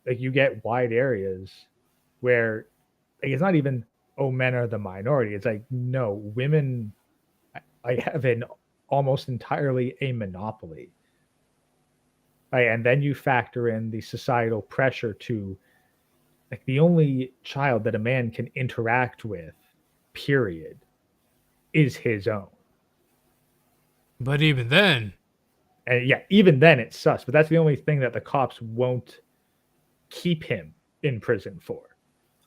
like you get wide areas where like, it's not even, oh, men are the minority. It's like, no, women I have an almost entirely a monopoly. Right? And then you factor in the societal pressure to, like, the only child that a man can interact with, period, is his own. But even then, And yeah, even then it's sus, but that's the only thing that the cops won't keep him in prison for.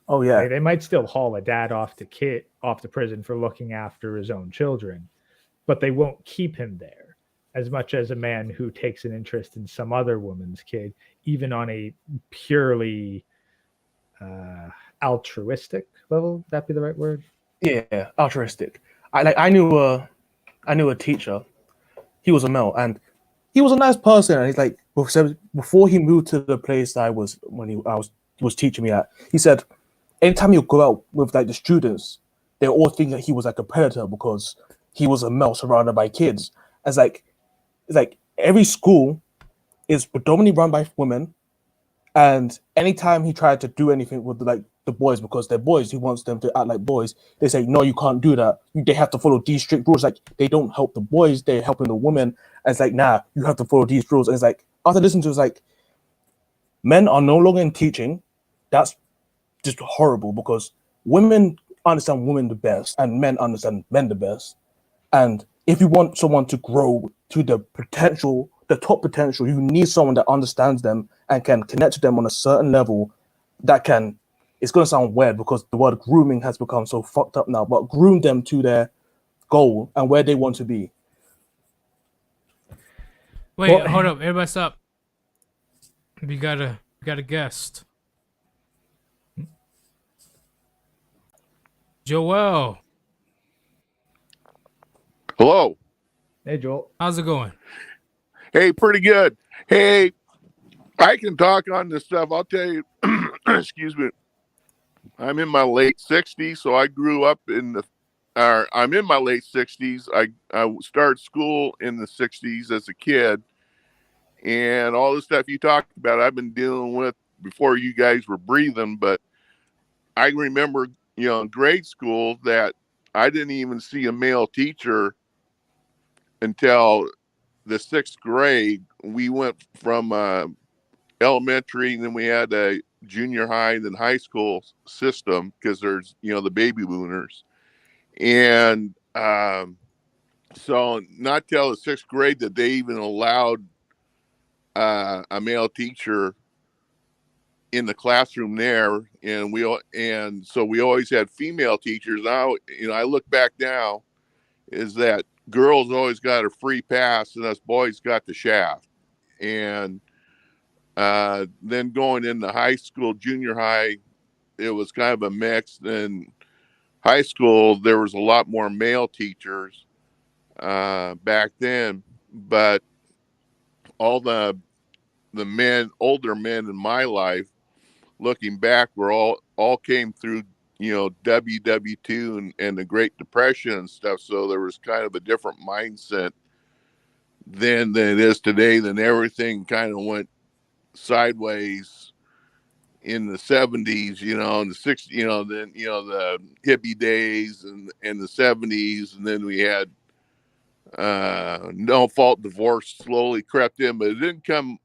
Oh yeah. Like, they might still haul a dad off to prison for looking after his own children, but they won't keep him there as much as a man who takes an interest in some other woman's kid, even on a purely altruistic level. Would that be the right word? Yeah, altruistic. I knew a teacher. He was a male and he was a nice person. And he's like before he moved to the place I was when he was teaching me at, he said anytime you go out with like the students, they all think that he was like a predator because he was a male surrounded by kids. It's like every school is predominantly run by women, and anytime he tried to do anything with like the boys, because they're boys, he wants them to act like boys. They say, no, you can't do that. They have to follow these strict rules. Like they don't help the boys, they're helping the women. And it's like, nah, you have to follow these rules. And it's like, after listening to it, it's like, men are no longer in teaching. That's just horrible because women understand women the best and men understand men the best. And if you want someone to grow to the potential, the top potential, you need someone that understands them and can connect to them on a certain level that can, it's going to sound weird because the word grooming has become so fucked up now, but groom them to their goal and where they want to be. wait, Well, hold up, everybody stop. We got a guest. Joel, Hello. hey, Joel. how's it going? Hey, pretty good. Hey, I can talk on this stuff. I'll tell you, excuse me. I'm in my late 60s, so I grew up I'm in my late 60s. I started school in the 60s as a kid. And all the stuff you talked about, I've been dealing with before you guys were breathing. But I remember, in grade school that I didn't even see a male teacher until the 6th grade. We went from elementary, and then we had a junior high and then high school system because there's the baby boomers, and so not till the 6th grade that they even allowed a male teacher in the classroom there, and so we always had female teachers. Now I look back now is that girls always got a free pass and us boys got the shaft. And then going into high school, junior high, it was kind of a mix. Then high school, there was a lot more male teachers back then, but all the men, older men in my life, looking back, were all came through, WW2 and the Great Depression and stuff. So there was kind of a different mindset then than it is today. Then everything kind of went sideways in the 70s, in the 60s, then the hippie days and the 70s, and then we had no fault divorce slowly crept in, but it didn't come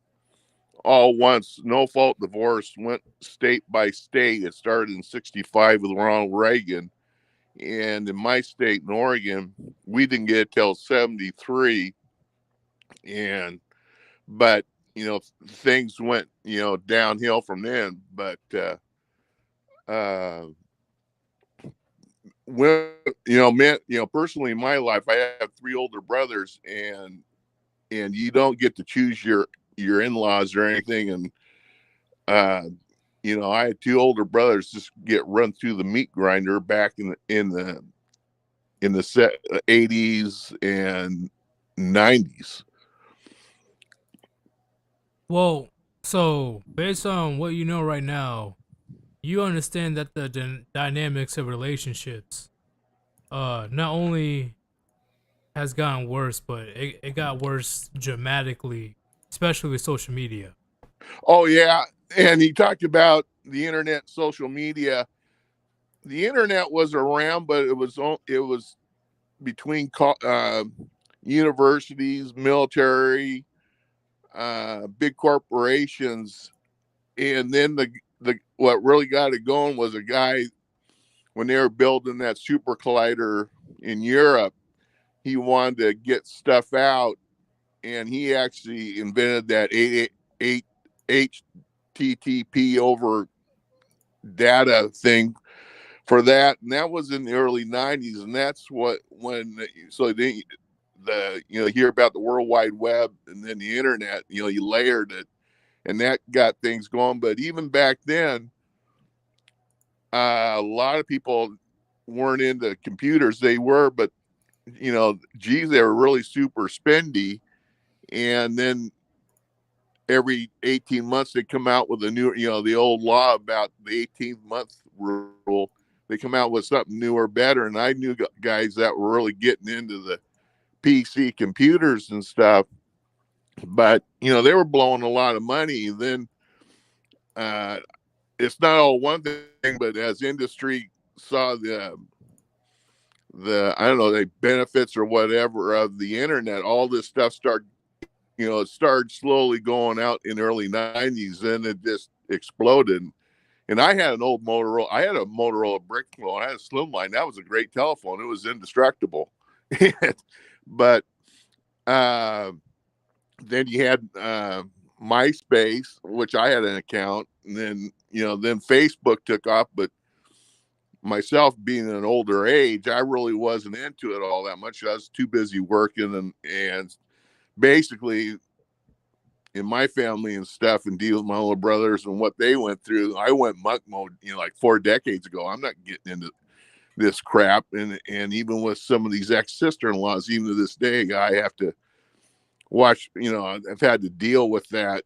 all once. No fault divorce went state by state. It started in 65 with Ronald Reagan, and in my state in Oregon, we didn't get it till 73. And but things went downhill from then. But when man, personally in my life, I have three older brothers, and you don't get to choose your in-laws or anything. And I had two older brothers just get run through the meat grinder back in the set 80s and 90s. Well, so based on what you know right now, you understand that the dynamics of relationships, not only has gotten worse, but it got worse dramatically, especially with social media. Oh yeah, and he talked about the internet, social media. The internet was around, but it was between universities, military, big corporations, and then the what really got it going was a guy when they were building that super collider in Europe. He wanted to get stuff out, and he actually invented that 8 HTTP over data thing for that, and that was in the early 90s. And that's so the you hear about the World Wide Web and then the internet, you layered it, and that got things going. But even back then, a lot of people weren't into computers. They were, but geez, they were really super spendy. And then every 18 months they come out with a new, the old law about the 18th month rule. They come out with something newer, better. And I knew guys that were really getting into the PC computers and stuff, but they were blowing a lot of money. Then it's not all one thing, but as industry saw the I don't know, the benefits or whatever of the internet, all this stuff it started slowly going out in the early 90s. Then it just exploded. And I had an old Motorola. I had a Motorola brick phone. I had a Slimline. That was a great telephone. It was indestructible. But then you had MySpace, which I had an account. And then, then Facebook took off. But myself being an older age, I really wasn't into it all that much. I was too busy working and basically in my family and stuff, and deal with my older brothers and what they went through. I went monk mode, like 4 decades ago. I'm not getting into this crap. And even with some of these ex-sister-in-laws, even to this day, I have to watch, I've had to deal with that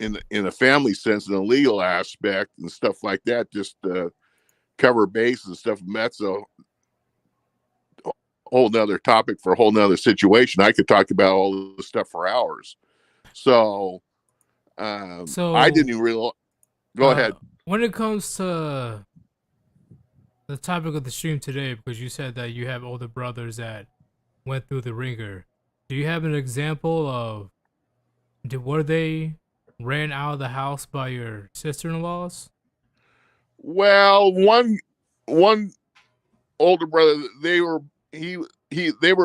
in a family sense, in a legal aspect and stuff like that, just to cover base and stuff. And that's a whole nother topic for a whole nother situation. I could talk about all this stuff for hours. So I didn't even realize. Go ahead. When it comes to the topic of the stream today, because you said that you have older brothers that went through the ringer, do you have an example of were they ran out of the house by your sister-in-laws? Well, one older brother, they were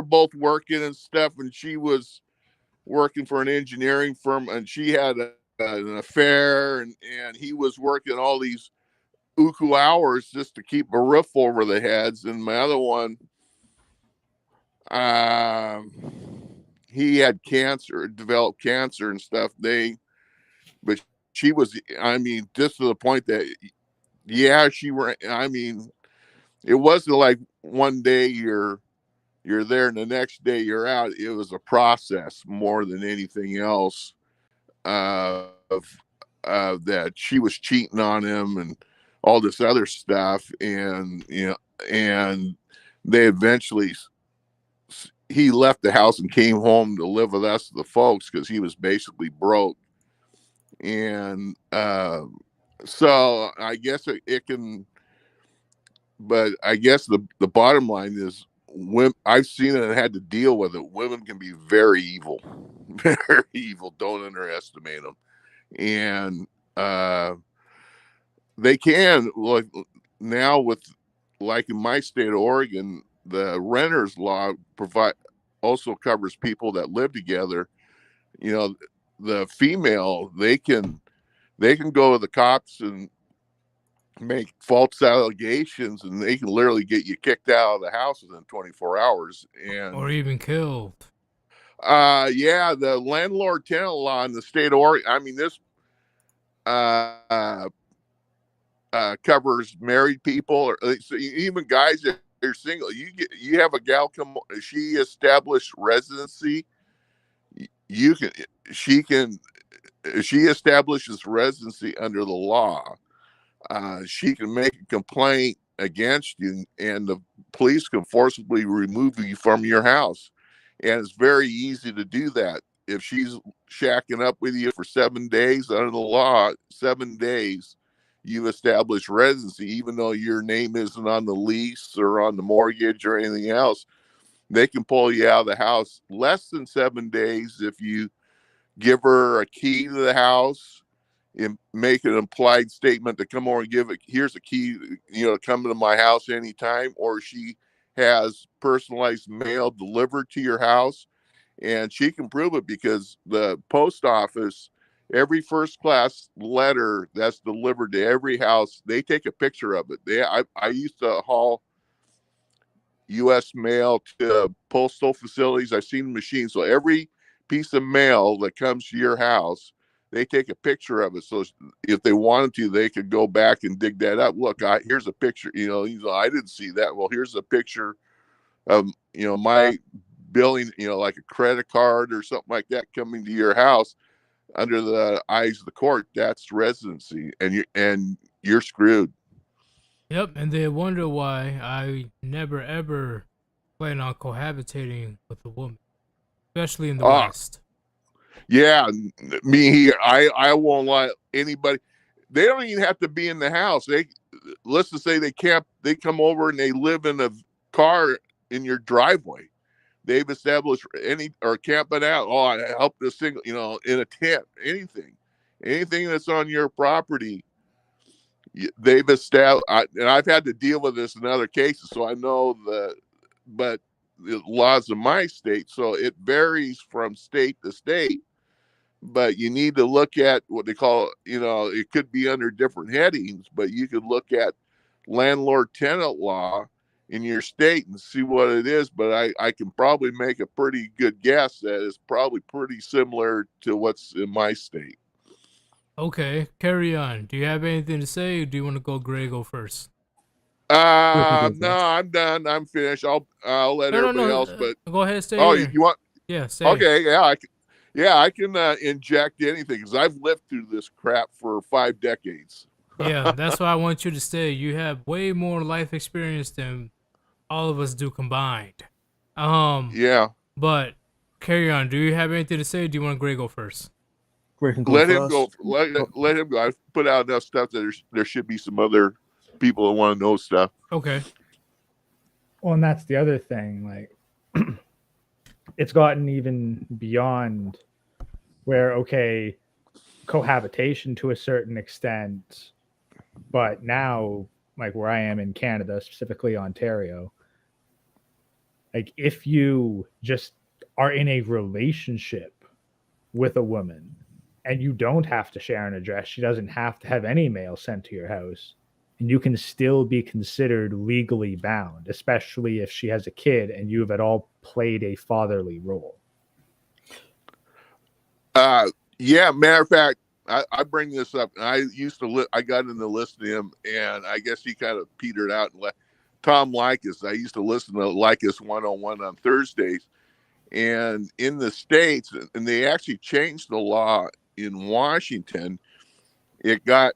both working and stuff, and she was working for an engineering firm, and she had an affair, and he was working all these uku hours just to keep a roof over the heads. And my other one, um, he had cancer, developed cancer and stuff. But she was, I mean, just to the point that, yeah, I mean, it wasn't like one day you're there and the next day you're out. It was a process more than anything else of that she was cheating on him and all this other stuff. And, and they eventually, he left the house and came home to live with us, the folks, because he was basically broke. And so I guess it can, but I guess the bottom line is, when I've seen it and had to deal with it, women can be very evil, very evil. Don't underestimate them. And they can, like now with, like in my state of Oregon, the renters law also covers people that live together. The female, they can go to the cops and make false allegations, and they can literally get you kicked out of the house within 24 hours. And Or even killed. yeah, the landlord tenant law in the state of Oregon, I mean, this covers married people, or so even guys that are single. You have a gal come, she established residency, you can she can she establishes residency under the law. She can make a complaint against you, and the police can forcibly remove you from your house. And it's very easy to do that. If she's shacking up with you for 7 days, under the law, 7 days, you establish residency, even though your name isn't on the lease or on the mortgage or anything else. They can pull you out of the house less than 7 days if you give her a key to the house and make an implied statement to come over and give it. Here's a key, come to my house anytime. Or she has personalized mail delivered to your house, and she can prove it because the post office, every first class letter that's delivered to every house, they take a picture of it. I used to haul U.S. mail to postal facilities. I've seen the machines. So every piece of mail that comes to your house, they take a picture of it. So if they wanted to, they could go back and dig that up. Look, here's a picture. I didn't see that. Well, here's a picture of my billing, like a credit card or something like that coming to your house under the eyes of the court. That's residency, and you're screwed. Yep, and they wonder why I never ever plan on cohabitating with a woman, especially in the West. Yeah, me here. I won't let anybody. They don't even have to be in the house. Let's just say they come over and they live in a car in your driveway. They've established camping out. Oh, I help this single, in a tent, anything that's on your property. They've established, and I've had to deal with this in other cases, so I know but the laws of my state, so it varies from state to state. But you need to look at what they call, it could be under different headings, but you could look at landlord tenant law in your state and see what it is. But I can probably make a pretty good guess that it's probably pretty similar to what's in my state. Okay, carry on. Do you have anything to say, or do you want to go first? No, I'm done. I'm finished. I'll let everybody else. But go ahead, stay here. You want? Yeah, stay. Okay, yeah, I can inject anything because I've lived through this crap for 5 decades. Yeah, that's why I want you to stay. You have way more life experience than all of us do combined. Yeah. But carry on. Do you have anything to say? Or do you want Greg go first? Greg can go Let first. him go. Let him go. I've put out enough stuff that there should be some other people that want to know stuff. Okay. Well, and that's the other thing. Like, it's gotten even beyond where, okay, cohabitation to a certain extent, but now, like where I am in Canada, specifically Ontario, like if you just are in a relationship with a woman and you don't have to share an address, she doesn't have to have any mail sent to your house, and you can still be considered legally bound, especially if she has a kid and you've at all played a fatherly role. Yeah, matter of fact, I bring this up. I used to I got into listening to him, and I guess he kind of petered out and left. Tom Likas. I used to listen to Likas 101 on Thursdays, and in the States, and they actually changed the law in Washington. It got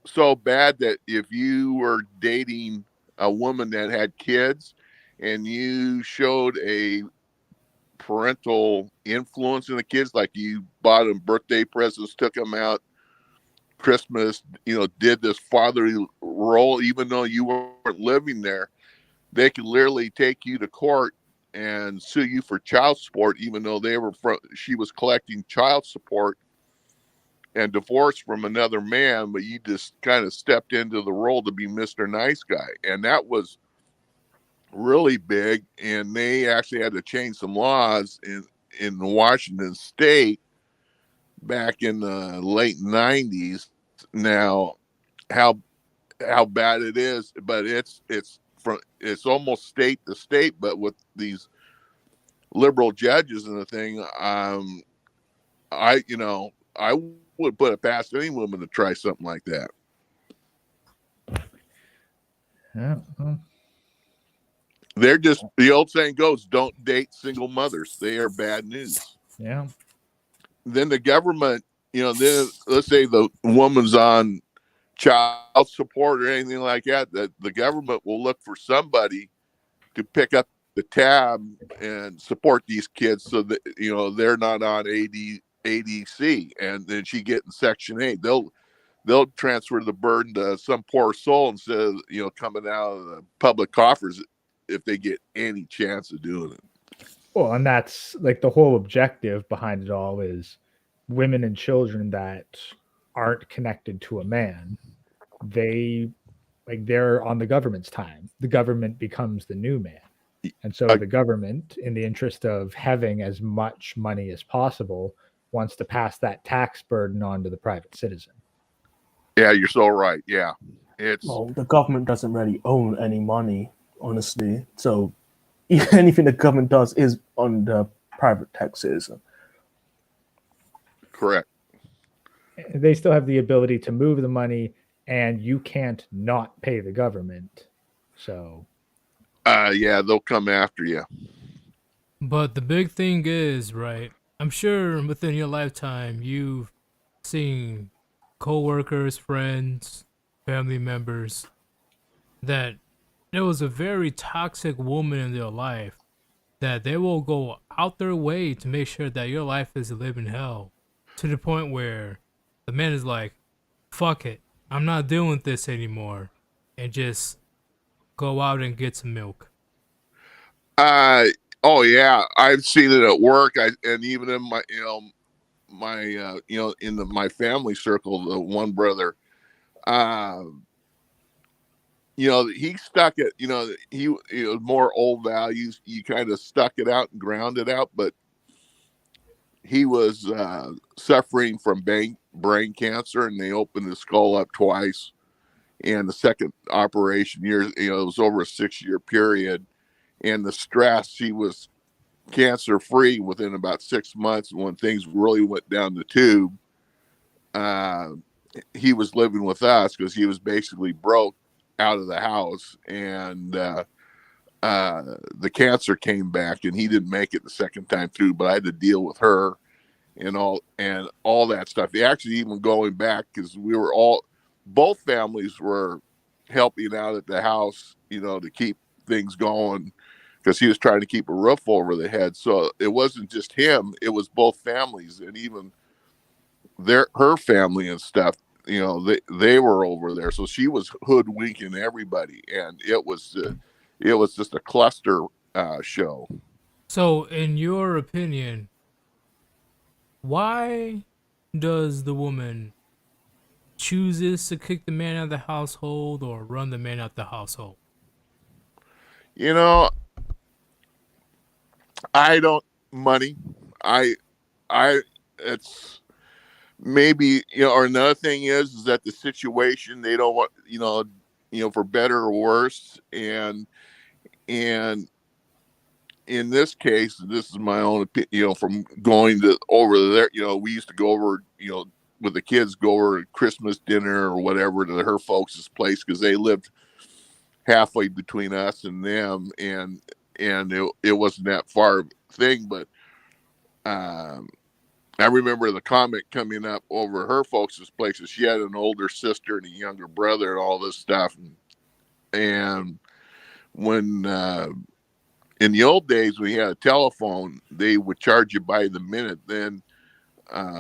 so bad that if you were dating a woman that had kids and you showed a parental influence in the kids, like you bought them birthday presents, took them out Christmas, did this fatherly role, even though you weren't living there, they could literally take you to court and sue you for child support, even though she was collecting child support and divorced from another man, but you just kind of stepped into the role to be Mr. Nice Guy. And that was really big. And they actually had to change some laws in Washington State back in the late 90s. Now, how bad it is, but it's almost state to state, but with these liberal judges and the thing, I would put it past any woman to try something like that. Yeah. Well, They're just, the old saying goes, don't date single mothers. They are bad news. yeah. Then the government, then let's say the woman's on child support or anything like that, that the government will look for somebody to pick up the tab and support these kids so that, they're not on ADC, and then she getting Section 8. They'll transfer the burden to some poor soul instead of, coming out of the public coffers if they get any chance of doing it. Well, and that's like the whole objective behind it all is women and children that aren't connected to a man. They're on the government's time. The government becomes the new man. And so the government, in the interest of having as much money as possible, wants to pass that tax burden on to the private citizen. Yeah, you're so right. Yeah. Well, the government doesn't really own any money, honestly. So anything the government does is on the private taxes. Correct. They still have the ability to move the money, and you can't not pay the government. So yeah, they'll come after you. But the big thing is, right, I'm sure within your lifetime you've seen coworkers, friends, family members that there was a very toxic woman in their life that they will go out their way to make sure that your life is a living hell, to the point where the man is like, fuck it, I'm not dealing with this anymore, and just go out and get some milk. Oh yeah, I've seen it at work. And even in my my family circle, the one brother, he stuck it. He was more old values. You kind of stuck it out and ground it out, but he was suffering from brain cancer, and they opened his skull up twice. And the second operation it was over a 6-year period. And the stress, he was cancer free within about 6 months. And when things really went down the tube, he was living with us because he was basically broke out of the house. And the cancer came back, and he didn't make it the second time through, but I had to deal with her and all that stuff. Actually, even going back, because both families were helping out at the house, to keep things going, because he was trying to keep a roof over the head. So it wasn't just him, it was both families, and even her family and stuff, they were over there. So she was hoodwinking everybody, and it was just a cluster show. So, in your opinion, why does the woman chooses to kick the man out of the household or run the man out the household? I don't money. It's maybe, or another thing is that the situation, they don't want, for better or worse. And in this case, this is my own opinion, from going to over there, we used to go over, with the kids, go over to Christmas dinner or whatever to her folks' place, because they lived halfway between us and them, and it wasn't that far thing. But I remember the comment coming up over her folks' places. She had an older sister and a younger brother and all this stuff. And when in the old days, when you had a telephone, they would charge you by the minute. Then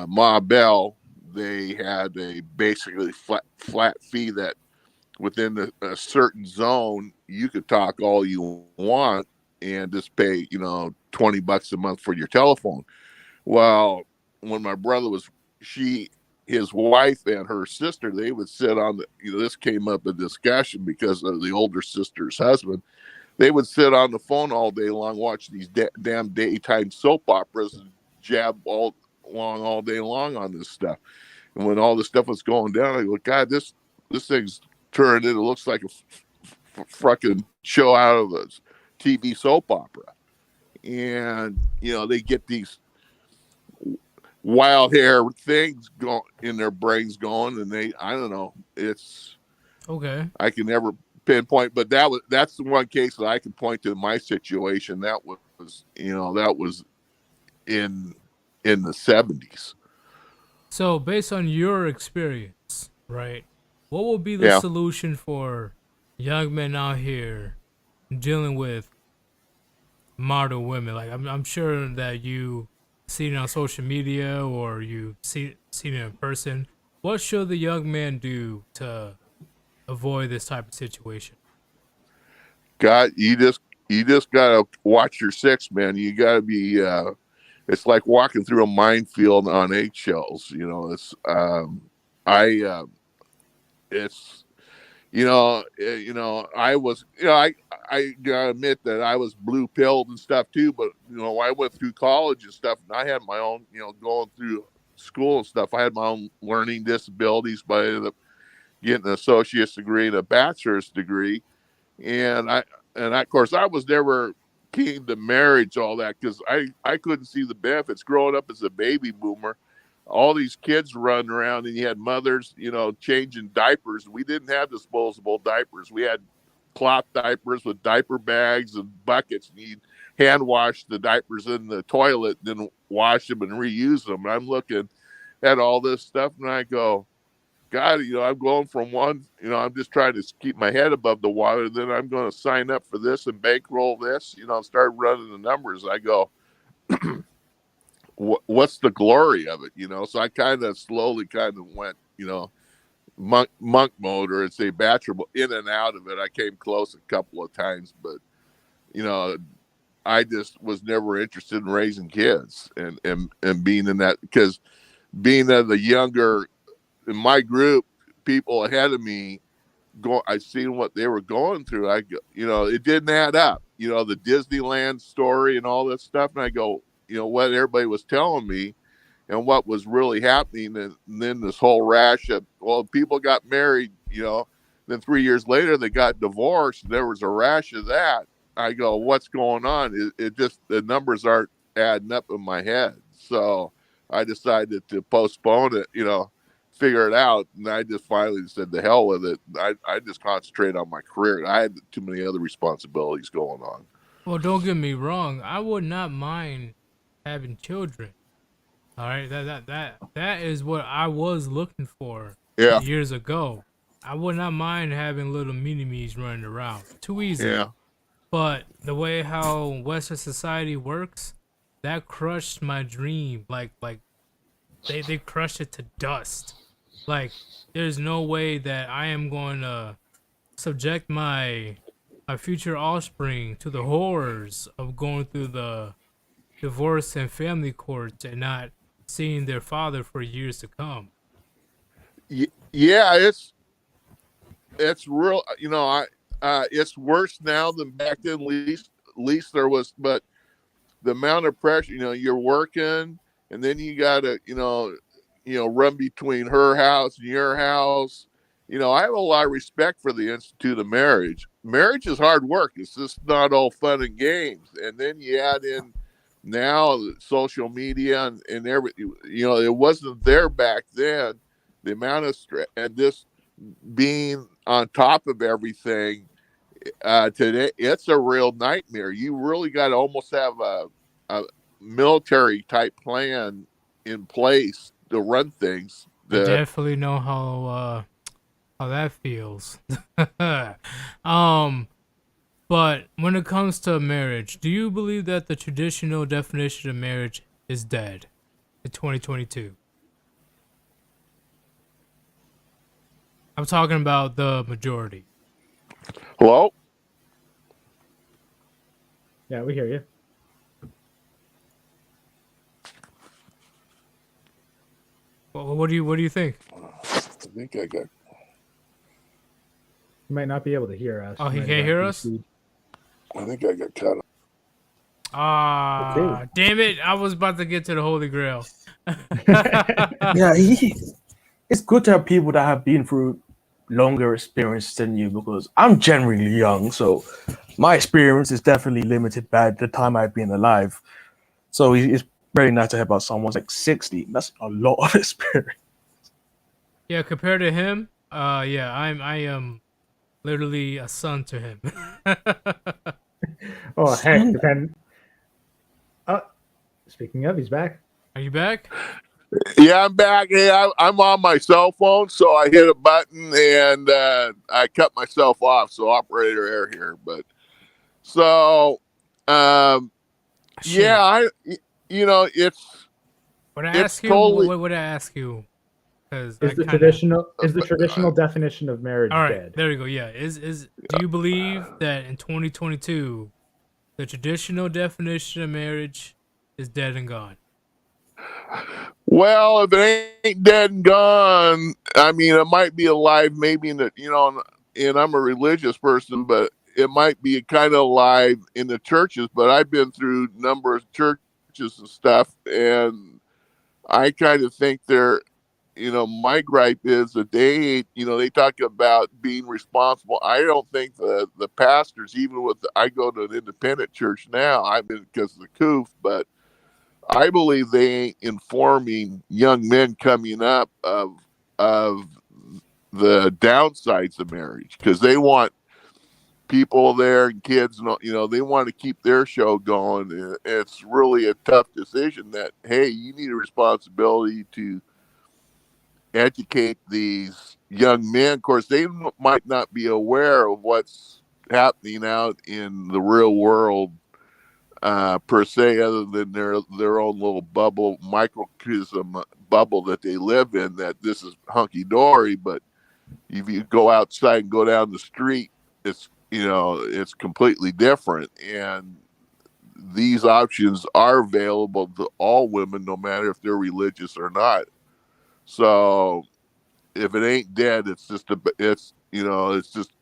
Ma Bell, they had a basically flat fee that within a certain zone, you could talk all you want and just pay, $20 a month for your telephone. Well, when my brother was, his wife and her sister, they would sit on the, this came up in discussion because of the older sister's husband. They would sit on the phone all day long, watch these damn daytime soap operas and jab all day long on this stuff. And when all this stuff was going down, I go, God, this thing's turned in. It looks like a fucking show out of a TV soap opera. And, they get these wild hair things going in their brains going, and I don't know, it's Okay. I can never pinpoint, but that's the one case that I can point to in my situation. That was that was in the 70s. So, based on your experience, right, what will be the solution for young men out here dealing with modern women? Like, I'm sure that you seen it on social media or you seen it in person. What should the young man do to avoid this type of situation? God, you just gotta watch your six, man. You gotta be. It's like walking through a minefield on eggshells. It's it's I was, I gotta admit that I was blue pilled and stuff too. But I went through college and stuff, and I had my own, going through school and stuff. I had my own learning disabilities, but I ended up getting an associate's degree and a bachelor's degree. And of course, I was never keen to marriage, all that, because I couldn't see the benefits growing up as a baby boomer. All these kids running around, and you had mothers, changing diapers. We didn't have disposable diapers. We had cloth diapers with diaper bags and buckets. And you'd hand wash the diapers in the toilet, and then wash them and reuse them. And I'm looking at all this stuff, and I go, God, I'm going from one, I'm just trying to keep my head above the water. Then I'm going to sign up for this and bankroll this, start running the numbers. I go, what's the glory of it? So I kind of slowly went, monk mode, or say bachelor, in and out of it. I came close a couple of times, but, I just was never interested in raising kids and being in that, because being the younger in my group, people ahead of me, I seen what they were going through. I go, it didn't add up. The Disneyland story and all that stuff. And I go, what everybody was telling me and what was really happening. And then this whole rash of, people got married, then 3 years later they got divorced. There was a rash of that. I go, what's going on? It just, the numbers aren't adding up in my head. So I decided to postpone it, figure it out. And I just finally said, the hell with it. I just concentrate on my career. I had too many other responsibilities going on. Well, don't get me wrong. I would not mind having children. All right, that is what I was looking for years ago. I would not mind having little mini-me's running around. Too easy. Yeah. But the way how Western society works, that crushed my dream. Like they crushed it to dust. Like, there's no way that I am going to subject my future offspring to the horrors of going through the divorce and family courts and not seeing their father for years to come. Yeah, it's real. It's worse now than back then. At least there was, but the amount of pressure. You're working, and then you gotta, run between her house and your house. I have a lot of respect for the Institute of Marriage. Marriage is hard work. It's just not all fun and games. And then you add in now social media and everything. It wasn't there back then. The amount of stress and this being on top of everything today, it's a real nightmare. You really got to almost have a military type plan in place to run things. I definitely know how that feels. But when it comes to marriage, do you believe that the traditional definition of marriage is dead in 2022? I'm talking about the majority. Hello? Yeah, we hear you. What do you think? I think I got. You might not be able to hear us. Oh, he Might can't have hear got us? PC. I think I got cut off. Ah, damn it! I was about to get to the Holy Grail. Yeah, it's good to have people that have been through longer experience than you, because I'm generally young, so my experience is definitely limited by the time I've been alive. So it's very nice to hear about someone's like 60. That's a lot of experience. Yeah, compared to him, yeah, I am literally a son to him. Oh, heck, Son. depend. Speaking of, he's back. Are you back? Yeah, I'm back. Hey, I'm on my cell phone, so I hit a button and I cut myself off. So operator error here, but so Shit. yeah, it's What I it's ask you? totally. What would I ask you? Because Is the traditional definition of marriage All right, dead? there you go. Yeah, do you believe that in 2022 the traditional definition of marriage is dead and gone? Well, if it ain't dead and gone, I mean, it might be alive, maybe in the, and I'm a religious person, but it might be kind of alive in the churches. But I've been through a number of churches and stuff, and I kind of think my gripe is that they talk about being responsible. I don't think the pastors, even I go to an independent church now, I'm in because of the COOF, but I believe they ain't informing young men coming up of the downsides of marriage, because they want people there and kids, and they want to keep their show going. And it's really a tough decision that, hey, you need a responsibility to educate these young men. Of course, they might not be aware of what's happening out in the real world per se, other than their own little bubble, microcosm bubble that they live in, that this is hunky dory. But if you go outside and go down the street, it's completely different. And these options are available to all women, no matter if they're religious or not. So if it ain't dead, it's just a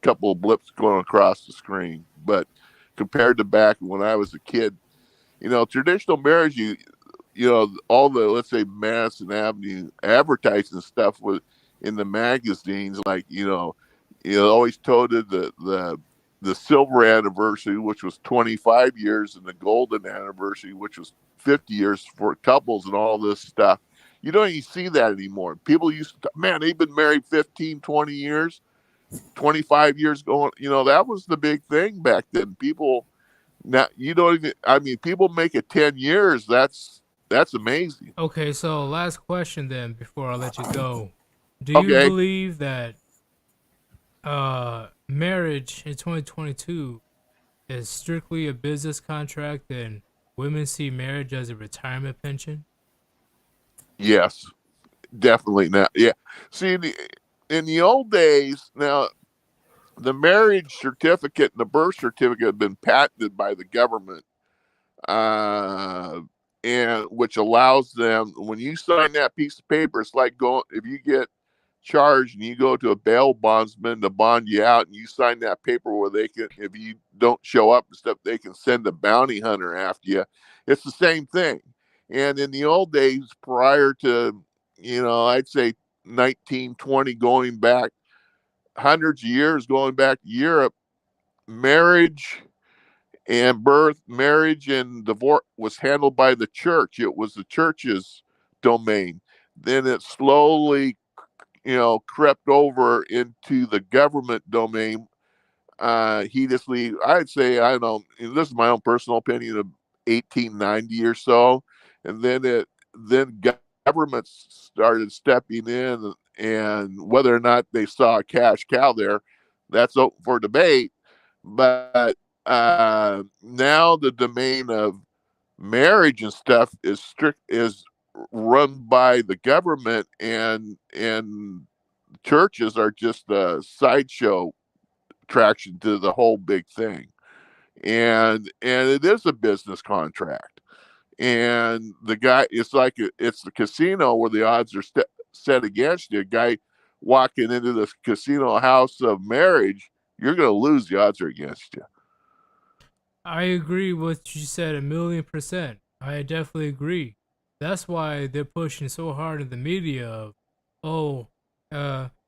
couple of blips going across the screen. But compared to back when I was a kid, traditional marriage, all the, let's say, Madison Avenue advertising stuff was in the magazines, like, always toted the silver anniversary, which was 25 years, and the golden anniversary, which was 50 years for couples and all this stuff. You don't even see that anymore. People used to, man, they've been married 15, 20 years, 25 years going, that was the big thing back then. People, now you don't even. I mean, people make it 10 years. That's amazing. Okay, so last question then before I let you go. Do you Okay. believe that marriage in 2022 is strictly a business contract and women see marriage as a retirement pension? Yes, definitely not. Yeah. See, in the old days, now the marriage certificate and the birth certificate have been patented by the government, uh, and which allows them, when you sign that piece of paper, it's like going, if you get charged and you go to a bail bondsman to bond you out, and you sign that paper where they can, if you don't show up and stuff, they can send a bounty hunter after you. It's the same thing. And in the old days, prior to I'd say 1920, going back hundreds of years, going back to Europe, marriage and birth, marriage and divorce was handled by the church. It was the church's domain. Then it slowly, crept over into the government domain. Heedlessly, I'd say, I don't know, this is my own personal opinion, of 1890 or so, and then governments started stepping in, and whether or not they saw a cash cow there, that's open for debate. But now the domain of marriage and stuff is run by the government, and churches are just a sideshow attraction to the whole big thing. And it is a business contract. And the guy, it's like it's the casino where the odds are set against you. A guy walking into the casino house of marriage, you're going to lose. The odds are against you. I agree with what you said 1,000,000%. I definitely agree. That's why they're pushing so hard in the media of, oh,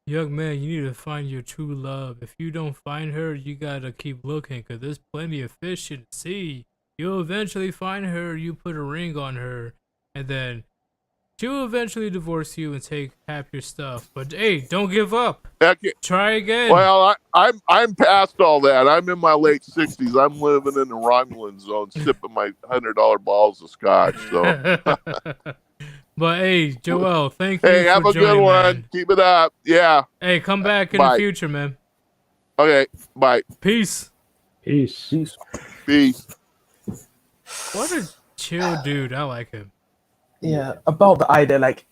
young man, you need to find your true love. If you don't find her, you gotta keep looking, because there's plenty of fish in the sea. You'll eventually find her, you put a ring on her, and then she'll eventually divorce you and take half your stuff. But hey, don't give up. Try again. Well, I'm past all that. I'm in my late 60s. I'm living in the Romulan zone, sipping my $100 bottles of scotch. So, but hey, Joel, thank you. Hey, have a good one. Man. Keep it up. Yeah. Hey, come back in the future, man. Okay. Bye. Peace. Peace. Peace. What a chill dude. I like him. Yeah, about the idea, like,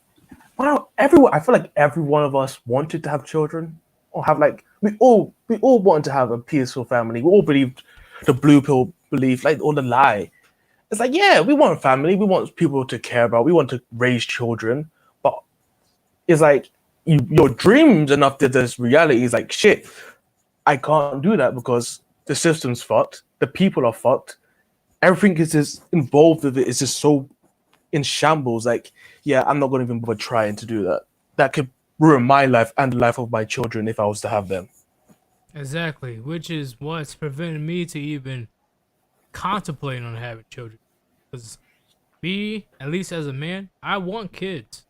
wow, everyone. I feel like every one of us wanted to have children, or have we all wanted to have a peaceful family. We all believed the blue pill belief, like, or the lie. It's like, yeah, we want family, we want people to care about, we want to raise children, but it's like your dreams enough to this reality is like, shit, I can't do that because the system's fucked, the people are fucked, everything is just involved with it. It's just so in shambles. Like, yeah, I'm not going to even bother trying to do that. That could ruin my life and the life of my children if I was to have them. Exactly, which is what's preventing me to even contemplate on having children. Because me, at least as a man, I want kids.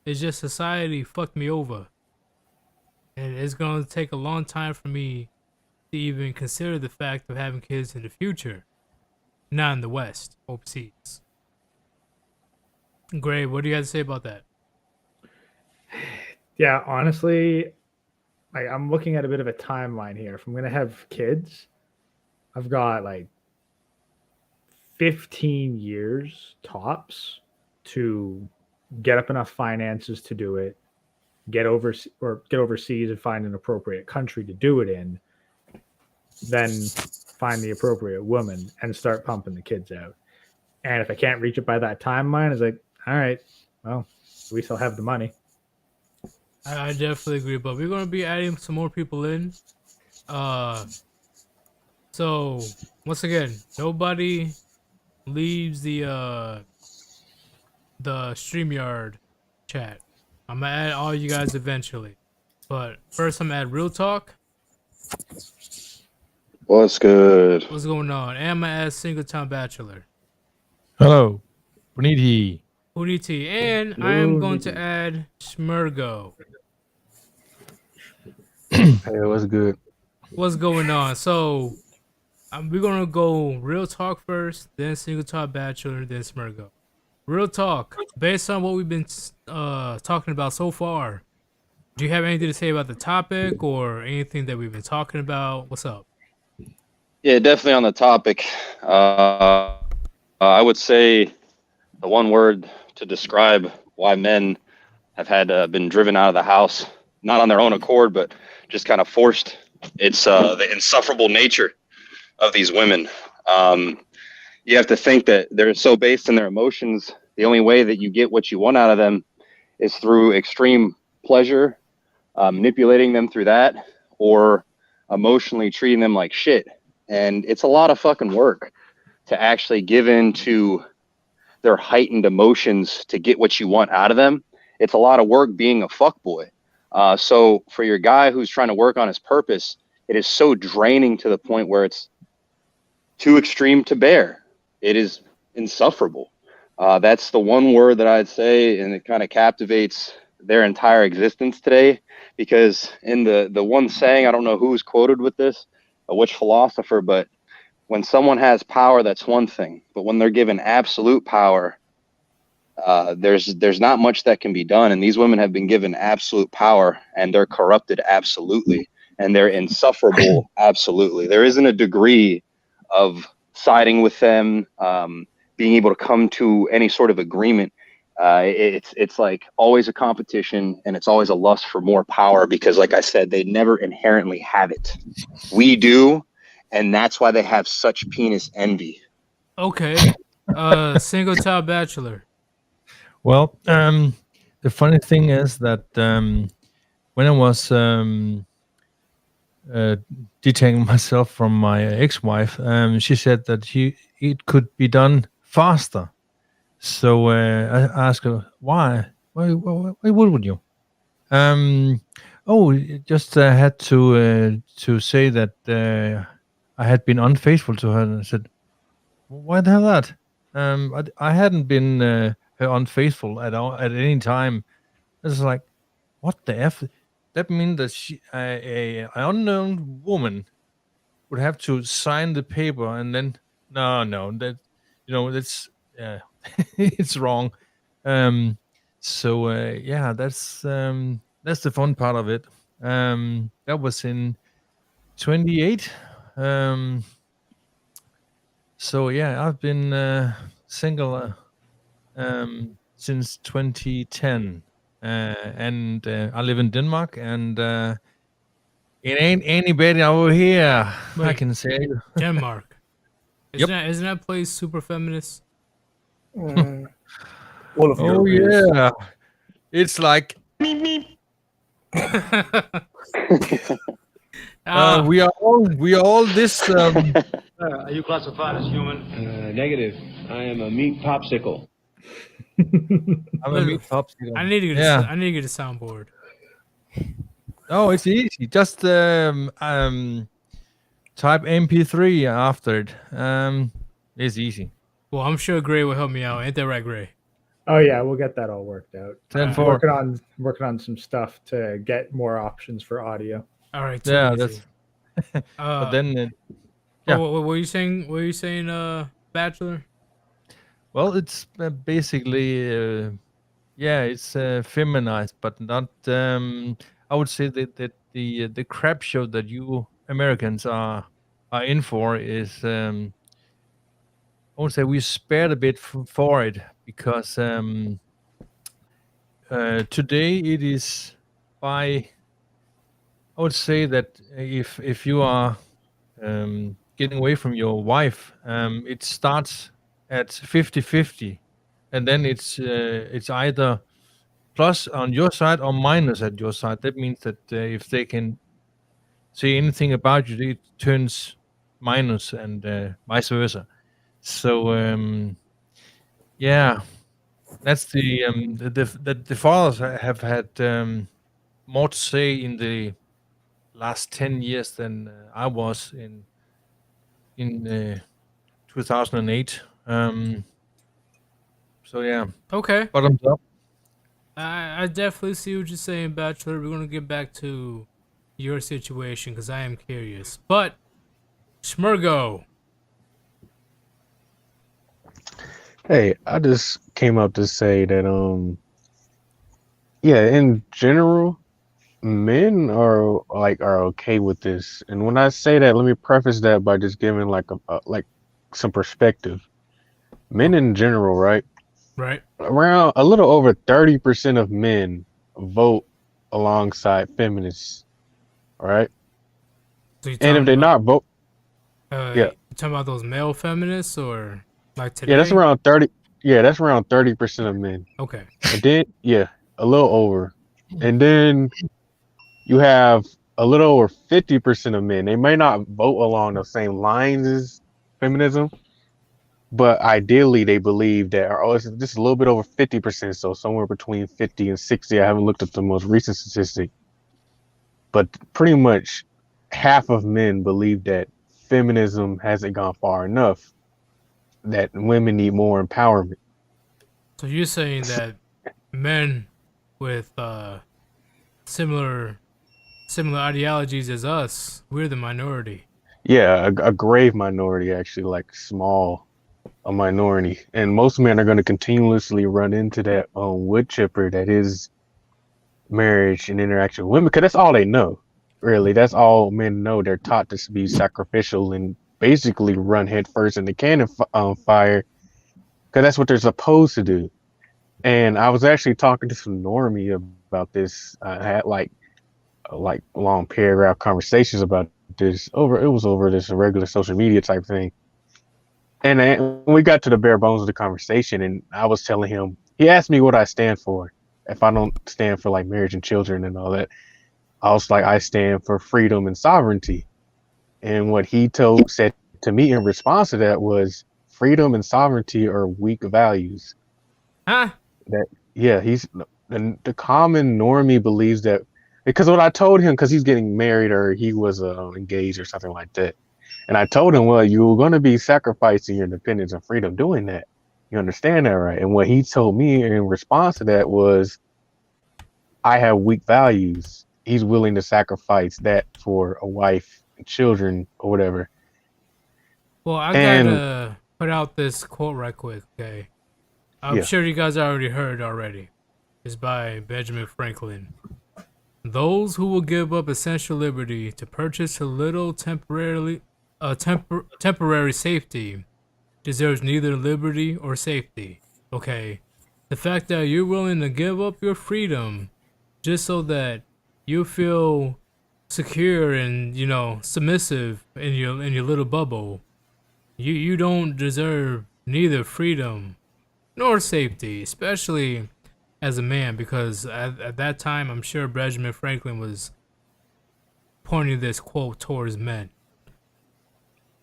It's just society fucked me over. And it's going to take a long time for me to even consider the fact of having kids in the future. Not in the West, overseas. Gray, what do you have to say about that? Yeah, honestly, I'm looking at a bit of a timeline here. If I'm going to have kids, I've got 15 years tops to get up enough finances to do it, get overseas and find an appropriate country to do it in, then find the appropriate woman and start pumping the kids out. And if I can't reach it by that timeline, it's like, all right, well, at least I'll have the money. I definitely agree, but we're going to be adding some more people in. So once again, nobody leaves the StreamYard chat. I'm gonna add all you guys eventually, but first I'm gonna add Real Talk. What's good? What's going on? And I'm gonna add Single Time Bachelor. Hello, Puniti. Puniti, and I am going to add Smurgo. Hey, what's good? What's going on? So we're gonna go Real Talk first, then Single Time Bachelor, then Smurgo. Real Talk, based on what we've been talking about so far, do you have anything to say about the topic or anything that we've been talking about? What's up? Yeah, definitely on the topic. I would say the one word to describe why men have had been driven out of the house, not on their own accord, but just kind of forced. It's the insufferable nature of these women. You have to think that they're so based in their emotions. The only way that you get what you want out of them is through extreme pleasure, manipulating them through that, or emotionally treating them like shit. And it's a lot of fucking work to actually give in to their heightened emotions to get what you want out of them. it's a lot of work being a fuckboy. So for your guy who's trying to work on his purpose, it is so draining to the point where it's too extreme to bear. It is insufferable. That's the one word that I'd say, and it kind of captivates their entire existence today. Because in the one saying, I don't know who's quoted with this, which philosopher, but when someone has power, that's one thing. But when they're given absolute power, there's not much that can be done. And these women have been given absolute power, and they're corrupted absolutely, and they're insufferable absolutely. There isn't a degree of siding with them, being able to come to any sort of agreement. It's like always a competition, and it's always a lust for more power, because like I said, they never inherently have it. We do, and that's why they have such penis envy. Okay. Single child bachelor. Well, the funny thing is that when I was detaching myself from my ex-wife, she said that it could be done faster. So I asked her, why? Why would you? Just had to say that I had been unfaithful to her, and I said, why the hell that? I hadn't been her unfaithful at all at any time. It's like, what the f? That means that an unknown woman would have to sign the paper, and then no, that that's it's wrong. Yeah, that's the fun part of it. That was in 28. So yeah, I've been single since 2010, and I live in Denmark, and it ain't anybody over here. I Wait. can say. Denmark. Yep. Isn't that place super feminist? All of Oh Europe is. yeah, it's like we are all this. Are you classified as human? Negative. I am a meat popsicle. I'm a meat popsicle. I need to get I need to get a soundboard. Oh, it's easy. Just type MP3 after it. It's easy. Well, I'm sure Gray will help me out. Ain't that right, Gray? Oh yeah, we'll get that all worked out. 10-4. Working on some stuff to get more options for audio. All right. Yeah, easy. that's. But then, yeah. What were you saying? What were you saying, Bachelor? Well, it's basically, yeah, it's feminized, but not. I would say that the crap show that you Americans are in for is. I would say we spared a bit for it, because today it is by. I would say that if you are getting away from your wife, it starts at 50-50, and then it's either plus on your side or minus at your side. That means that if they can say anything about you, it turns minus, and vice versa. So yeah, that's the fathers have had more to say in the last 10 years than I was in 2008. So yeah. Okay. Bottoms up. I definitely see what you're saying, Bachelor. We're gonna get back to your situation because I am curious. But Schmergo. Hey, I just came up to say that yeah, in general, men are okay with this. And when I say that, let me preface that by just giving like like some perspective. Men in general, right? Right. Around a little over 30% of men vote alongside feminists, right? So you And if they're not vote, yeah. yeah, You talking about those male feminists or like today? yeah, that's around 30. Yeah, that's around 30% of men. Okay. And then, yeah, a little over. And then you have a little over 50% of men. They may not vote along the same lines as feminism, but ideally they believe that, or it's just a little bit over 50%, so somewhere between 50 and 60. I haven't looked up the most recent statistic, but pretty much half of men believe that feminism hasn't gone far enough, that women need more empowerment. So you're saying that men with similar ideologies as us, we're the minority. Yeah, a grave minority, actually, like small a minority, and most men are going to continuously run into that wood chipper that is marriage and interaction with women, because that's all they know. Really, that's all men know. They're taught to be sacrificial and basically run headfirst in the cannon fire, because that's what they're supposed to do. And I was actually talking to some normie about this. I had like long paragraph conversations about this over. It was over this regular social media type thing. And then we got to the bare bones of the conversation, and I was telling him. He asked me what I stand for. If I don't stand for like marriage and children and all that, I was like, I stand for freedom and sovereignty. And what he said to me in response to that was, freedom and sovereignty are weak values. Huh? That yeah, the common normie believes that, because what I told him, because he's getting married or he was engaged or something like that, and I told him, well, you're going to be sacrificing your independence and freedom doing that. You understand that, right? And what he told me in response to that was, I have weak values. He's willing to sacrifice that for a wife and children or whatever. Well, I And gotta put out this quote right quick, okay? I'm yeah, sure you guys already heard already. It's by Benjamin Franklin. Those who will give up essential liberty to purchase a little temporary safety deserves neither liberty or safety. Okay, the fact that you're willing to give up your freedom just so that you feel secure and submissive in your little bubble, you don't deserve neither freedom nor safety, especially as a man, because at that time I'm sure Benjamin Franklin was pointing this quote towards men.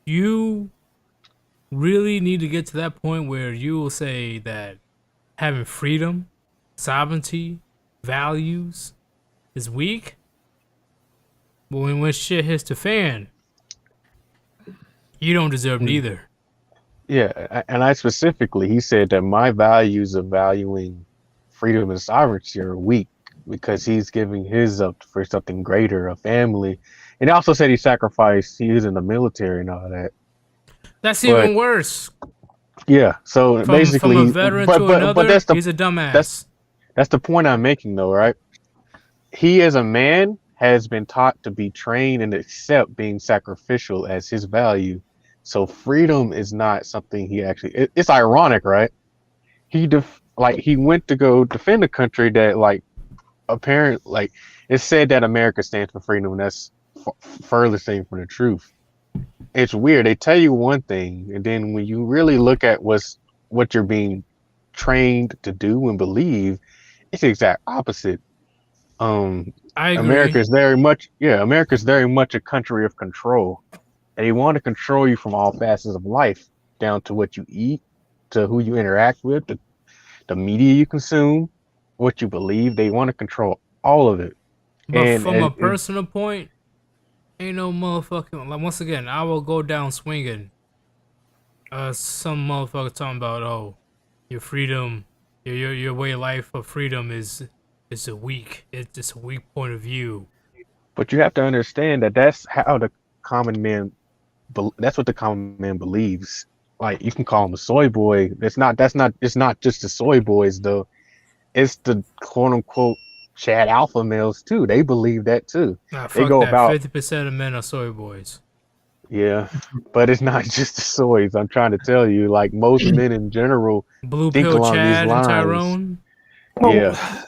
You really need to get to that point where you will say that having freedom, sovereignty, values is weak. But when shit hits the fan, you don't deserve neither. yeah, and I specifically, he said that my values of valuing freedom and sovereignty are weak because he's giving his up for something greater, a family. And he also said he sacrificed, he was in the military and all that. That's But even worse. yeah, so From a basically, veteran but to but but another, that's the he's a that's dumbass. that's the point I'm making though, right? He as a man has been taught to be trained and accept being sacrificial as his value. So freedom is not something he actually. It's ironic, right? He went to go defend a country that it's said that America stands for freedom, and that's furthest thing from the truth. It's weird. They tell you one thing, and then when you really look at what you're being trained to do and believe, it's the exact opposite. I America agree. is America's very much a country of control. They want to control you from all facets of life, down to what you eat, to who you interact with, the media you consume, what you believe. They want to control all of it. But And from a personal point, ain't no motherfucking, like, once again, I will go down swinging. Some motherfucker talking about, oh, your freedom, your way of life of freedom is a weak. It's just a weak point of view. but you have to understand that that's how the common man. That's what the common man believes. Like, you can call him a soy boy. It's not just the soy boys though. It's the quote unquote Chad alpha males too. They believe that too. Nah, They fuck go that. about 50% of men are soy boys. Yeah, but it's not just the soys. I'm trying to tell you, like most men in general Blue think pill along these Chad and lines. Tyrone. Well, Yeah,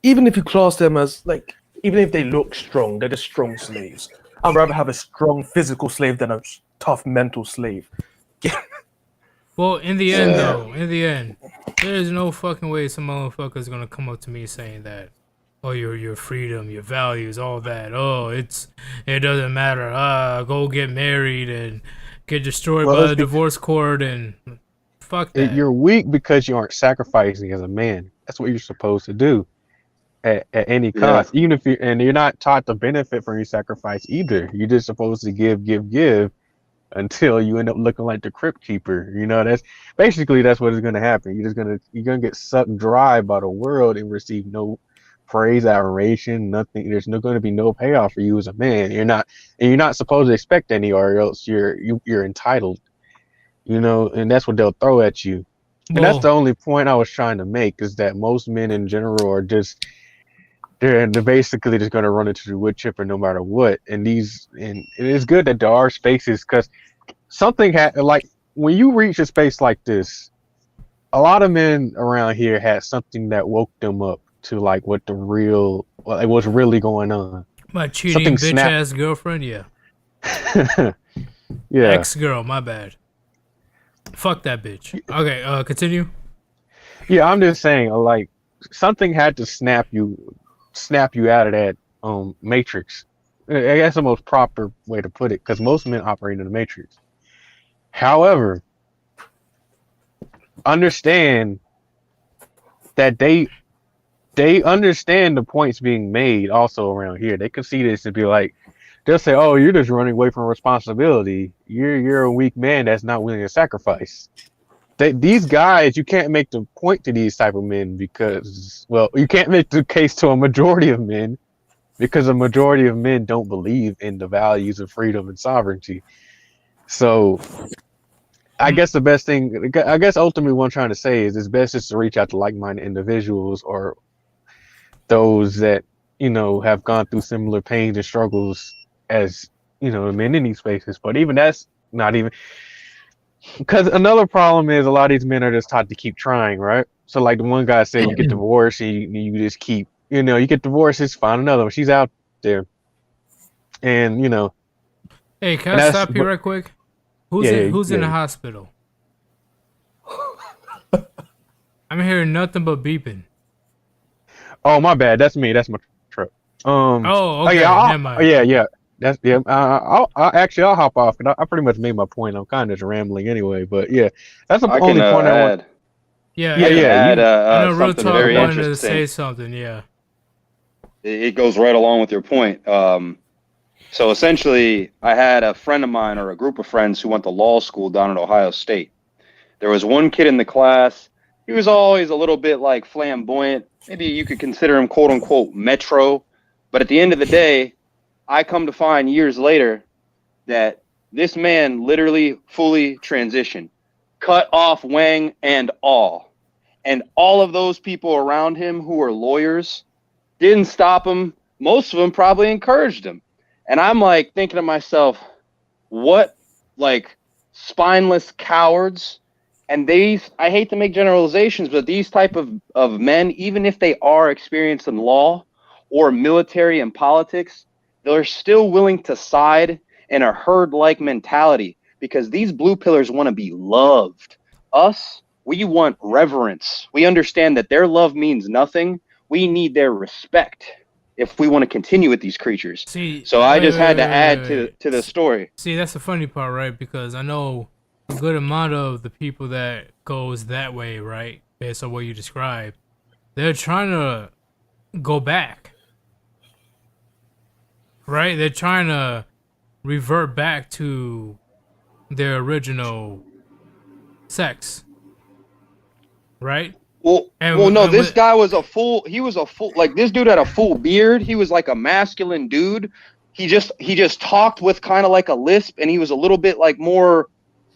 even if you class them as like, even if they look strong, they're just strong slaves. I'd rather have a strong physical slave than a tough mental slave. Well, in the end, though, there is no fucking way some motherfucker's gonna come up to me saying that, oh, your freedom, your values, all that. Oh, it doesn't matter. Go get married and get destroyed Well, by let's the be divorce court, and Fuck that. You're weak because you aren't sacrificing as a man. That's what you're supposed to do at any cost. Even if you're not taught to benefit from your sacrifice either. You're just supposed to give until you end up looking like the crypt keeper. You know, that's what is gonna happen. You're gonna get sucked dry by the world and receive no praise, admiration, nothing. There's gonna be no payoff for you as a man. You're not supposed to expect any, or else you're entitled. You know, and that's what they'll throw at you. And that's the only point I was trying to make, is that most men in general are just they're basically just gonna run into the wood chipper no matter what. And it is good that there are spaces, because something like when you reach a space like this, a lot of men around here had something that woke them up to like what's really going on. My cheating bitch ass girlfriend, yeah. Yeah. Ex-girl, my bad. Fuck that bitch. Okay, continue. Yeah, I'm just saying, like, something had to snap you out of that matrix. I guess the most proper way to put it, because most men operate in the matrix. However, understand that they understand the points being made also around here. They can see this and be like, they'll say, "Oh, you're just running away from responsibility. You're a weak man that's not willing to sacrifice." These guys, you can't make the point to these type of men because, well, you can't make the case to a majority of men because a majority of men don't believe in the values of freedom and sovereignty. So I guess the best thing, ultimately what I'm trying to say is it's best just to reach out to like-minded individuals or those that, you know, have gone through similar pains and struggles as, you know, men in these spaces. But even that's not even, because another problem is a lot of these men are just taught to keep trying, right? So like the one guy said, you get divorced, you just keep, you know, you get divorced, just find another one. She's out there. And, you know. Hey, can I stop you right quick? Who's in the hospital? I'm hearing nothing but beeping. Oh, my bad. That's me. That's my truck. Okay. Never mind. Yeah. That's I'll hop off. And I pretty much made my point. I'm kind of just rambling anyway. But yeah, that's the only point I want. Yeah. I know Real Talk wanted to say something. Yeah. It goes right along with your point. So essentially, I had a friend of mine or a group of friends who went to law school down at Ohio State. There was one kid in the class. He was always a little bit like flamboyant. Maybe you could consider him quote unquote metro. But at the end of the day, I come to find years later that this man literally fully transitioned, cut off wang and all. And all of those people around him who were lawyers didn't stop him. Most of them probably encouraged him. And I'm like thinking to myself, what like spineless cowards. And I hate to make generalizations, but these type of men, even if they are experienced in law or military and politics, they're still willing to side in a herd-like mentality because these blue pillars want to be loved. Us, we want reverence. We understand that their love means nothing. We need their respect if we want to continue with these creatures. So I just had to add to the story. See, that's the funny part, right? Because I know a good amount of the people that goes that way, right? Based on what you described, they're trying to go back, right? They're trying to revert back to their original sex, right? This guy was he was a full, like this dude had a full beard. He was like a masculine dude. He just talked with kind of like a lisp, and he was a little bit like more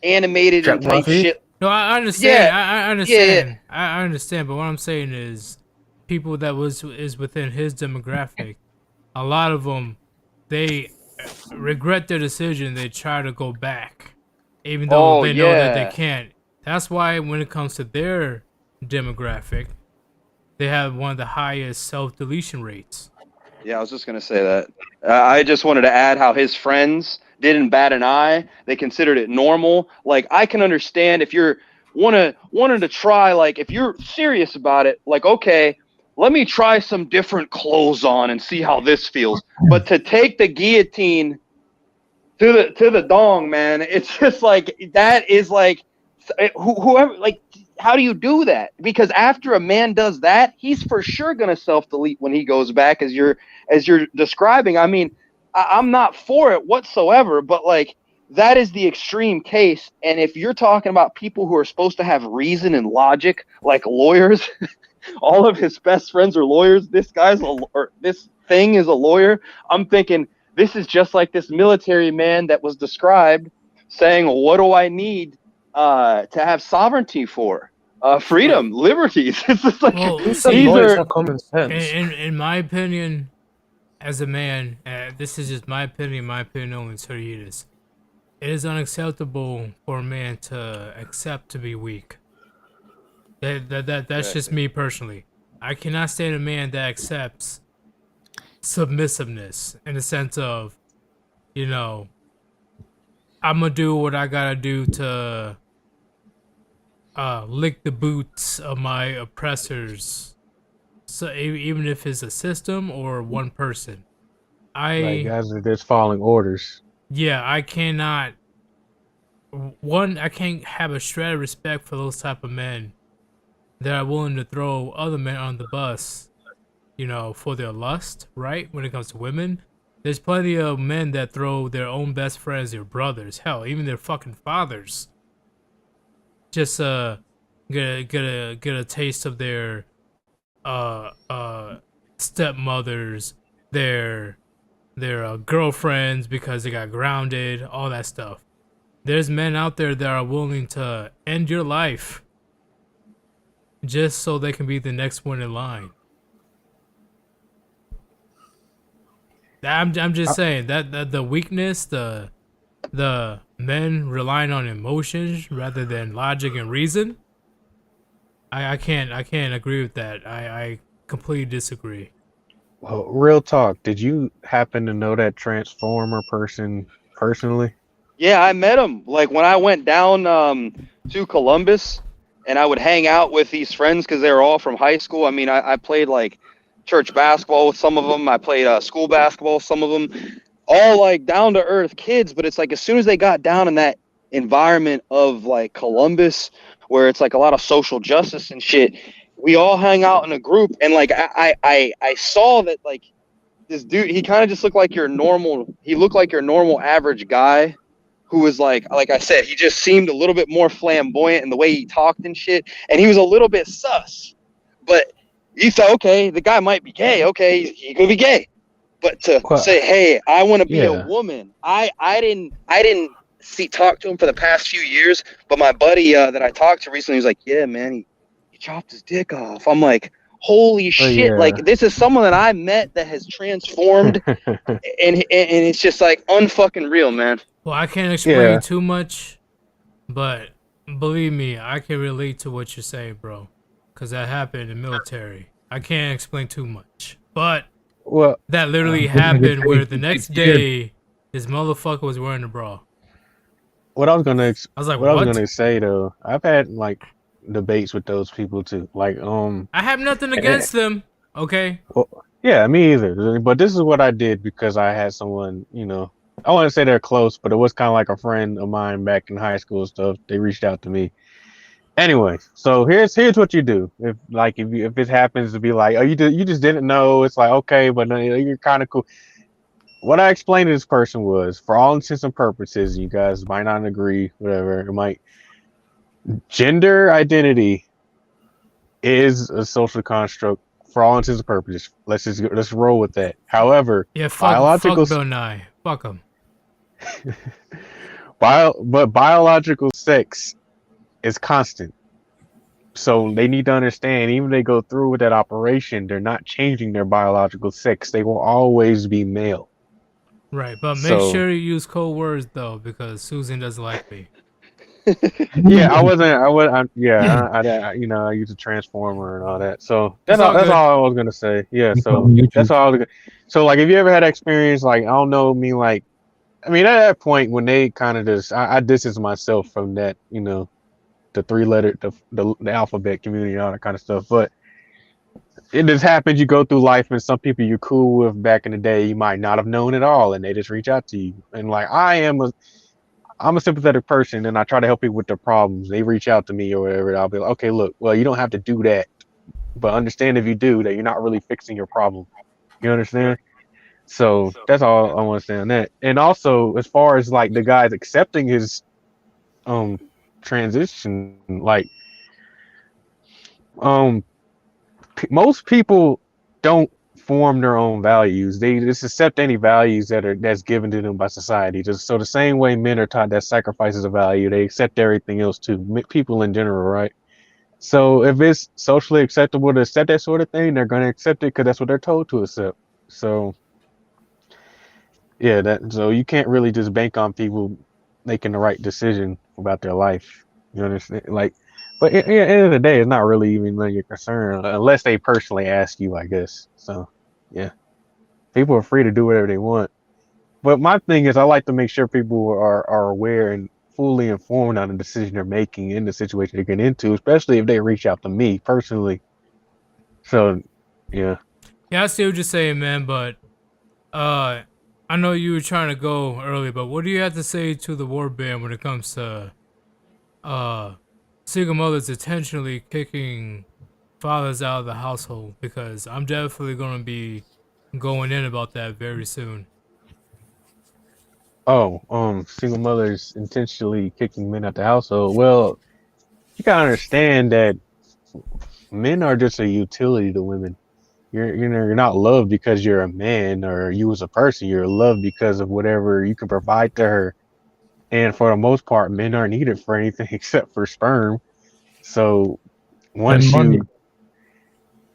animated and type shit. No, I understand. Yeah. I understand. Yeah. I understand, but what I'm saying is people that is within his demographic, a lot of them, they regret their decision. They try to go back, even though they know that they can't. That's why when it comes to their demographic, they have one of the highest self-deletion rates. Yeah, I was just going to say that. I just wanted to add how his friends didn't bat an eye. They considered it normal. Like, I can understand if you're wanting to try, like, if you're serious about it, like, okay, let me try some different clothes on and see how this feels. But to take the guillotine to the dong, man, it's just like, that is like whoever, like, how do you do that? Because after a man does that, he's for sure gonna self-delete when he goes back, as you're describing. I mean, I'm not for it whatsoever, but like, that is the extreme case. And if you're talking about people who are supposed to have reason and logic, like lawyers, all of his best friends are lawyers. This this thing is a lawyer. I'm thinking this is just like this military man that was described saying, "What do I need to have sovereignty for? Freedom, liberties." It's just like, Well, Who said see, lawyers have common sense? in my opinion, as a man, this is just my opinion only, Sir Yeetus. It is unacceptable for a man to accept to be weak. That's just me personally. I cannot stand a man that accepts submissiveness in the sense of, you know, I'm gonna do what I gotta do to lick the boots of my oppressors. So even if it's a system or one person, Like guys are just following orders. yeah, I cannot. One, I can't have a shred of respect for those type of men that are willing to throw other men on the bus, you know, for their lust, right? When it comes to women, there's plenty of men that throw their own best friends, their brothers, hell, even their fucking fathers, just get a taste of their stepmothers, their girlfriends because they got grounded, all that stuff. There's men out there that are willing to end your life just so they can be the next one in line. I'm just saying that the weakness, the men relying on emotions rather than logic and reason. I can't agree with that. I completely disagree. Well, real talk. Did you happen to know that Transformer person personally? Yeah, I met him. Like, when I went down to Columbus, and I would hang out with these friends because they were all from high school. I mean, I played like church basketball with some of them. I played school basketball with some of them. All like down to earth kids. But it's like, as soon as they got down in that environment of like Columbus, where it's like a lot of social justice and shit, we all hang out in a group. And like, I saw that, like, this dude, he kind of just looked like your normal. He looked like your normal average guy, who was like I said, he just seemed a little bit more flamboyant in the way he talked and shit. And he was a little bit sus. But you thought, okay, the guy might be gay. Okay, he could be gay. But to say, hey, I want to be a woman. I didn't talk to him for the past few years. But my buddy that I talked to recently was like, yeah, man, he chopped his dick off. I'm like, holy shit. Yeah. Like, this is someone that I met that has transformed. and it's just like unfucking real, man. Well, I can't explain too much, but believe me, I can relate to what you're saying, bro. Because that happened in the military. I can't explain too much. But that literally happened where the next day, this motherfucker was wearing a bra. What I was gonna say though, I've had like debates with those people too. Like I have nothing against them. Okay. Well, yeah, me either. But this is what I did because I had someone, you know, I want to say they're close, but it was kind of like a friend of mine back in high school and stuff. They reached out to me. Anyway, so here's what you do. If it happens to be like, oh, you just didn't know, it's like, okay, but no, you're kind of cool. What I explained to this person was, for all intents and purposes, you guys might not agree, whatever. It might. Gender identity is a social construct for all intents and purposes. Let's roll with that. However, fuck Bill Nye. Fuck him. But biological sex is constant. So they need to understand, even if they go through with that operation, they're not changing their biological sex. They will always be male. Right, but make sure you use code words though, because Susan doesn't like me. Yeah, I use a transformer and all that. So that's all I was gonna say. Yeah, so that's all. So like, if you ever had experience, like, I don't know, at that point when they kind of just, I distance myself from that, you know, the the alphabet community and all that kind of stuff. But it just happens, you go through life, and some people you're cool with back in the day, you might not have known at all, and they just reach out to you. And like, I'm a sympathetic person and I try to help people with their problems. They reach out to me or whatever. I'll be like, okay, look, well, you don't have to do that, but understand if you do that, you're not really fixing your problem. You understand? So that's all I want to say on that. And also, as far as like the guys accepting his um transition, like um most people don't form their own values. They just accept any values that's given to them by society. Just so the same way men are taught that sacrifice is a value, they accept everything else too. People in general, right? So if it's socially acceptable to accept that sort of thing, they're going to accept it because that's what they're told to accept. So yeah, that so you can't really just bank on people making the right decision about their life. You understand? Like, but at the end of the day, it's not really even none of your concern unless they personally ask you, I guess. So yeah, people are free to do whatever they want. But my thing is, I like to make sure people are aware and fully informed on the decision they're making in the situation they get into, especially if they reach out to me personally. So yeah. Yeah, I see what you're saying, man, but I know you were trying to go early, but what do you have to say to the Warband when it comes to single mothers intentionally kicking fathers out of the household? Because I'm definitely gonna be going in about that very soon. Oh, single mothers intentionally kicking men out the household. Well, you gotta understand that men are just a utility to women. You're not loved because you're a man or you as a person. You're loved because of whatever you can provide to her. And for the most part, men aren't needed for anything except for sperm. So And once money. you,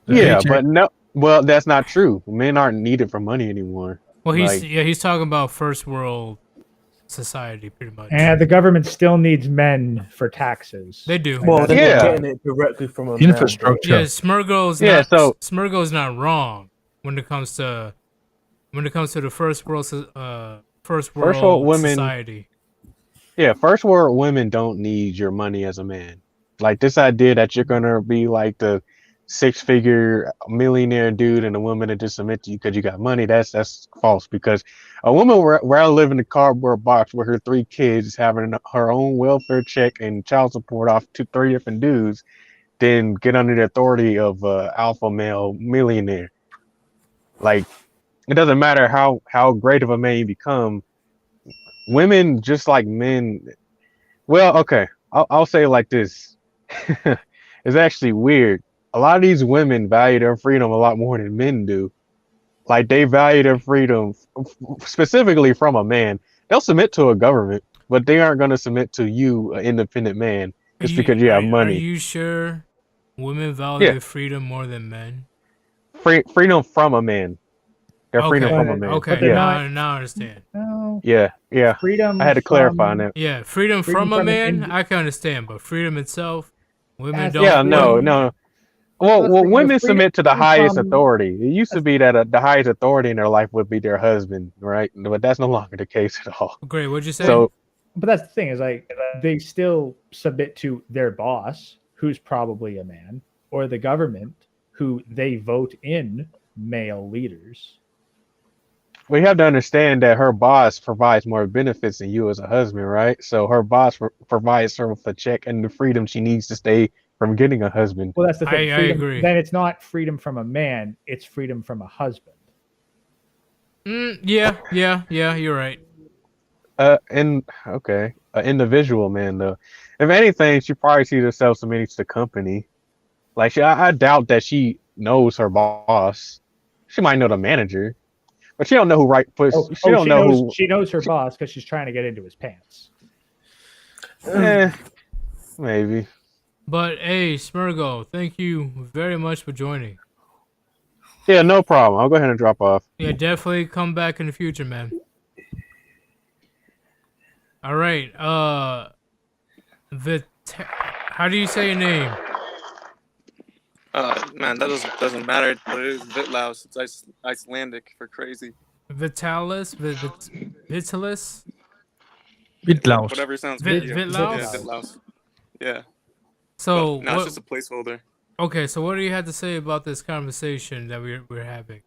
The yeah, paycheck. but no, well, that's not true. Men aren't needed for money anymore. Well, Like, he's talking about first world society, pretty much. And the government still needs men for taxes. They do. Like, Well, that's they're what- not yeah, getting it directly from a Infrastructure. Yeah, man. yeah. So Smurgo's not wrong when it comes to the first first of all, world women, society. yeah, first world women don't need your money as a man. Like this idea that you're gonna be like the six-figure millionaire dude and a woman that just submit to you because you got money. That's false. Because a woman rather live in a cardboard box with her 3 kids, having her own welfare check and child support off 3 different dudes, than get under the authority of alpha male millionaire. Like it doesn't matter how great of a man you become. Women, just like men, well, okay, I'll say it like this. It's actually weird. A lot of these women value their freedom a lot more than men do. Like they value their freedom specifically from a man. They'll submit to a government, but they aren't going to submit to you, an independent man, just because you have Are money. you sure women value Yeah, their freedom more than men? freedom from a man. Their freedom Okay, from a But man. but okay, they're Yeah, not. now I understand. No, yeah. I freedom had to clarify on from that. Yeah, freedom from a from an man, ind- I can understand, but freedom itself, women as in Yeah, don't. no, freedom. no. Well, Well, that's the thing. women submit to the highest From authority. It used to that's, be that the highest authority in their life would be their husband, right? But that's no longer the case at all. Great, what'd you say? well, So, but that's the thing is like they still submit to their boss, who's probably a man, or the government, who they vote in male leaders. we have to understand that her boss provides more benefits than you as a husband, right? So her boss provides her with a check and the freedom she needs to stay from getting a husband. Well, that's the thing. I Freedom. agree. Then it's not freedom from a man; it's freedom from a husband. Yeah, you're right. And okay, an individual man though. If anything, she probably sees herself submitting to the company. Like, I doubt that she knows her boss. She might know the manager, but she don't know who right puts. She don't know knows who. she knows her boss because she's trying to get into his pants. Eh, maybe. But hey, Smurgo, thank you very much for joining. Yeah, no problem. I'll go ahead and drop off. Yeah, definitely come back in the future, man. All right, how do you say your name? Man, that doesn't matter, but it is Vitlaus. It's Icelandic for crazy. Vitalis? Vitalis? Vitlaus. Whatever sounds good. Yeah, Vitlaus? Vitlaus. Yeah. So But, no, it's just a placeholder. Okay, so what do you have to say about this conversation that we're having?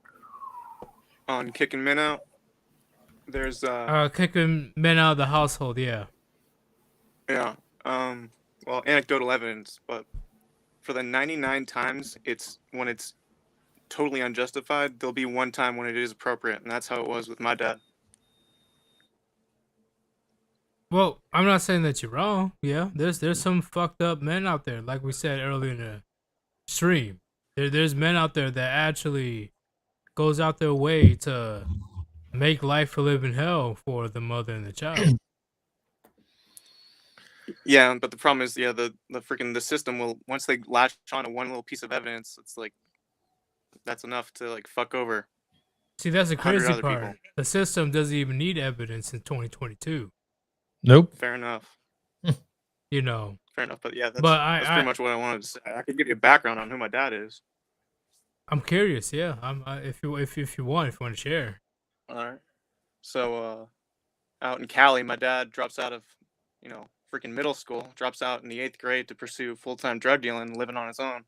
On kicking men out, there's Kicking men out of the household, yeah. Yeah. Well, anecdotal evidence, but for the 99 times when it's totally unjustified, there'll be one time when it is appropriate, and that's how it was with my dad. Well, I'm not saying that you're wrong. Yeah, there's some fucked up men out there, like we said earlier in the stream. There's men out there that actually goes out their way to make life a living hell for the mother and the child. Yeah, but the problem is, yeah, the freaking the system will, once they latch on to one little piece of evidence, it's like that's enough to like fuck over See, that's the 100 crazy other part. people. The system doesn't even need evidence in 2022. Nope. Fair enough. You know, Fair enough. But yeah, but that's pretty much what I wanted to say. I could give you a background on who my dad is. I'm curious. Yeah, if you want to share. All right. So out in Cali, my dad drops out of, freaking middle school, drops out in the 8th grade to pursue full-time drug dealing, living on his own.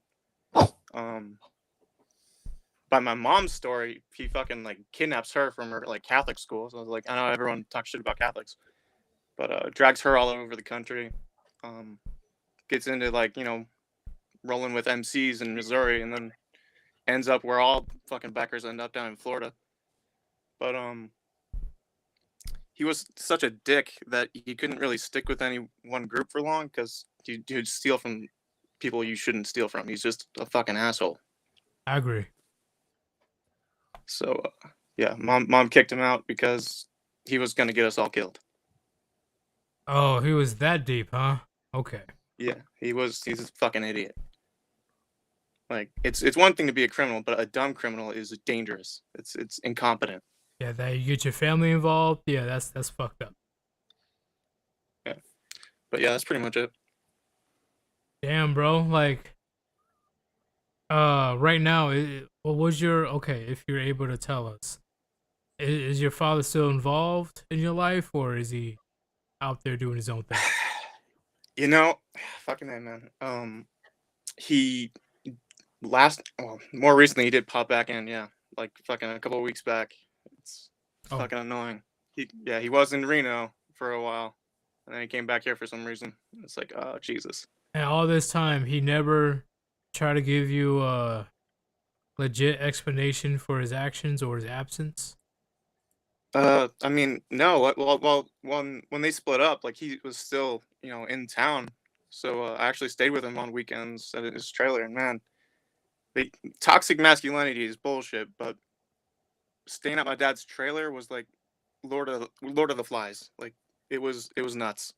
By my mom's story, he fucking like kidnaps her from her like Catholic school. So I was like, I know everyone talks shit about Catholics, but drags her all over the country. Gets into like rolling with MCs in Missouri, and then ends up where all fucking Beckers end up, down in Florida. But he was such a dick that he couldn't really stick with any one group for long, because he'd steal from people you shouldn't steal from. He's just a fucking asshole. I agree. So yeah, mom kicked him out because he was gonna get us all killed. Oh, he was that deep, huh? Okay. Yeah, he's a fucking idiot. Like, it's one thing to be a criminal, but a dumb criminal is dangerous. It's incompetent. Yeah, that you get your family involved. Yeah, that's fucked up. Yeah, but yeah, that's pretty much it. Damn, bro. Like, right now, what was your if you're able to tell us, is your father still involved in your life, or is he out there doing his own thing? Fucking A, man. He more recently he did pop back in, yeah, like fucking a couple of weeks back. It's fucking annoying. He was in Reno for a while, and then he came back here for some reason. It's like, oh Jesus. And all this time, he never tried to give you a legit explanation for his actions or his absence. I mean, no. Well, when they split up, like, he was still, in town. So I actually stayed with him on weekends at his trailer, and man, toxic masculinity is bullshit. But staying at my dad's trailer was like Lord of the Flies. Like, it was nuts.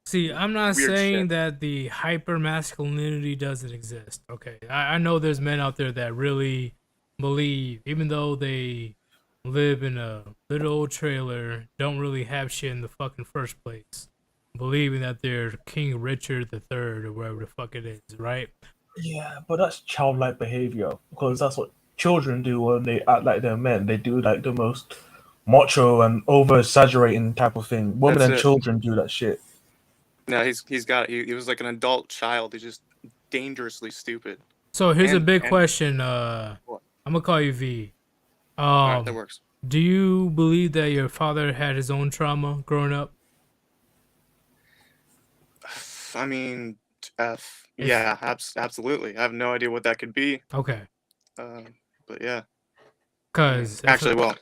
See, I'm not Weird saying shit. that the hyper masculinity doesn't exist. Okay, I know there's men out there that really believe, even though they live in a little old trailer, don't really have shit in the fucking first place, believing that they're King Richard the Third or wherever the fuck it is, right? Yeah, but that's childlike behavior because that's what children do when they act like they're men. They do like the most macho and over exaggerating type of thing. Women That's and it. children do that shit. No, he was like an adult child. He's just dangerously stupid. So here's a big question. I'm gonna call you V. Alright, that works. Do you believe that your father had his own trauma growing up? I mean, yeah, absolutely. I have no idea what that could be. Okay. But yeah. Because actually, well,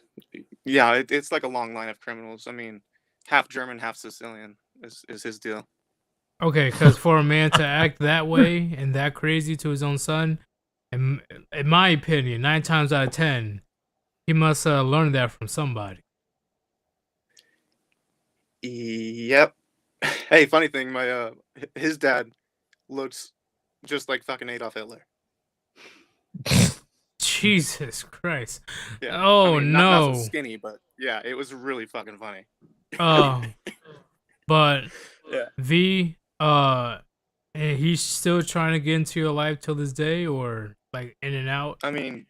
yeah, it's like a long line of criminals. I mean, half German, half Sicilian is his deal. Okay, because for a man to act that way and that crazy to his own son, in my opinion, 9 times out of 10, he must learn that from somebody. Yep. Hey, funny thing, his dad looks just like fucking Adolf Hitler. Jesus Christ. Yeah. Oh, I mean, no. Not so skinny, but yeah, it was really fucking funny. But yeah. V, and he's still trying to get into your life till this day, or like in and out? I mean,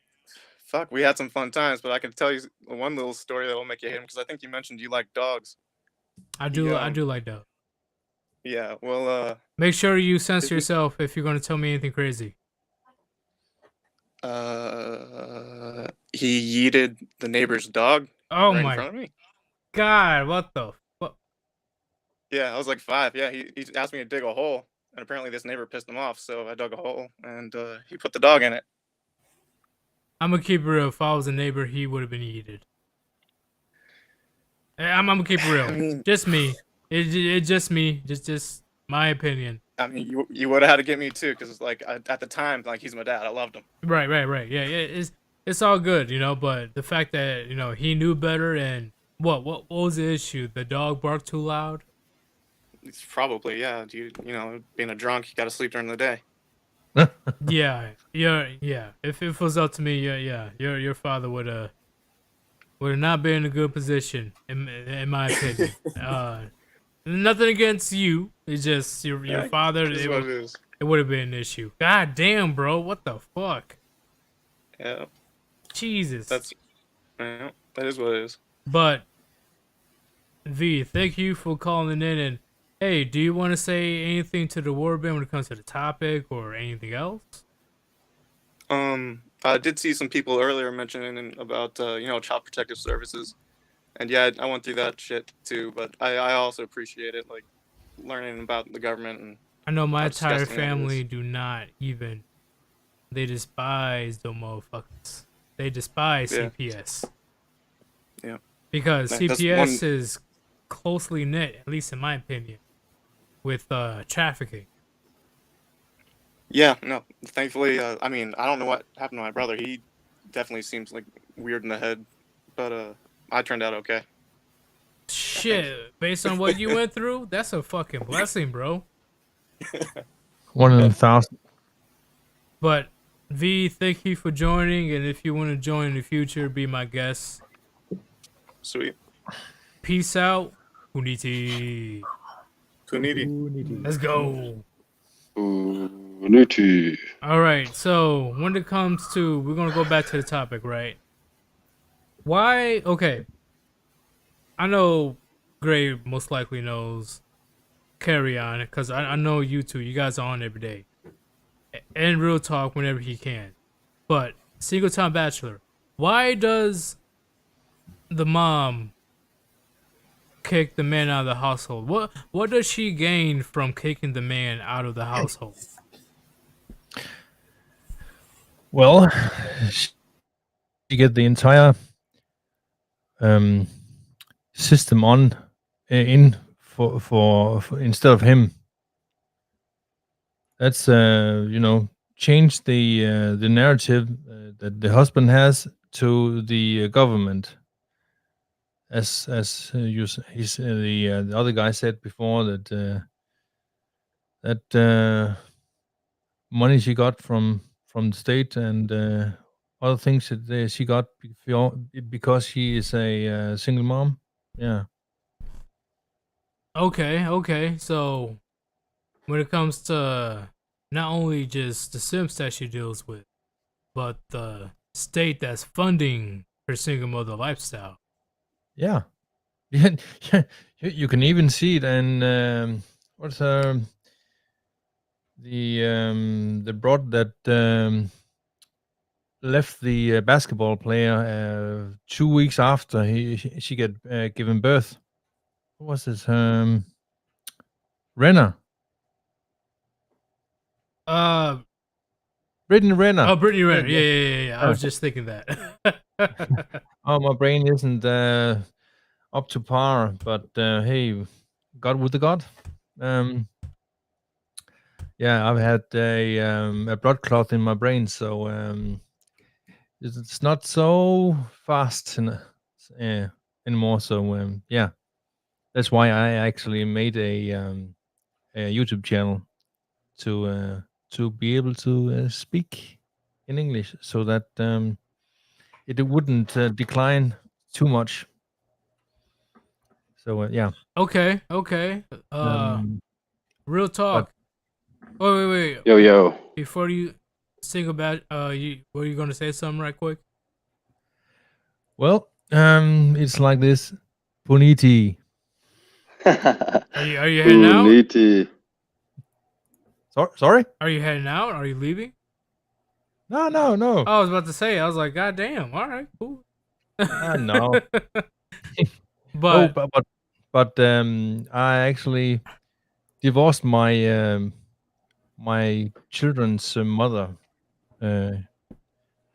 fuck, we had some fun times, but I can tell you one little story that will make you hate him, because I think you mentioned you like dogs. I do like dogs. Yeah, well, make sure you censor yourself if you're going to tell me anything crazy. He yeeted the neighbor's dog. Oh right my in front of me. God! What the fuck? Yeah, I was like 5. Yeah, he asked me to dig a hole, and apparently this neighbor pissed him off, so I dug a hole, and he put the dog in it. I'm gonna keep it real. If I was a neighbor, he would have been yeeted. I'm gonna keep it real. I mean, Just me. It's just me. Just my opinion. I mean, you would have had to get me too, because like at the time, like he's my dad. I loved him. Right. Yeah. It's all good, But the fact that he knew better, and what was the issue? The dog barked too loud. It's probably, yeah. Being a drunk, you got to sleep during the day. Yeah. If it was up to me, yeah. Your father would not be in a good position, in my opinion. Nothing against you. It's just your father. It is what it is. It would have been an issue. God damn, bro. What the fuck? Yeah. Jesus. That is what it is. But V, thank you for calling in. And hey, do you want to say anything to the Warband when it comes to the topic or anything else? I did see some people earlier mentioning about child protective services, and yeah, I went through that shit too. But I also appreciate it, like learning about the government. And I know my how entire disgusting that family is. do not even. They despise the motherfuckers. They despise Yeah. CPS. Yeah. Because That's CPS is closely knit, at least in my opinion, with trafficking. Yeah, no. Thankfully, I mean, I don't know what happened to my brother. He definitely seems like weird in the head, but I turned out okay. Shit, based on what you went through, that's a fucking blessing, bro. 1 in 1,000. But V, thank you for joining, and if you want to join in the future, be my guest. Sweet. Peace out. Puniti. Let's go. Puniti. All right, so when it comes to, we're going to go back to the topic, right? Why? Okay. I know Gray most likely knows Carry On, because I know you two. You guys are on every day. And Real Talk whenever he can. But Single Time Bachelor, why does the mom kick the man out of the household? What does she gain from kicking the man out of the household? Well, you get the entire system on in for instead of him. That's change the narrative that the husband has to the government. As the other guy said before, that money she got from the state and other things that she got because she is a single mom. Yeah. Okay. So when it comes to not only just the Sims that she deals with, but the state that's funding her single mother lifestyle. Yeah. You can even see it in what's the broad that left the basketball player 2 weeks after she get given birth. What was his Renner? Brittany Renner. Oh, Brittany Renner. Yeah. I was just thinking that. Oh, my brain isn't up to par, but hey, God with the God. Yeah, I've had a blood clot in my brain, so it's not so fast anymore. So yeah, that's why I actually made a YouTube channel to be able to speak in English, so that it wouldn't decline too much. So yeah. Okay. Real talk. Wait. Yo. Before you sing about were you gonna say something right quick? Well, it's like this. Puniti. Are you heading out? Puniti. Sorry? Are you heading out? Are you leaving? No. I was about to say. I was like, God damn. All right, cool. No. but but I actually divorced my children's mother uh,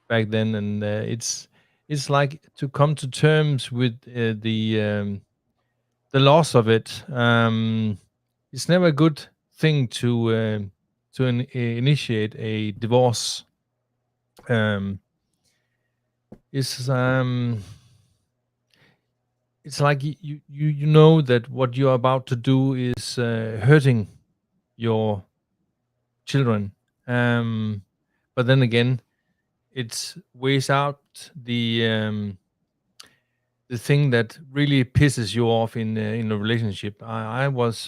back then, and it's like to come to terms with the loss of it. It's never a good thing to initiate a divorce. Um, it's it's like you know that what you're about to do is hurting your children. But then again, it weighs out the thing that really pisses you off in a relationship. I was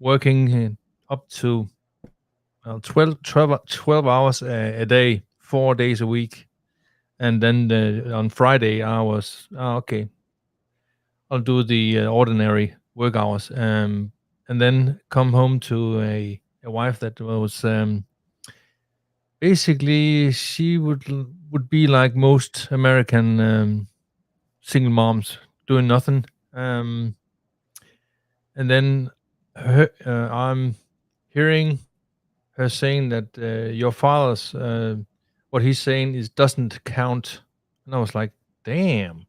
working up to 12 hours a day, 4 days a week, and then on Friday I was okay. I'll do the ordinary work hours, and then come home to a wife that was basically she would be like most American single moms, doing nothing. And then I'm hearing her saying that your father's what he's saying is doesn't count, and I was like, damn,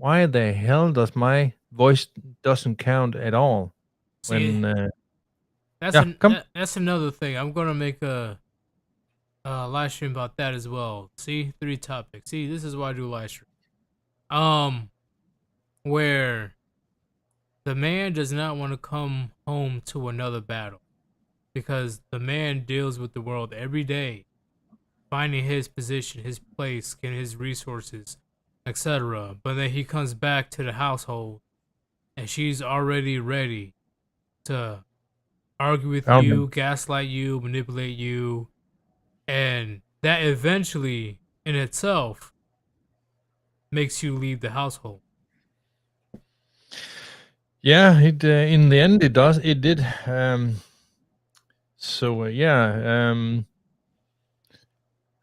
why the hell does my voice doesn't count at all See, when that's yeah, come. that's another thing. I'm gonna make a live stream about that as well. See, 3 topics. See, this is why I do live stream. Where the man does not want to come home to another battle because the man deals with the world every day, finding his position, his place, getting his resources, etc. But then he comes back to the household and she's already ready to argue with Found him. you, gaslight you, manipulate you, and that eventually in itself makes you leave the household. Yeah, it in the end it did. So yeah,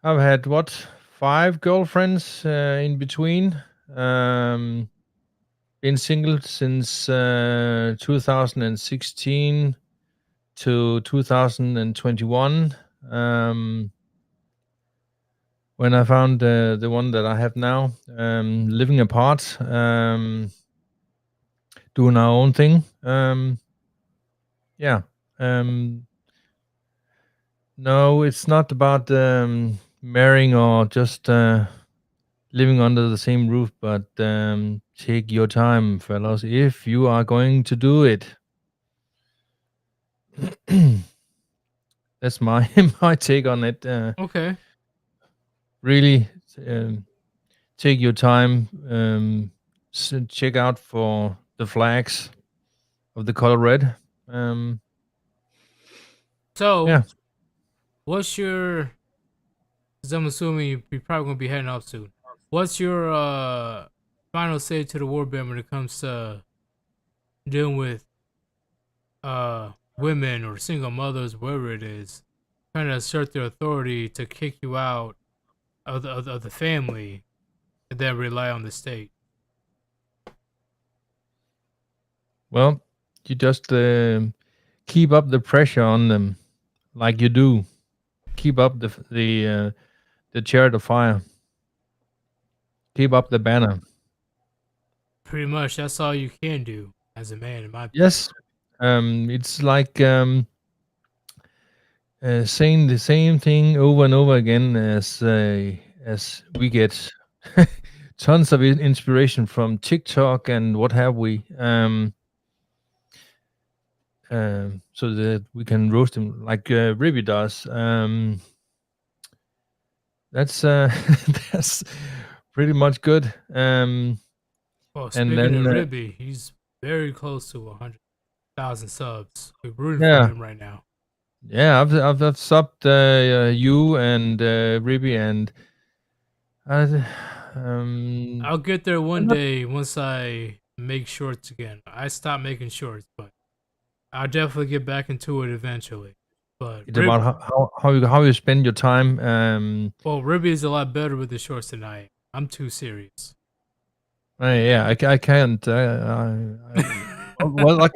I've had what 5 girlfriends in between. Been single since 2016 to 2021. When I found the one that I have now, living apart, doing our own thing. Yeah. Um, no, it's not about marrying or just living under the same roof, but take your time, fellas, if you are going to do it. That's my my take on it. Okay. Really, take your time. Check out for the flags of the color red. So, Yeah. what's your? Because I'm assuming you're probably gonna be heading off soon. What's your final say to the Warband when it comes to dealing with women or single mothers, wherever it is, trying to assert their authority to kick you out of the family and then rely on the state? Well, you just keep up the pressure on them, like you do. Keep up the chariot of fire. Keep up the banner. Pretty much, that's all you can do as a man, in my opinion. Yes. It's like saying the same thing over and over again as we get tons of inspiration from TikTok and what have we. So that we can roast him like Ribby does. That's that's pretty much good. Well, And speaking then of Ribby, he's very close to 100,000 subs. We're rooting for yeah, him right now. yeah, I've subbed you and Ribby and I'll get there I'm one not day once I make shorts again. I stopped making shorts, but I'll definitely get back into it eventually. But it's about how you spend your time. Well, Ribby is a lot better with the shorts than I am. I'm too serious. Yeah, I can't. Well, I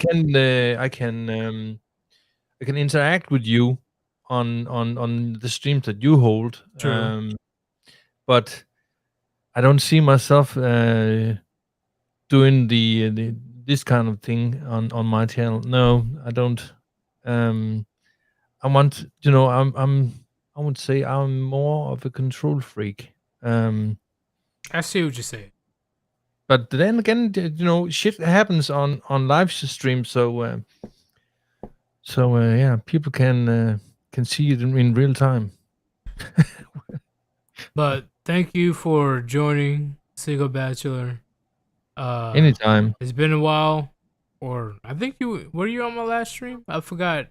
can interact with you on the streams that you hold. True. But I don't see myself doing the this kind of thing on my channel. No, I don't. Um, I want, I would say I'm more of a control freak. I see what you say. But then again, shit happens on live stream, so yeah, people can see it in real time. But thank you for joining Single Bachelor. Anytime. It's been a while, or I think were you on my last stream? I forgot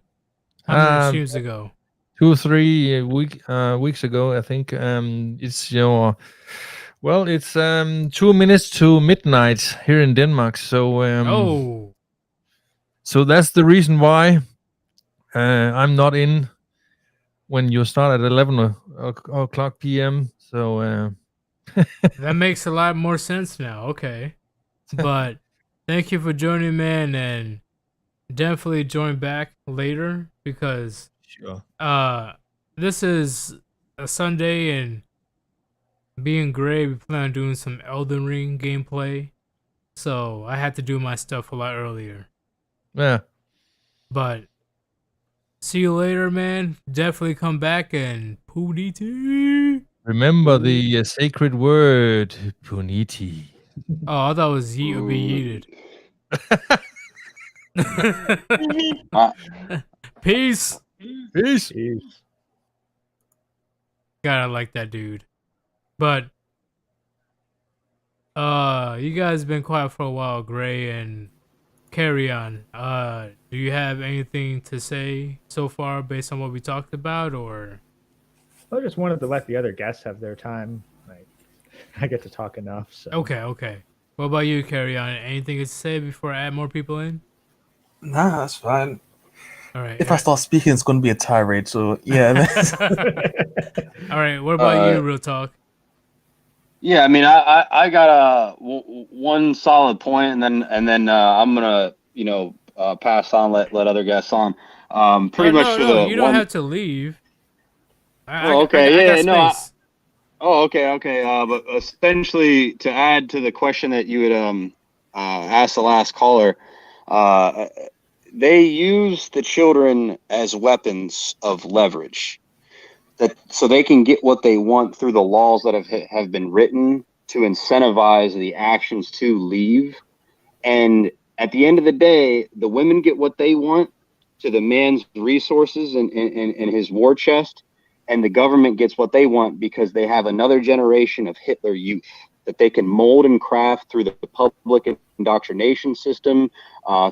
how many streams ago. 2 or 3 weeks ago, I think. It's well, it's 2 minutes to midnight here in Denmark. So Oh, so that's the reason why I'm not in when you start at 11 o'clock p.m. So that makes a lot more sense now. Okay, but thank you for joining, man, and definitely join back later because sure. this is a Sunday and being Gray, we plan on doing some Elden Ring gameplay. So I had to do my stuff a lot earlier. Yeah. But see you later, man. Definitely come back and Puniti. Remember the sacred word, puniti. Oh, I thought it was yeet would be yeeted. Peace. Peace. Peace. God, I like that dude. But you guys been quiet for a while, Gray and Carry On. Do you have anything to say so far based on what we talked about, or? I just wanted to let the other guests have their time. Like, I get to talk enough. So Okay. What about you, Carry On? Anything to say before I add more people in? Nah, that's fine. All right. If I start speaking, it's going to be a tirade. So yeah. All right. What about you, Real Talk? Yeah, I mean, I got one solid point, and then I'm gonna pass on, let other guests on. Pretty much for No. the You don't one. have to leave. Oh, I okay, got yeah, no. space. Okay. But essentially, to add to the question that you had asked the last caller, they use the children as weapons of leverage, so they can get what they want through the laws that have been written to incentivize the actions to leave. And at the end of the day, the women get what they want to the man's resources and his war chest, and the government gets what they want because they have another generation of Hitler youth that they can mold and craft through the public indoctrination system,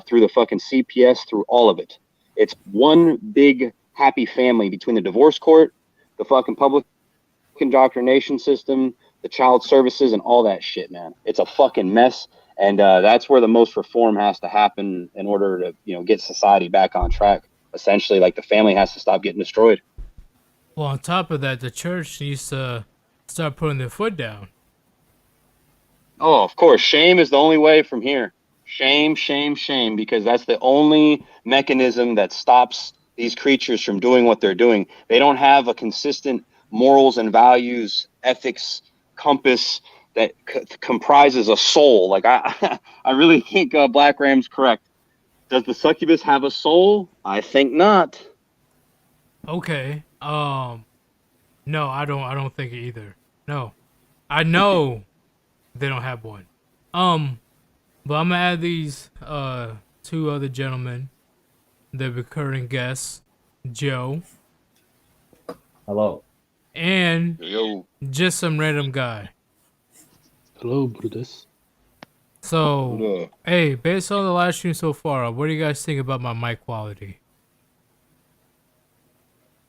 through the fucking CPS, through all of it. It's one big happy family between the divorce court, the fucking public indoctrination system, the child services, and all that shit, man. It's a fucking mess. And that's where the most reform has to happen in order to, get society back on track. Essentially, like the family has to stop getting destroyed. Well, on top of that, the church needs to start putting their foot down. Oh, of course. Shame is the only way from here. Shame, because that's the only mechanism that stops these creatures from doing what they're doing. They don't have a consistent morals and values, ethics, compass that comprises a soul. Like I really think Black Ram's correct. Does the succubus have a soul? I think not. Okay. No, I don't think it either. No. I know they don't have one. But I'm gonna add these two other gentlemen, the recurring guests, Joe. Hello. And Yo. just some random guy. Hello, Brutus. So, hey, based on the live stream so far, what do you guys think about my mic quality?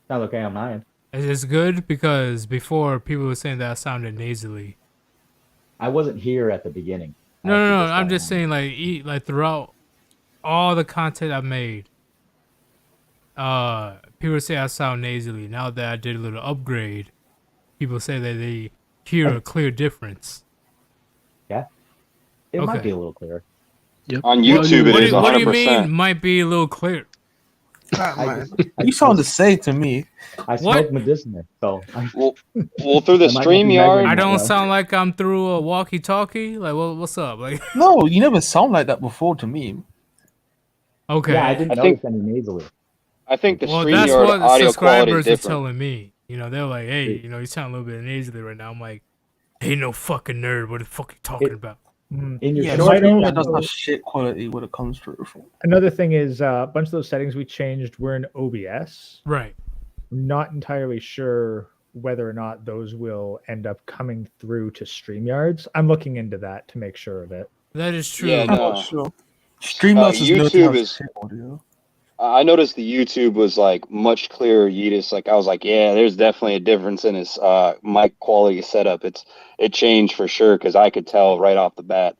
Sounds okay on mine. Is it good? Because before people were saying that I sounded nasally. I wasn't here at the beginning. No. I'm just saying, like throughout all the content I've made, people say I sound nasally. Now that I did a little upgrade, people say that they hear a clear difference. Yeah, it might be Okay. a little clearer. On YouTube, it What is do, what do you mean 100%. might be a little clear? Ah, I man. just, You sound the same to me. I What? smoke medicinal, so Well, through the I might not be measuring StreamYard, I that don't well. sound like I'm through a walkie-talkie. Like, what's up? Like, No, you never sound like that before to me. okay. Yeah, I didn't I think notice any nasally. I think the Well, that's StreamYard what the audio quality is subscribers are different. telling me. You know, they're like, hey, It- you know, you sound a little bit nasally right now. I'm like, ain't no fucking nerd. What the fuck you talking about? In your Yeah, It short might stream also- does have shit quality when it comes through. Another thing is a bunch of those settings we changed were in OBS. Right. I'm not entirely sure whether or not those will end up coming through to StreamYards. I'm looking into that to make sure of it. That is true. Yeah, I'm no. not sure. Streamlabs is known to YouTube have is. shit audio. I noticed the YouTube was like much clearer. Yeetus, like I was like, yeah, there's definitely a difference in his mic quality setup. It changed for sure because I could tell right off the bat.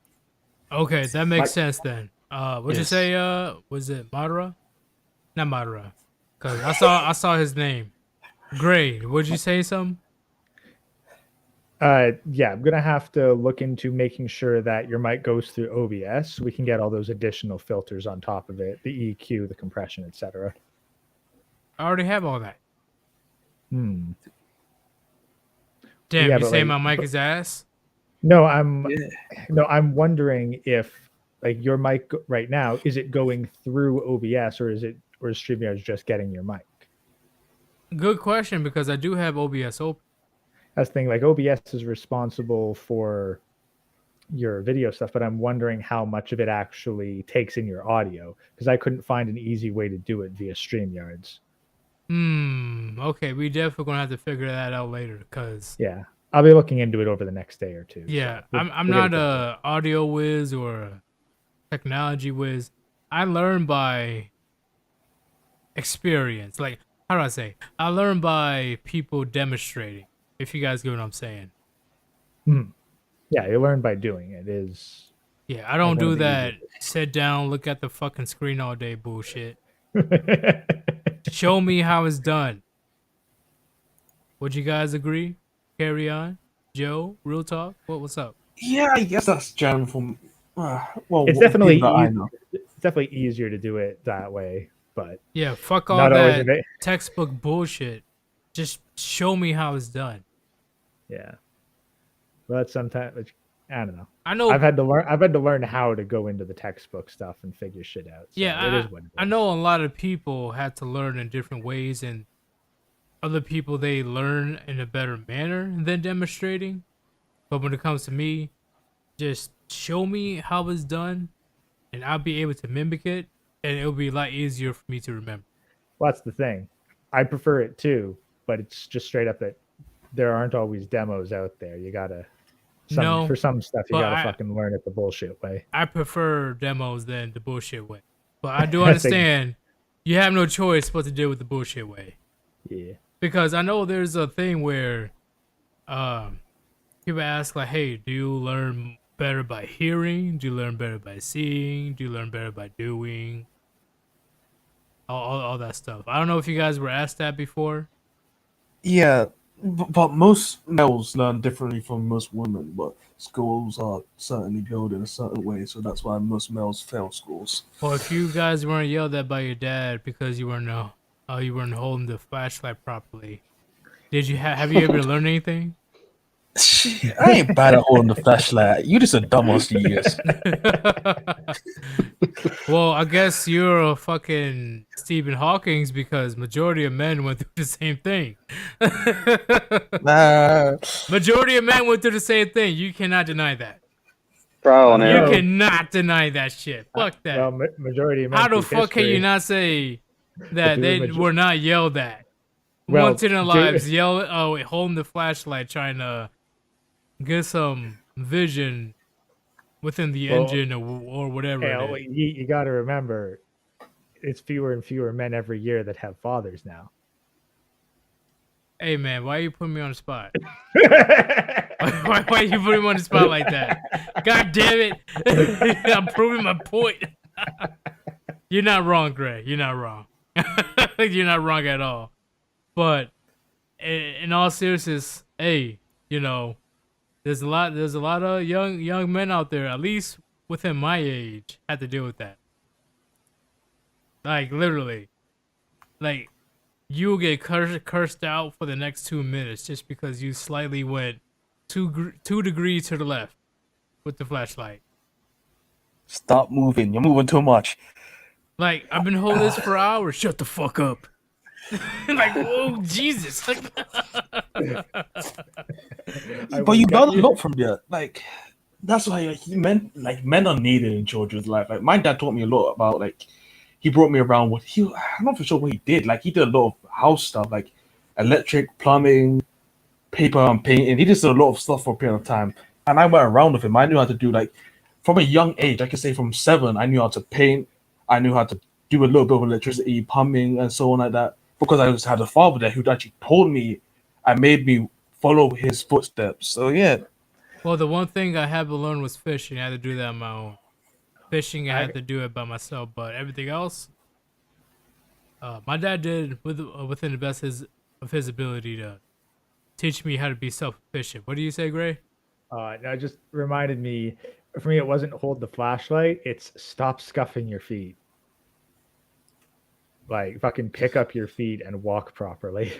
Okay, that makes Mike- sense then. What'd you Yes. say? Was it Madara? Not Madara, cause I saw his name. Gray. Would you say something? Yeah, I'm gonna have to look into making sure that your mic goes through OBS so we can get all those additional filters on top of it, the EQ, the compression, etc. I already have all that. Hmm. Damn, Yeah, you but, say like, my mic is ass? No, I'm wondering if like your mic right now, is it going through OBS or is StreamYard just getting your mic? Good question, because I do have OBS open. That's the thing, like OBS is responsible for your video stuff, but I'm wondering how much of it actually takes in your audio because I couldn't find an easy way to do it via StreamYards. Okay, we definitely gonna have to figure that out later, cause Yeah, I'll be looking into it over the next day or two. yeah, so we'll I'm get not it done. a audio whiz or a technology whiz. I learn by experience. Like, how do I say? I learn by people demonstrating. If you guys get what I'm saying. Yeah, you learn by doing it. Is Yeah, I don't one of do the that. Sit down, look at the fucking screen all day bullshit. easiest. Show me how it's done. Would you guys agree? Carry on. Joe, real talk. What's up? Yeah, I guess that's general from. Well, It's what definitely people that I know. it's definitely easier to do it that way, but Yeah, fuck all not always that ava- textbook bullshit. Just show me how it's done. yeah. But sometimes I don't know. I know. I've had to learn how to go into the textbook stuff and figure shit out. So Yeah, it is what it I is. know a lot of people had to learn in different ways, and other people they learn in a better manner than demonstrating. But when it comes to me, just show me how it's done, and I'll be able to mimic it, and it'll be a lot easier for me to remember. Well, that's the thing. I prefer it too, but it's just straight up that there aren't always demos out there. You gotta No, for some stuff you but gotta I- fucking learn it the bullshit way. I prefer demos than the bullshit way. But I do I think- understand you have no choice but to deal with the bullshit way. Yeah. Because I know there's a thing where people ask like, hey, do you learn better by hearing? Do you learn better by seeing? Do you learn better by doing? All that stuff. I don't know if you guys were asked that before. Yeah, but most males learn differently from most women. But schools are certainly built in a certain way, so that's why most males fail schools. Well, if you guys weren't yelled at by your dad because you weren't holding the flashlight properly, did you have you ever learned anything? I ain't bad at holding the flashlight. You just a dumbass, Yeetus. Well, I guess you're a fucking Stephen Hawking's because majority of men went through the same thing. Nah. Majority of men went through the same thing. You cannot deny that. Trial and You error. cannot deny that shit. Fuck that. Well, majority of men How the through fuck can you history- not say that Through they major- were not yelled at? Well, Once in their do- lives, holding the flashlight, trying to get some vision within the Well, engine or whatever. Hey, it is. you got to remember, it's fewer and fewer men every year that have fathers now. Hey man, why you putting me on the spot? why you putting me on the spot like that? God damn it! I'm proving my point. You're not wrong, Gray. You're not wrong. You're not wrong at all. But in all seriousness, hey, you know, There's a lot of young men out there, at least within my age, had to deal with that. Like literally, like you'll get cursed out for the next 2 minutes just because you slightly went 2 degrees to the left with the flashlight. Stop moving. You're moving too much. Like I've been holding this for hours. Shut the fuck up. Like, whoa, Jesus. But you got a lot from there. Like that's why men are needed in children's life. Like my dad taught me a lot about like he brought me around I'm not for sure what he did. Like he did a lot of house stuff, like electric, plumbing, paper and painting. He just did a lot of stuff for a period of time. And I went around with him. I knew how to do like from a young age, I could say from 7, I knew how to paint. I knew how to do a little bit of electricity, plumbing, and so on like that. Because I had a father there who actually told me and made me follow his footsteps. So yeah. Well, the one thing I had to learn was fishing. I had to do that on my own. Fishing, I had to do it by myself. But everything else, my dad did within the best of his ability to teach me how to be self-efficient. What do you say, Gray? That just reminded me. For me, it wasn't hold the flashlight. It's stop scuffing your feet. Like fucking pick up your feet and walk properly.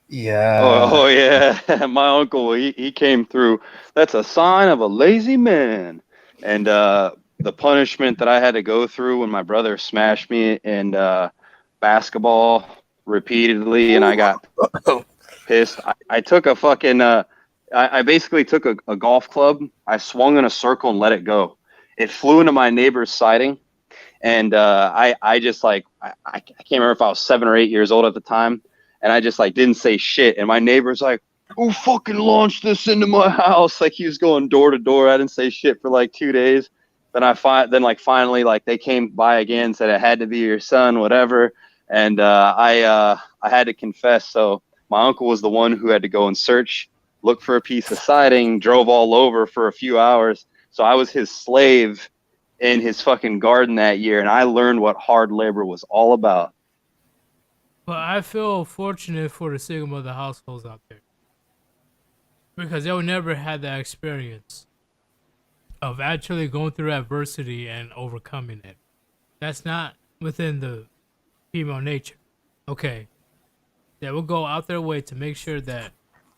Yeah. Oh yeah, my uncle he came through. That's a sign of a lazy man. And the punishment that I had to go through when my brother smashed me in basketball repeatedly, and I got pissed. I took a fucking. I basically took a golf club. I swung in a circle and let it go. It flew into my neighbor's siding, and I just like I can't remember if I was 7 or 8 years old at the time. And I just like didn't say shit. And my neighbor's like, "Who fucking launched this into my house?" Like he was going door to door. I didn't say shit for like 2 days. Then finally like they came by again and said it had to be your son, whatever. And I had to confess. So my uncle was the one who had to go and search, look for a piece of siding, drove all over for a few hours. So I was his slave in his fucking garden that year, and I learned what hard labor was all about. But I feel fortunate for the single mother households out there because they'll never have that experience of actually going through adversity and overcoming it. That's not within the female nature. Okay, they will go out their way to make sure that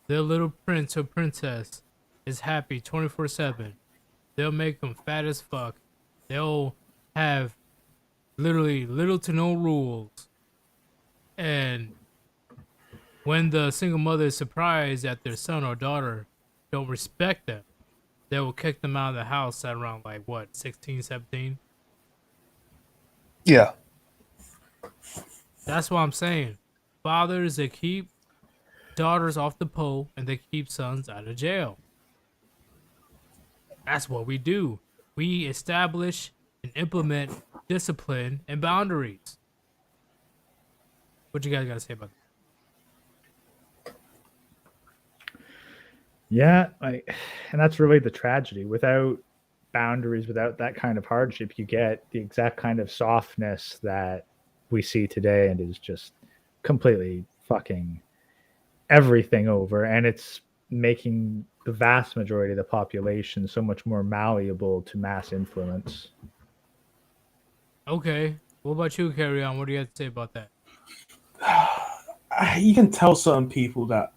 their little prince or princess is happy 24/7. They'll make them fat as fuck. They'll have literally little to no rules. And when the single mother is surprised that their son or daughter don't respect them, they will kick them out of the house at around like what, 16, 17? Yeah. That's what I'm saying. Fathers, they keep daughters off the pole and they keep sons out of jail. That's what we do. We establish and implement discipline and boundaries. What you guys got to say about that? Yeah, and that's really the tragedy. Without boundaries, without that kind of hardship, you get the exact kind of softness that we see today, and is just completely fucking everything over. And it's making the vast majority of the population so much more malleable to mass influence. Okay. What about you, Carry On? What do you have to say about that? You can tell certain people that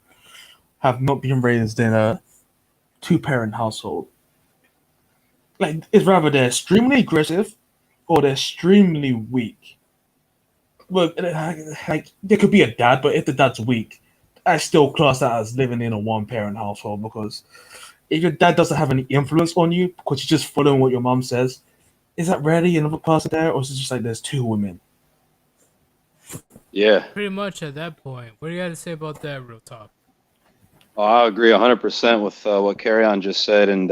have not been raised in a 2-parent household. Like, it's rather they're extremely aggressive or they're extremely weak. Well, like, there could be a dad, but if the dad's weak, I still class that as living in a 1-parent household, because if your dad doesn't have any influence on you because you're just following what your mom says, is that really another person there, or is it just like there's 2 women? Yeah. Pretty much at that point. What do you have to say about that, real talk? Oh, I agree 100% with what Carry On just said. And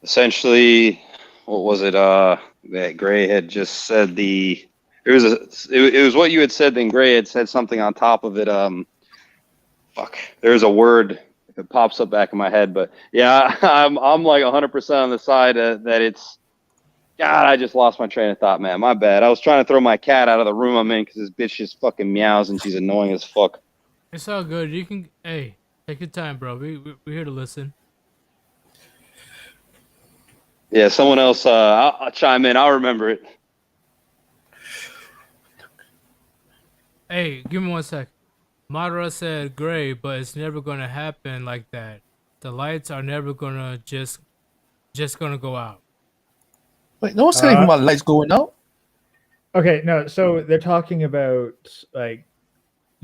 essentially, what was it that Gray had just said? It was what you had said, then Gray had said something on top of it. There's a word that pops up back in my head, but yeah, I'm like 100% on the side that it's, God, I just lost my train of thought, man. My bad. I was trying to throw my cat out of the room I'm in because this bitch just fucking meows and she's annoying as fuck. It's all good. You can, hey, take your time, bro. We're here to listen. Yeah, someone else. I'll chime in. I'll remember it. Hey, give me 1 second. Madara said gray, but it's never gonna happen like that. The lights are never gonna just gonna go out. Wait, no one's saying anything about lights going out. Okay, no. So they're talking about like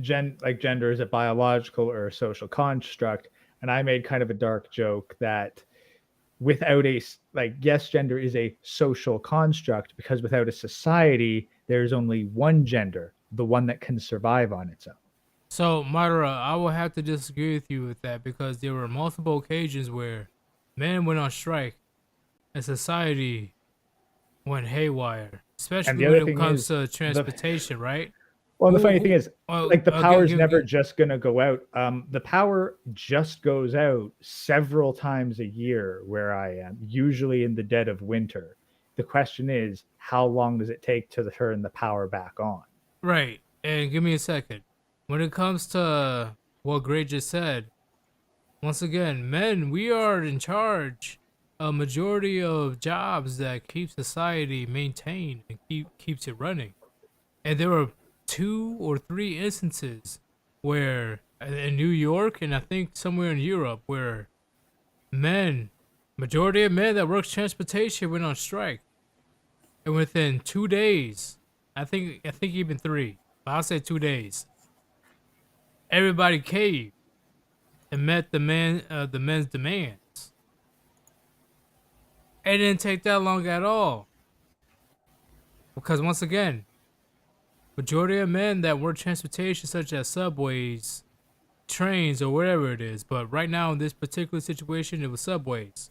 gender is a biological or a social construct, and I made kind of a dark joke that without yes, gender is a social construct because without a society, there's only one gender, the one that can survive on its own. So, Madara, I will have to disagree with you with that because there were multiple occasions where men went on strike and society went haywire, And the especially when other it thing comes is to transportation, right? well, the funny thing is, like the power's give- never just going to go out. The power just goes out several times a year where I am, usually in the dead of winter. The question is, how long does it take to turn the power back on? Right. And give me a second. When it comes to what Gray just said, once again, men, we are in charge a majority of jobs that keep society maintained and keeps it running. And there were 2 or 3 instances where in New York and I think somewhere in Europe where men, majority of men that work transportation went on strike. And within 2 days, I think even 3, but I'll say 2 days, everybody caved and met the men's demands. It didn't take that long at all. Because once again, majority of men that work transportation such as subways, trains, or whatever it is, but right now in this particular situation, it was subways.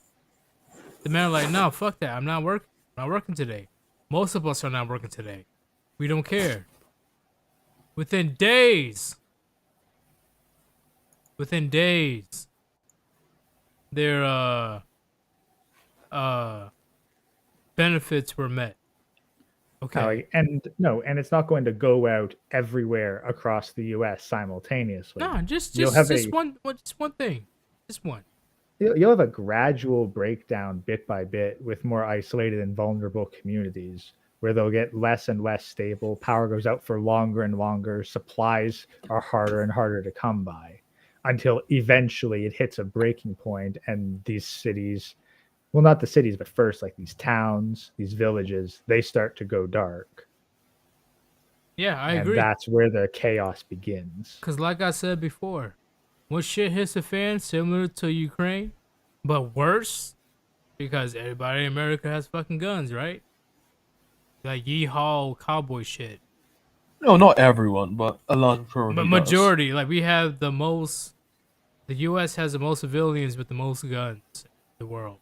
The men are like, no, fuck that. I'm not working. I'm not working today. Most of us are not working today. We don't care. Within days, their benefits were met. Okay. And it's not going to go out everywhere across the U.S. simultaneously. No, just one thing, just one. You'll have a gradual breakdown bit by bit with more isolated and vulnerable communities where they'll get less and less stable. Power goes out for longer and longer. Supplies are harder and harder to come by until eventually it hits a breaking point and these cities, well, not the cities, but first like these towns, these villages, they start to go dark. Yeah, I and agree. That's where the chaos begins. Because like I said before, when shit hits the fan, similar to Ukraine, but worse, because everybody in America has fucking guns, right? Like yeehaw cowboy shit. No, not everyone, but a large majority. But majority, like we have the most. The U.S. has the most civilians with the most guns in the world.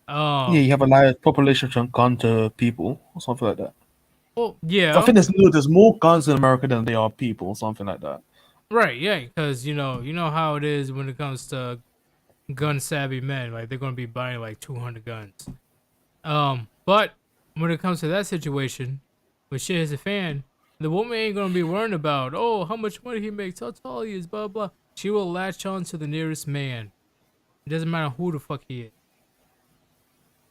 Yeah, you have a large population gone to people or something like that. Well, yeah. I think there's more guns in America than there are people, something like that. Right, yeah, because you know how it is when it comes to gun savvy men. Like they're gonna be buying like 200 guns. But when it comes to that situation, when shit hits a fan, the woman ain't gonna be worrying about how much money he makes, how tall he is, blah blah. She will latch on to the nearest man. It doesn't matter who the fuck he is,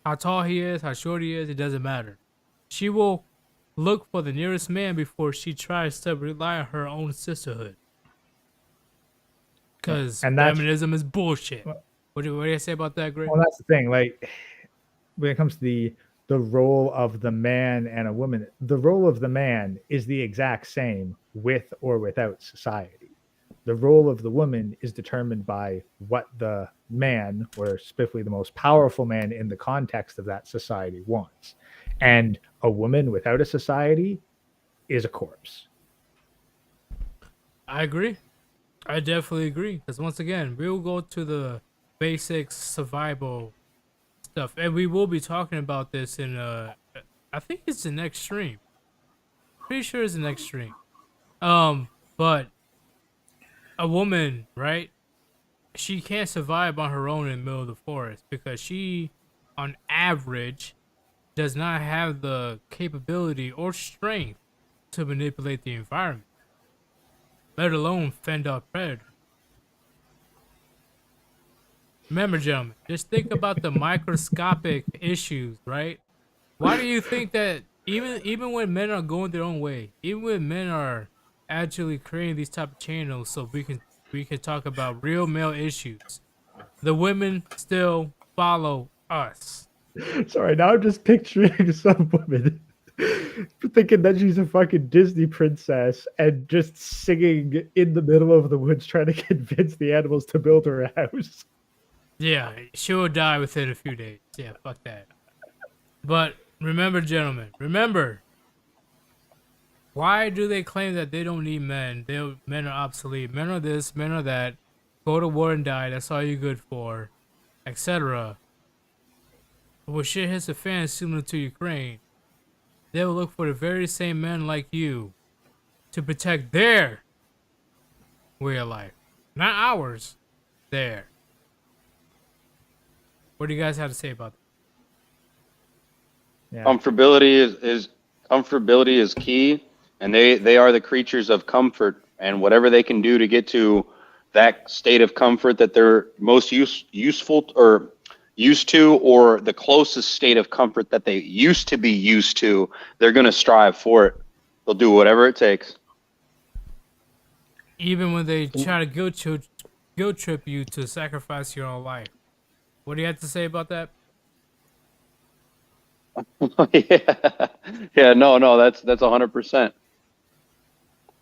how tall he is, how short he is. It doesn't matter. She will look for the nearest man before she tries to rely on her own sisterhood. Because feminism is bullshit. What do you say about that, Greg? Well, that's the thing. Like when it comes to the role of the man and a woman, the role of the man is the exact same with or without society. The role of the woman is determined by what the man, or specifically the most powerful man in the context of that society, wants. And a woman without a society is a corpse. I agree. I definitely agree. Because once again, we'll go to the basic survival stuff. And we will be talking about this in, I think it's the next stream. Pretty sure it's the next stream. But a woman, right? She can't survive on her own in the middle of the forest because she, on average, does not have the capability or strength to manipulate the environment, let alone fend off predators. Remember, gentlemen, just think about the microscopic issues, right? Why do you think that even when men are going their own way, even when men are actually creating these type of channels so we can talk about real male issues, the women still follow us? Sorry, now I'm just picturing some woman thinking that she's a fucking Disney princess and just singing in the middle of the woods trying to convince the animals to build her a house. Yeah, she will die within a few days. Yeah, fuck that. But remember, gentlemen, remember, why do they claim that they don't need men? Men are obsolete. Men are this, men are that. Go to war and die. That's all you're good for, etc. But when shit hits the fan similar to Ukraine, they will look for the very same men like you to protect their way of life, not ours. There. What do you guys have to say about that? Yeah. Comfortability is key, and they are the creatures of comfort, and whatever they can do to get to that state of comfort that they're most useful or used to, or the closest state of comfort that they used to be used to, they're going to strive for it. They'll do whatever it takes. Even when they try to guilt trip you to sacrifice your own life. What do you have to say about that? Yeah, no, that's 100%.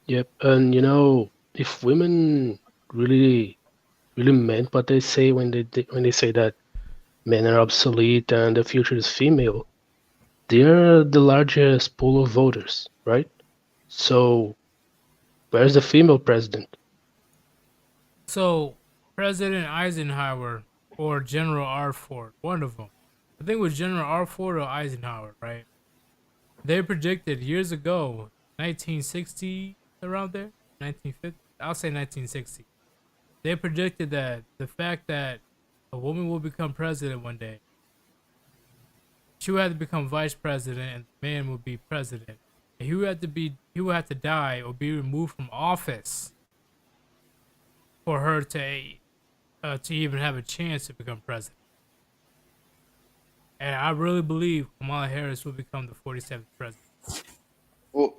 Yep, and you know, if women really meant what they say when they say that men are obsolete and the future is female, they're the largest pool of voters, right? So, where's the female president? So, President Eisenhower or General R. Ford, one of them. I think it was General R. Ford or Eisenhower, right? They predicted years ago, 1960, around there, 1950. I'll say 1960. They predicted that the fact that a woman will become president one day, she would have to become vice president, and the man will be president. And he would have to die or be removed from office for her to even have a chance to become president. And I really believe Kamala Harris will become the 47th president. Well,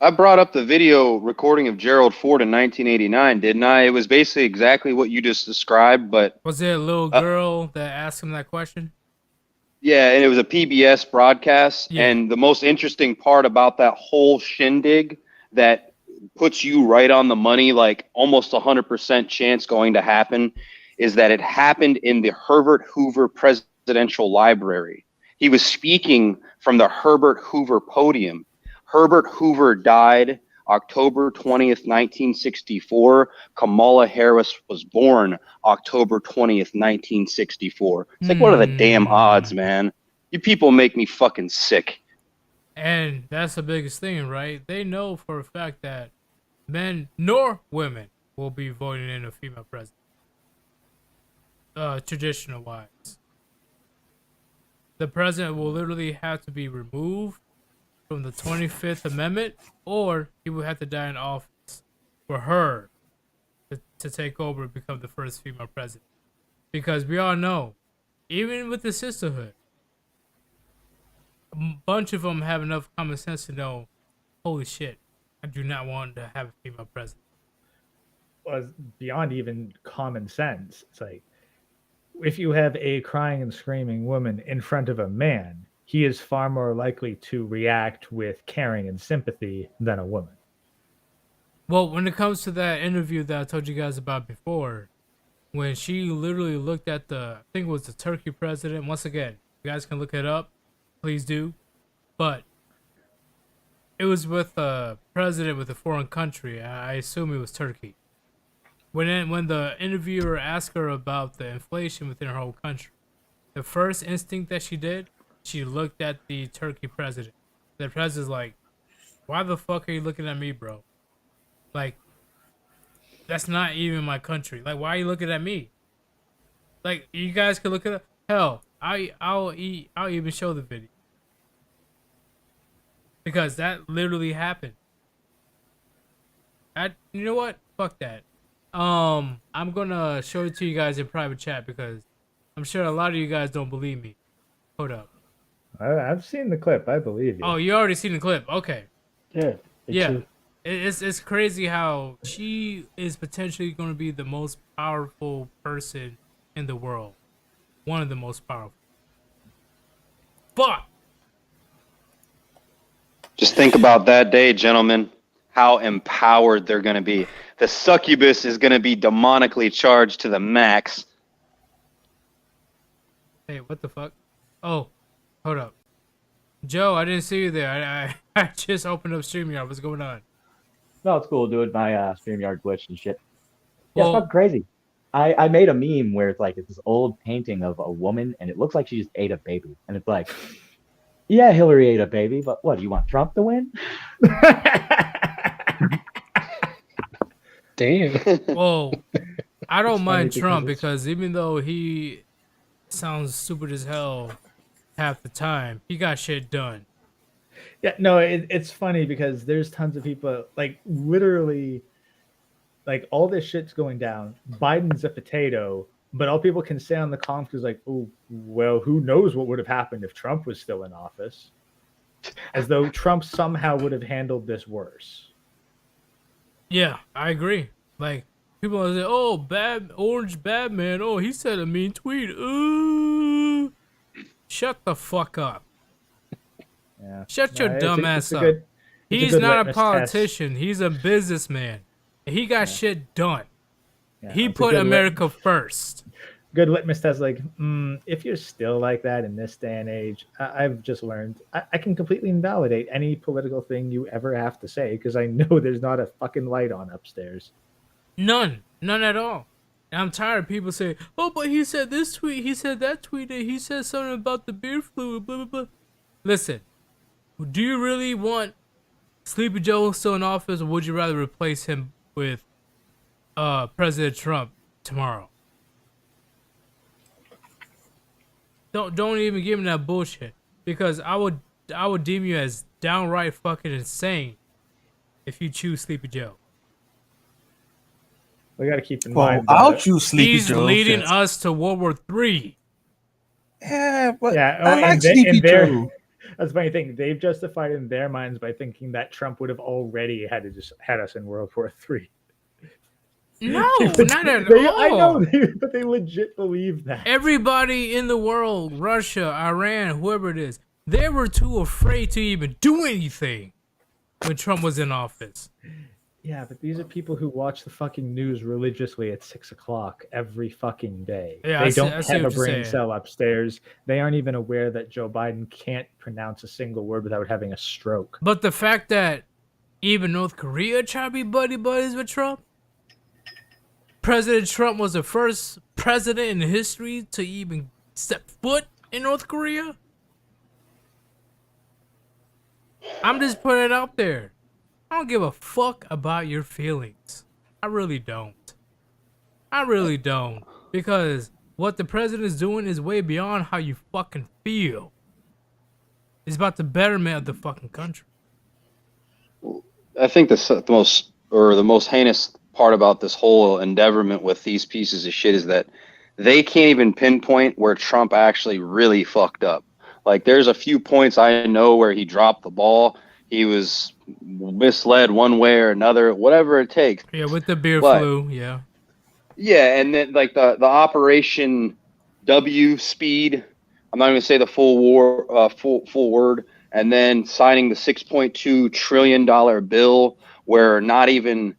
I brought up the video recording of Gerald Ford in 1989, didn't I? It was basically exactly what you just described, but Was there a little girl that asked him that question? yeah, and it was a PBS broadcast. Yeah. And the most interesting part about that whole shindig that puts you right on the money, like almost 100% chance going to happen, is that it happened in the Herbert Hoover Presidential Library. He was speaking from the Herbert Hoover podium. Herbert Hoover died October 20th, 1964. Kamala Harris was born October 20th, 1964. It's like, what are the damn odds, man? You people make me fucking sick. And that's the biggest thing, right? They know for a fact that men nor women will be voting in a female president. Traditional wise. The president will literally have to be removed from the 25th Amendment, or he will have to die in office for her to take over and become the first female president. Because we all know, even with the sisterhood, a bunch of them have enough common sense to know, holy shit, I do not want to have a female president. Was beyond even common sense. It's like, if you have a crying and screaming woman in front of a man, he is far more likely to react with caring and sympathy than a woman. Well, when it comes to that interview that I told you guys about before, when she literally looked at I think it was the Turkey president. Once again, you guys can look it up. Please do. But it was with a president with a foreign country. I assume it was Turkey. When the interviewer asked her about the inflation within her whole country, the first instinct that she did, she looked at the Turkey president. The president's like, why the fuck are you looking at me, bro? Like, that's not even my country. Like, why are you looking at me? Like, you guys can look at it. Hell, I'll even show the video. Because that literally happened. You know what? Fuck that. I'm gonna show it to you guys in private chat because I'm sure a lot of you guys don't believe me. Hold up. I've seen the clip. I believe you. Oh, you already seen the clip. Okay. Yeah, me Yeah. too. It's crazy how she is potentially going to be the most powerful person in the world. One of the most powerful. But Just think about that day, gentlemen. How empowered they're going to be. The succubus is going to be demonically charged to the max. hey, what the fuck? Oh, hold up. Joe, I didn't see you there. I just opened up StreamYard. What's going on? No, it's cool, dude. My StreamYard glitched and shit. Yeah, it's Well, fucking crazy. I made a meme where it's this old painting of a woman and it looks like she just ate a baby. And it's like, yeah, Hillary ate a baby, but what, do you want Trump to win? Damn. well, I don't It's funny mind Trump because because even though he sounds stupid as hell half the time, he got shit done. Yeah, no, it's funny because there's tons of people like literally like all this shit's going down. Biden's a potato, but all people can say on the comms is like, oh, well, who knows what would have happened if Trump was still in office? As though Trump somehow would have handled this worse. Yeah, I agree. Like people are say, "Oh, bad orange Batman. Oh, he said a mean tweet." Ooh, shut the fuck up. Yeah. Shut your It's dumb a ass up. good He's good not a litmus test. politician. He's a businessman. He got shit done. Yeah, He it's a put good America first. good litmus test. Like, if you're still like that in this day and age, I've just learned I can completely invalidate any political thing you ever have to say because I know there's not a fucking light on upstairs. None at all. And I'm tired of people saying, "Oh, but he said this tweet. He said that tweet. And he said something about the beer flu." Blah blah blah. Listen, do you really want Sleepy Joe still in office, or would you rather replace him with President Trump tomorrow? Don't even give him that bullshit because I would deem you as downright fucking insane if you choose Sleepy Joe. We got to keep in Well, mind. I'll choose Sleepy He's Joe. leading since- us to World War III. Yeah, but Yeah, I like Sleepy Joe. That's the funny thing. They've justified it in their minds by thinking that Trump would have already had us in World War III. No, not at all. I know, but they legit believe that. Everybody in the world, Russia, Iran, whoever it is, they were too afraid to even do anything when Trump was in office. Yeah, but these are people who watch the fucking news religiously at 6 o'clock every fucking day. Yeah, They I see don't what have a you're brain saying. cell upstairs. They aren't even aware that Joe Biden can't pronounce a single word without having a stroke. But the fact that even North Korea tried to be buddies with Trump, President Trump was the first president in history to even step foot in North Korea. I'm just putting it out there. I don't give a fuck about your feelings. I really don't. Because what the president is doing is way beyond how you fucking feel. It's about the betterment of the fucking country. I think the most heinous part about this whole endeavorment with these pieces of shit is that they can't even pinpoint where Trump actually really fucked up. Like, there's a few points I know where he dropped the ball. He was misled one way or another, whatever it takes. Yeah, with the beer But- flu, yeah. Yeah, and then like the Operation W speed. I'm not going to say the full word. And then signing the $6.2 trillion bill, where not even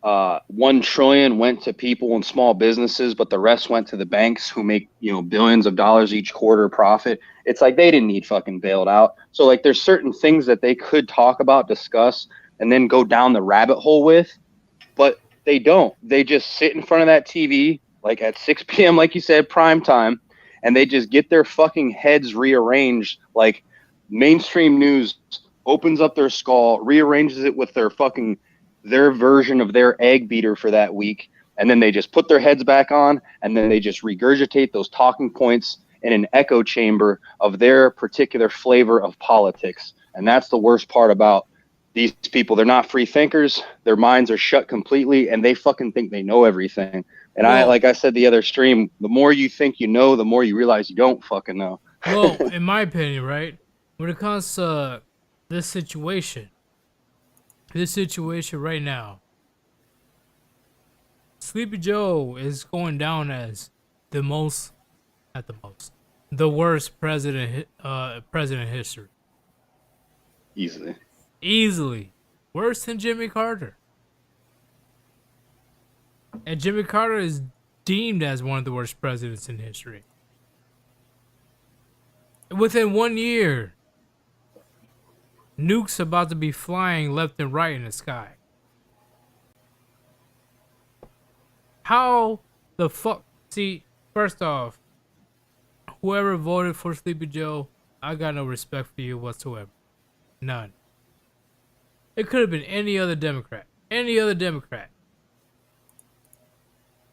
$1 trillion went to people and small businesses, but the rest went to the banks who make billions of dollars each quarter profit. It's like they didn't need fucking bailed out. So like there's certain things that they could talk about, discuss, and then go down the rabbit hole with, but they don't. They just sit in front of that TV like at 6 p.m. like you said, prime time, and they just get their fucking heads rearranged. Like mainstream news opens up their skull, rearranges it with their version of their egg beater for that week, and then they just put their heads back on, and then they just regurgitate those talking points in an echo chamber of their particular flavor of politics. And that's the worst part about these people, they're not free thinkers. Their minds are shut completely, and they fucking think they know everything. And Well- like I said the other stream, the more you think you know, the more you realize you don't fucking know. Well, in my opinion, right, when it comes to this situation right now, Sleepy Joe is going down as the worst president in history. Easily. Worse than Jimmy Carter. And Jimmy Carter is deemed as one of the worst presidents in history. Within 1 year, nukes about to be flying left and right in the sky. How the fuck? See, first off, whoever voted for Sleepy Joe, I got no respect for you whatsoever. None. It could have been any other Democrat.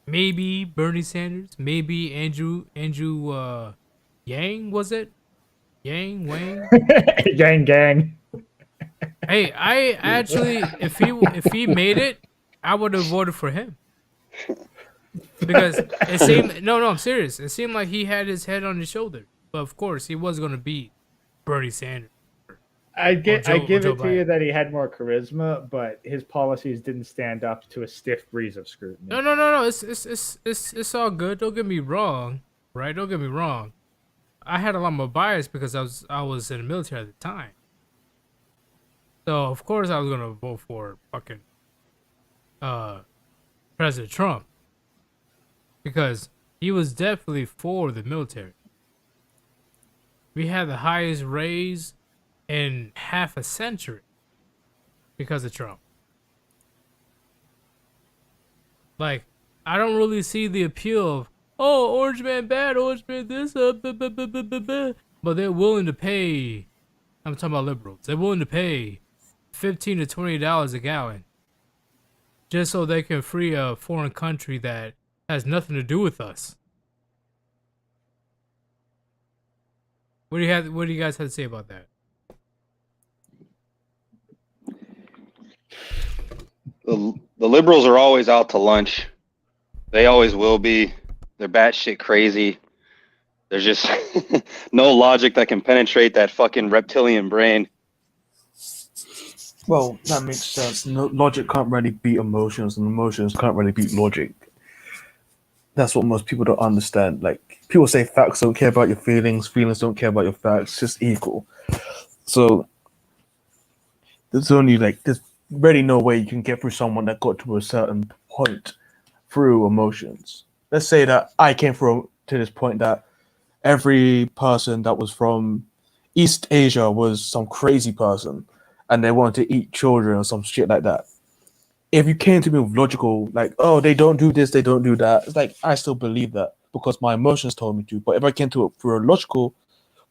Maybe Bernie Sanders. Maybe Andrew Yang, was it? Yang Wang? Gang gang. Hey, I actually, if he made it, I would have voted for him. Because it seemed, no, I'm serious. It seemed like he had his head on his shoulder. But of course, he was going to beat Bernie Sanders. I give it to Biden. you that he had more charisma, but his policies didn't stand up to a stiff breeze of scrutiny. No. It's all good. Don't get me wrong, right? Don't get me wrong. I had a lot more bias because I was in the military at the time. So of course I was gonna vote for fucking President Trump because he was definitely for the military. We had the highest raise in half a century because of Trump. Like, I don't really see the appeal of, oh, Orange Man bad, Orange Man this, but they're willing to pay. I'm talking about liberals. They're willing to pay $15 to $20 a gallon just so they can free a foreign country that has nothing to do with us. What do you guys have to say about that? The liberals are always out to lunch. They always will be. They're batshit crazy. There's just no logic that can penetrate that fucking reptilian brain. Well, that makes sense. No, logic can't really beat emotions, and emotions can't really beat logic. That's what most people don't understand. Like, people say facts don't care about your feelings, feelings don't care about your facts, just equal. So there's really no way you can get through someone that got to a certain point through emotions. Let's say that I came through to this point that every person that was from East Asia was some crazy person and they wanted to eat children or some shit like that. If you came to me with logical, like, oh, they don't do this, they don't do that, it's like, I still believe that because my emotions told me to. But if I came to it through a logical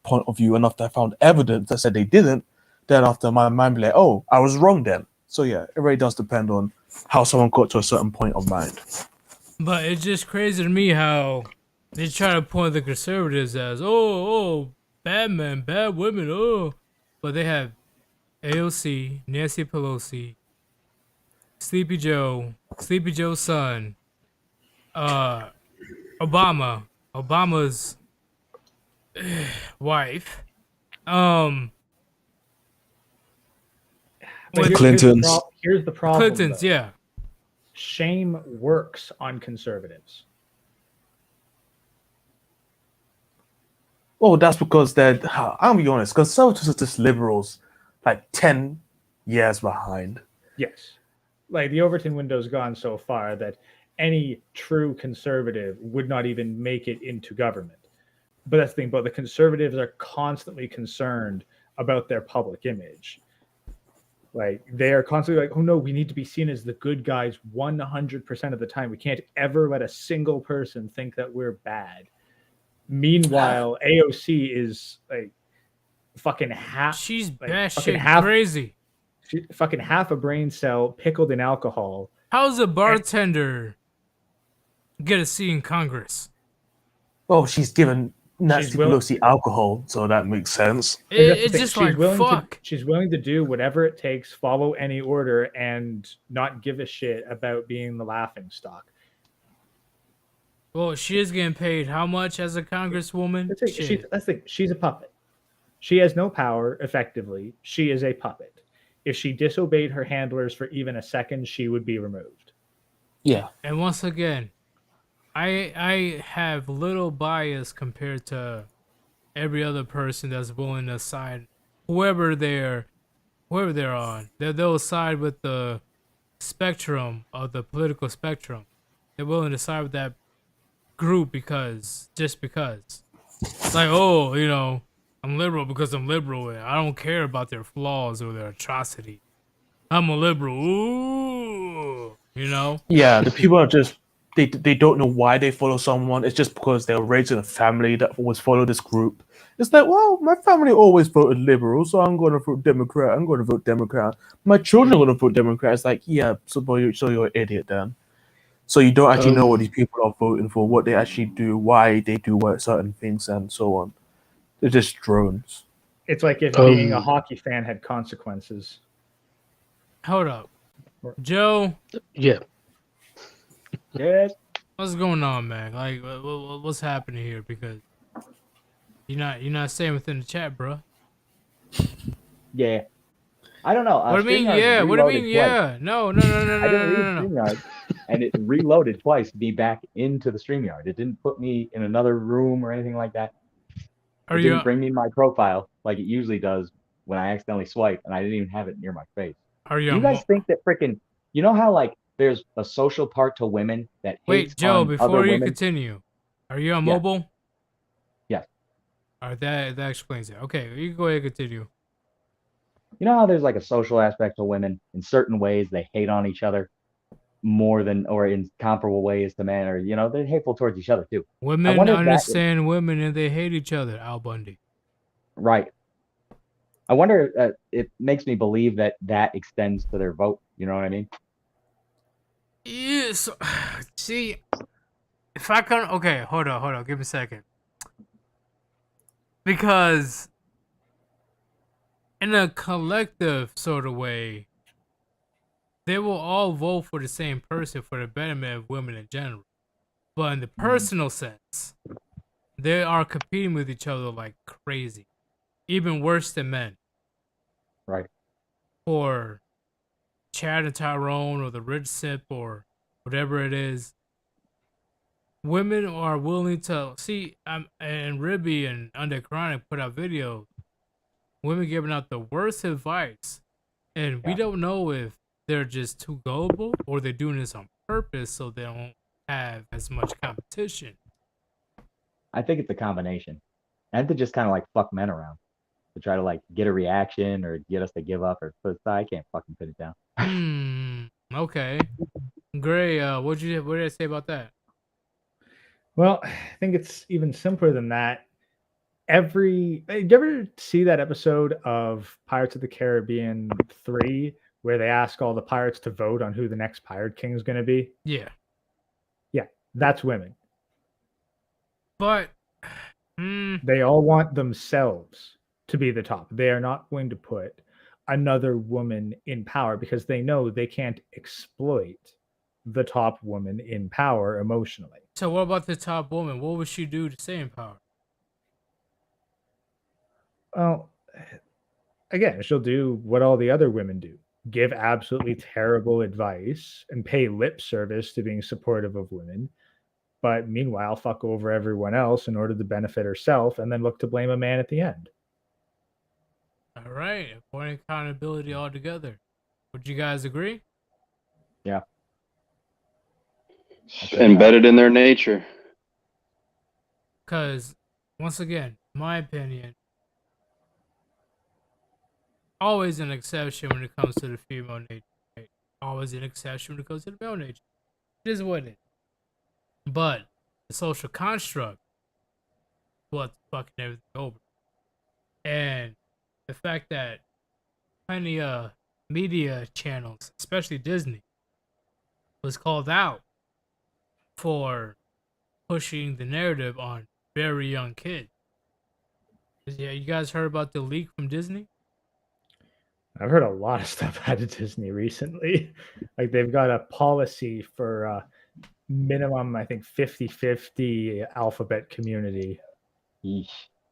point of view and after I found evidence that said they didn't, then after my mind be like, oh, I was wrong then. So yeah, it really does depend on how someone got to a certain point of mind. But it's just crazy to me how they try to point the conservatives as, oh, bad men, bad women, oh. But they have AOC, Nancy Pelosi, Sleepy Joe's son, Obama's wife, Clintons. Here's the problem. Clintons, though. yeah. Shame works on conservatives. Well, that's because I'll be honest, conservatives are just liberals like 10 years behind. Yes. Like, the Overton window's gone so far that any true conservative would not even make it into government. But that's the thing, but the conservatives are constantly concerned about their public image. Like, they are constantly like, oh no, we need to be seen as the good guys 100% of the time. We can't ever let a single person think that we're bad. Meanwhile, AOC is like fucking half. She's like, batshit crazy. Fucking half a brain cell pickled in alcohol. How's a bartender get a seat in Congress? Well, she's given Nancy Pelosi alcohol, so that makes sense. It's just like, fuck. She's willing to do whatever it takes, follow any order, and not give a shit about being the laughing stock. Well, she is getting paid how much as a congresswoman? She's a puppet. She has no power, effectively. She is a puppet. If she disobeyed her handlers for even a second, she would be removed. Yeah. And once again, I have little bias compared to every other person that's willing to side whoever they're on. They'll side with the spectrum of the political spectrum. They're willing to side with that group because. It's like, oh, you know, I'm liberal because I'm liberal and I don't care about their flaws or their atrocity. I'm a liberal. Ooh, you know? Yeah, the people are just they don't know why they follow someone. It's just because they were raised in a family that always follow this group. It's like, well, my family always voted liberal, so I'm going to vote Democrat. I'm going to vote Democrat. My children are going to vote Democrat. It's like, yeah, so you're an idiot then. So you don't actually know what these people are voting for, what they actually do, why they do certain things, and so on. They're just drones. It's like if being a hockey fan had consequences. Hold up, Joe. Yeah. Yes. What's going on, man? Like, what's happening here? Because you're not staying within the chat, bro. Yeah. I don't know. What do you mean? Yeah. What do you mean? Yeah. No. I didn't leave StreamYard, and it reloaded twice to be back into the StreamYard. It didn't put me in another room or anything like that. It didn't bring me my profile like it usually does when I accidentally swipe, and I didn't even have it near my face. Are you? Do you guys think that freaking? You know how like there's a social part to women that hates Wait, Joe. on Before other you women? continue, are you on mobile? Yes. All right, that explains it. Okay, you can go ahead and continue. You know how there's like a social aspect to women in certain ways they hate on each other more than or in comparable ways to men, or you know they're hateful towards each other too. Women understand women and they hate each other. Al Bundy. Right. I wonder. It makes me believe that extends to their vote. You know what I mean? Yes. See, if I can. Okay, hold on. Give me a second. Because in a collective sort of way, they will all vote for the same person for the betterment of women in general. But in the personal sense, they are competing with each other like crazy. Even worse than men. Right. For Chad and Tyrone or the rich sip or whatever it is. Women are willing to see, and Ribby and Underchronic put out videos. Women giving out the worst advice, and we don't know if they're just too gullible or they're doing this on purpose so they don't have as much competition. I think it's a combination. And to just kind of like fuck men around to try to like get a reaction or get us to give up or put aside. I can't fucking put it down. Okay. Gray, what did I say about that? Well, I think it's even simpler than that. Did you ever see that episode of Pirates of the Caribbean 3 where they ask all the pirates to vote on who the next Pirate King is going to be? Yeah. Yeah, that's women. But they all want themselves to be the top. They are not going to put another woman in power because they know they can't exploit the top woman in power emotionally. So what about the top woman? What would she do to stay in power? Well, again, she'll do what all the other women do. Give absolutely terrible advice and pay lip service to being supportive of women. But meanwhile, fuck over everyone else in order to benefit herself and then look to blame a man at the end. All right. Avoiding accountability altogether. Would you guys agree? Yeah. Embedded in their nature. Because, once again, my opinion, always an exception when it comes to the female nature. Right? Always an exception when it comes to the male nature. It is what it is. But the social construct, what's fucking everything over. And the fact that plenty of media channels, especially Disney, was called out for pushing the narrative on very young kids. Yeah, you guys heard about the leak from Disney? I've heard a lot of stuff out of Disney recently. Like they've got a policy for minimum, I think 50-50 alphabet community. Yeesh.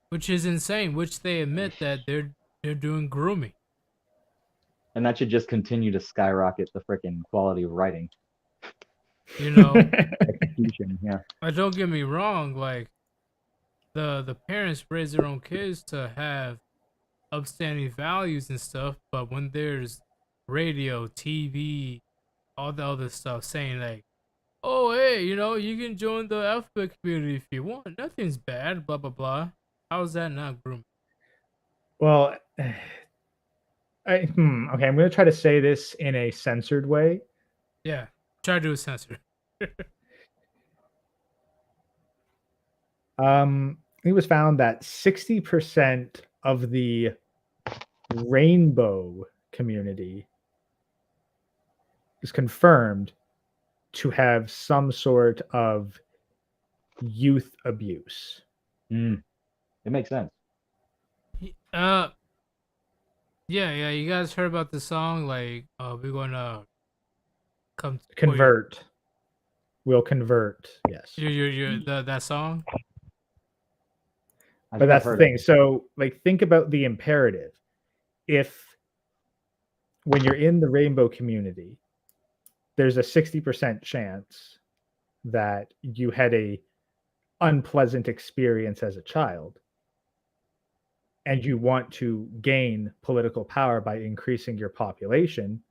Which is insane, which they admit that they're doing grooming. And that should just continue to skyrocket the freaking quality of writing. You know, Execution, yeah. don't get me wrong, like the parents raise their own kids to have upstanding values and stuff, but when there's radio, TV, all the other stuff saying like, oh hey, you know, you can join the alphabet community if you want. Nothing's bad, blah blah blah. How is that not grooming? Well, okay, I'm going to try to say this in a censored way. Yeah, try to do a censor. It was found that 60% of the rainbow community is confirmed to have some sort of youth abuse. It makes sense. Yeah, you guys heard about the song? Like, we're gonna convert. We'll convert. Yes. That song. But that's the thing. So, like, think about the imperative. If when you're in the rainbow community, there's a 60% chance that you had a unpleasant experience as a child, and you want to gain political power by increasing your population,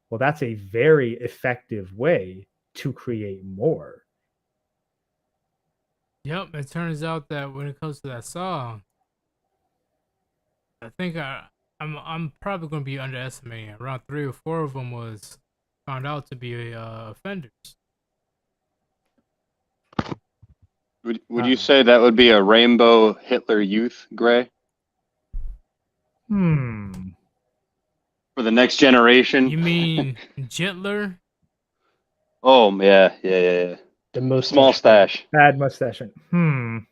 well, that's a very effective way to create more. Yep, it turns out that when it comes to that song, I think I'm probably going to be underestimating it. Around 3 or 4 of them was found out to be offenders. Would you say that would be a rainbow Hitler Youth, Gray? For the next generation? You mean gentler? Oh yeah. The most small stash. Bad mustache. Gatler.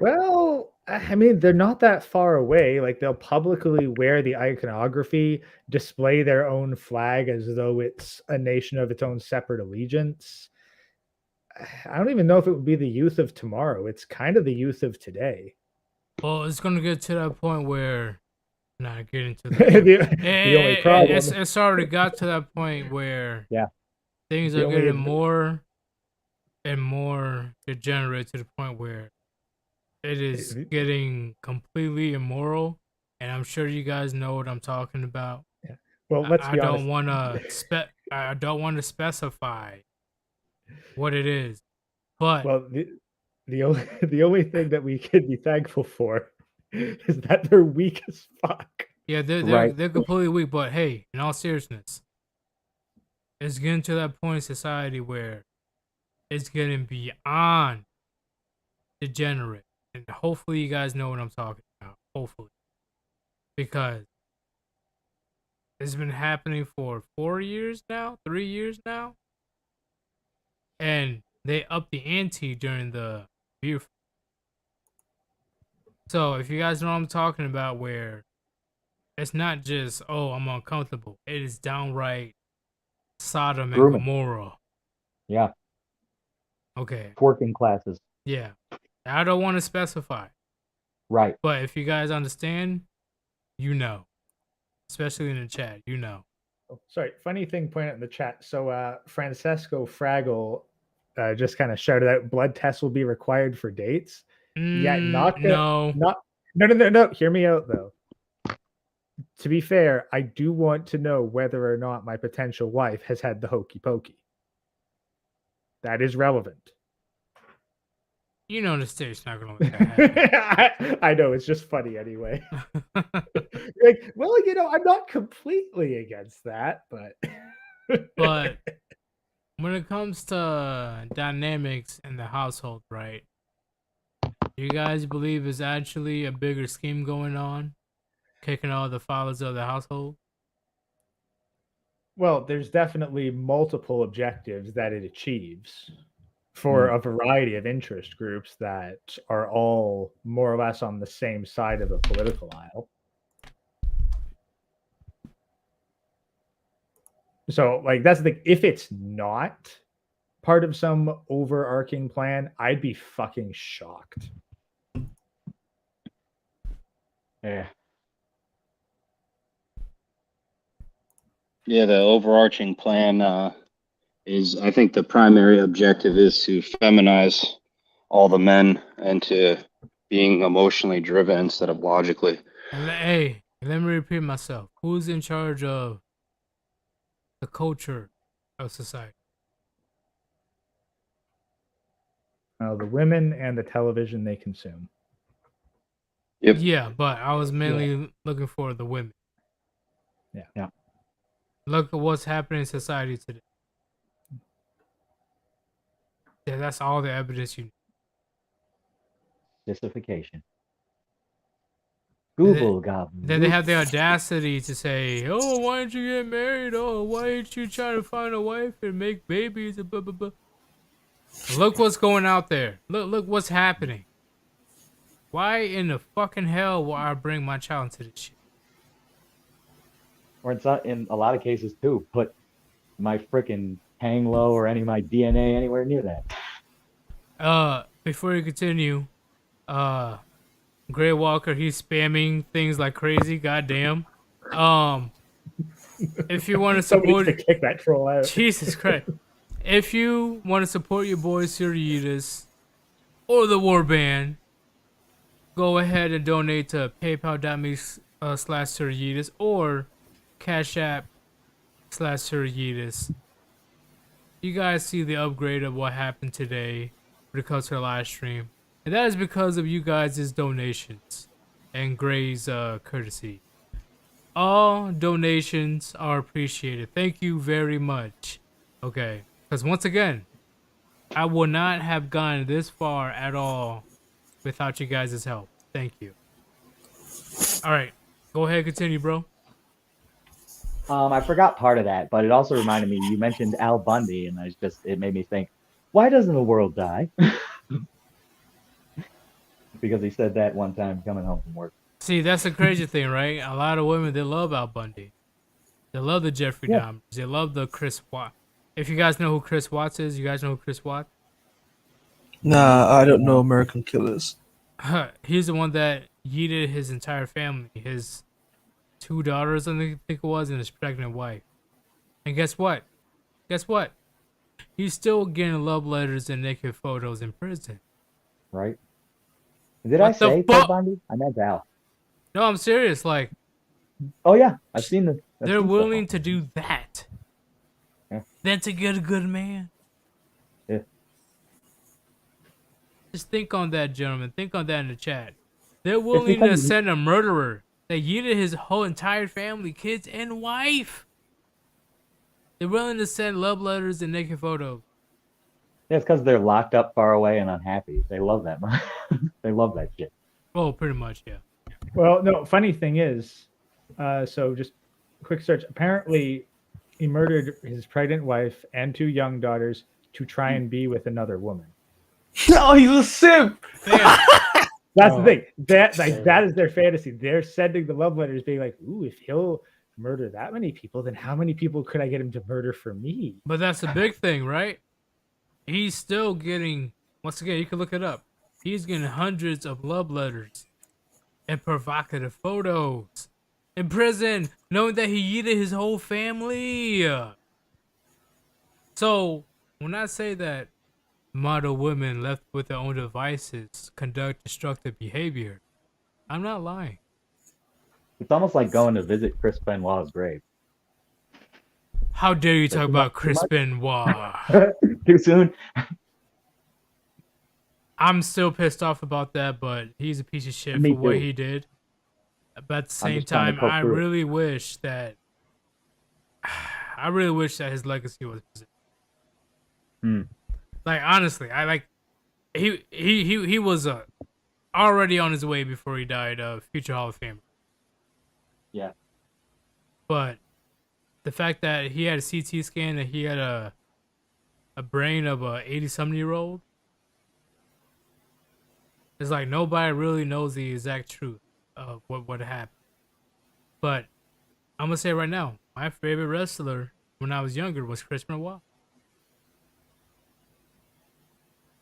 Well, I mean, they're not that far away. Like, they'll publicly wear the iconography, display their own flag as though it's a nation of its own separate allegiance. I don't even know if it would be the youth of tomorrow. It's kind of the youth of today. Well, it's going to get to that point where, not get into the only problem. It's already got to that point where things The are only getting more and more degenerate to the point where it is getting completely immoral, and I'm sure you guys know what I'm talking about. Yeah. Well, let's be honest. I don't want to specify what it is, but well, the only thing that we can be thankful for is that they're weak as fuck. Yeah, they're completely weak. But hey, in all seriousness, it's getting to that point in society where it's getting beyond degenerate. And hopefully you guys know what I'm talking about. Hopefully. Because it's been happening for 4 years now, 3 years now. And they upped the ante during the beautiful. So if you guys know what I'm talking about, where it's not just, oh, I'm uncomfortable. It is downright Sodom and Gomorrah. Yeah. Okay. Twerking classes. Yeah. I don't want to specify. Right. But if you guys understand, you know. Especially in the chat, you know. Oh, sorry, funny thing pointed out in the chat. So Francesco Fraggle just kind of shouted out blood tests will be required for dates. No. Hear me out though. To be fair, I do want to know whether or not my potential wife has had the hokey pokey. That is relevant. You know the state's not going to let that happen. I know, it's just funny anyway. Like, well, you know, I'm not completely against that, but... But when it comes to dynamics in the household, right? Do you guys believe there's actually a bigger scheme going on? Kicking all the fathers of the household? Well, there's definitely multiple objectives that it achieves. for a variety of interest groups that are all more or less on the same side of the political aisle. So, like, that's the thing. If it's not part of some overarching plan, I'd be fucking shocked. Yeah. Yeah, the overarching plan is, I think the primary objective is to feminize all the men into being emotionally driven instead of logically. Hey, let me repeat myself. Who's in charge of the culture of society? The women and the television they consume. Yep. Yeah, but I was mainly looking for the women. Yeah. Look at what's happening in society today. Yeah, that's all the evidence you need. Sissification. Google got Then they have the audacity to say, "Oh, why didn't you get married? Oh, why didn't you try to find a wife and make babies?" And blah blah blah. Look what's going out there. Look what's happening. Why in the fucking hell will I bring my child into this shit? Or in a lot of cases too, put my freaking hang low or any of my DNA anywhere near that. Before you continue, Gray Walker, he's spamming things like crazy. Goddamn. If you want to support, to kick that troll out. Jesus Christ. If you want to support your boy Sir Yeetus or the Warband, go ahead and donate to paypal.me/Sir Yeetus or Cash App /Sir Yeetus. You guys see the upgrade of what happened today when it comes to our live stream. And that is because of you guys' donations and Gray's courtesy. All donations are appreciated. Thank you very much. Okay. Because once again, I would not have gone this far at all without you guys' help. Thank you. All right. Go ahead, continue, bro. I forgot part of that, but it also reminded me, you mentioned Al Bundy, and it made me think, why doesn't the world die? Because he said that one time coming home from work. See, that's the crazy thing, right? A lot of women, they love Al Bundy. They love the Jeffrey Dahmers. They love the Chris Watts. If you guys know who Chris Watts is, you guys know who Chris Watts? Nah, I don't know American Killers. He's the one that yeeted his entire family. His 2 daughters, I think it was, and his pregnant wife. And guess what? He's still getting love letters and naked photos in prison. Right? Did I say Ted Bundy? I meant Al. No, I'm serious. Like, oh yeah, I've seen the. They're willing to do that than to get a good man. Yeah. Just think on that, gentlemen. Think on that in the chat. They're willing to send a murderer that yeeted his whole entire family, kids, and wife. They're willing to send love letters and naked photos. Yeah, it's because they're locked up far away and unhappy. They love that. They love that shit. Oh, pretty much, yeah. Well, no, funny thing is, so just quick search. Apparently, he murdered his pregnant wife and 2 young daughters to try and be with another woman. No, he's a simp. That's the thing. That is their fantasy. They're sending the love letters, being like, "Ooh, if he'll murder that many people, then how many people could I get him to murder for me?" But that's the big thing, right? He's still getting. Once again, you can look it up. He's getting hundreds of love letters and provocative photos in prison, knowing that he yeeted his whole family. So when I say that model women left with their own devices conduct destructive behavior, I'm not lying. It's almost like going to visit Chris Benoit's grave. How dare you talk about Chris Benoit? Too soon? I'm still pissed off about that, but he's a piece of shit for what he did. But at the same time, I really wish that his legacy was preserved. Like, honestly, he was already on his way before he died, future Hall of Famer. Yeah. But the fact that he had a CT scan, that he had a brain of a 80-something-year-old. It's like nobody really knows the exact truth of what happened. But I'm gonna say right now, my favorite wrestler when I was younger was Chris Benoit.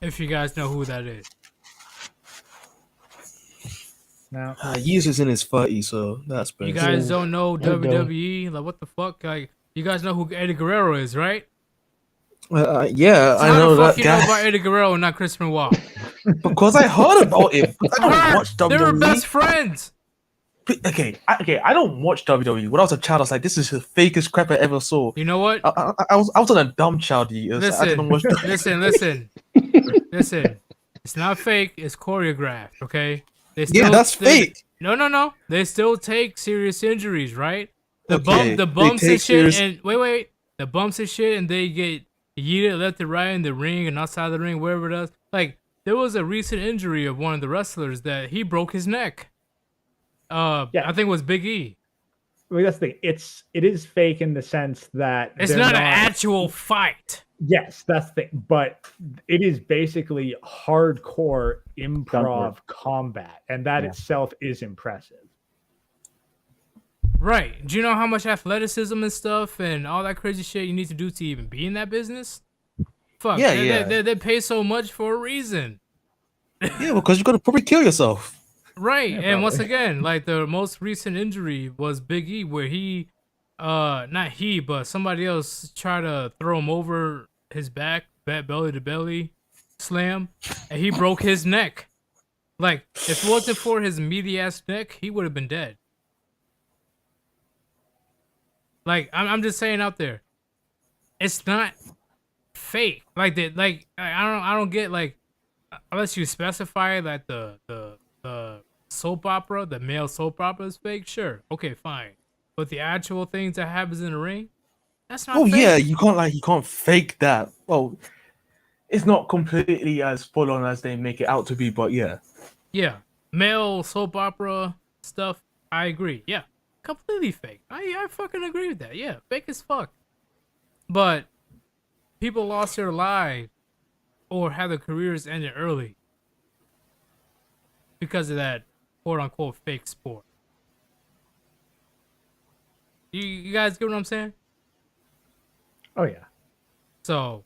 If you guys know who that is. Now, Yeezus is in his 30s, so that's You best. guys don't know WWE? Like, what the fuck? Like, you guys know who Eddie Guerrero is, right? Yeah, So I how know the fuck that you guy. know about Eddie Guerrero and not Chris Benoit? Because I heard about him. I don't watch WWE. They were best friends. Okay, I don't watch WWE. When I was a child, I was like, this is the fakest crap I ever saw. You know what? I was on a dumb child, Yeetus. I didn't watch Listen. It's not fake. It's choreographed. Okay. That's fake. No. They still take serious injuries, right? The Okay, bumps they and take shit. serious- And wait. The bumps and shit, and they get yeeted left and right in the ring and outside the ring, wherever it is. Like, there was a recent injury of one of the wrestlers that he broke his neck. I think it was Big E. I mean, that's the thing. It is fake in the sense that It's they're not an actual fight. Yes, that's the thing. But it is basically hardcore improv combat, and that itself is impressive. Right. Do you know how much athleticism and stuff and all that crazy shit you need to do to even be in that business? Fuck. Yeah, They pay so much for a reason. Yeah, because you're gonna probably kill yourself. Right. Yeah, and once probably. again, like the most recent injury was Big E, where he, not he, but somebody else tried to throw him over his back, belly to belly slam, and he broke his neck. Like, if it wasn't for his meaty ass neck, he would have been dead. Like, I'm just saying out there, it's not fake. Like I don't get, like, unless you specify that the soap opera, the male soap opera is fake. Sure, okay, fine. But the actual things that happens in the ring, that's not. Oh fake. yeah, you can't fake that. Well, it's not completely as full on as they make it out to be, but yeah. Yeah, male soap opera stuff. I agree. Yeah, completely fake. I fucking agree with that. Yeah, fake as fuck. But people lost their lives or had their careers ended early because of that quote unquote fake sport. You guys get what I'm saying? Oh yeah. So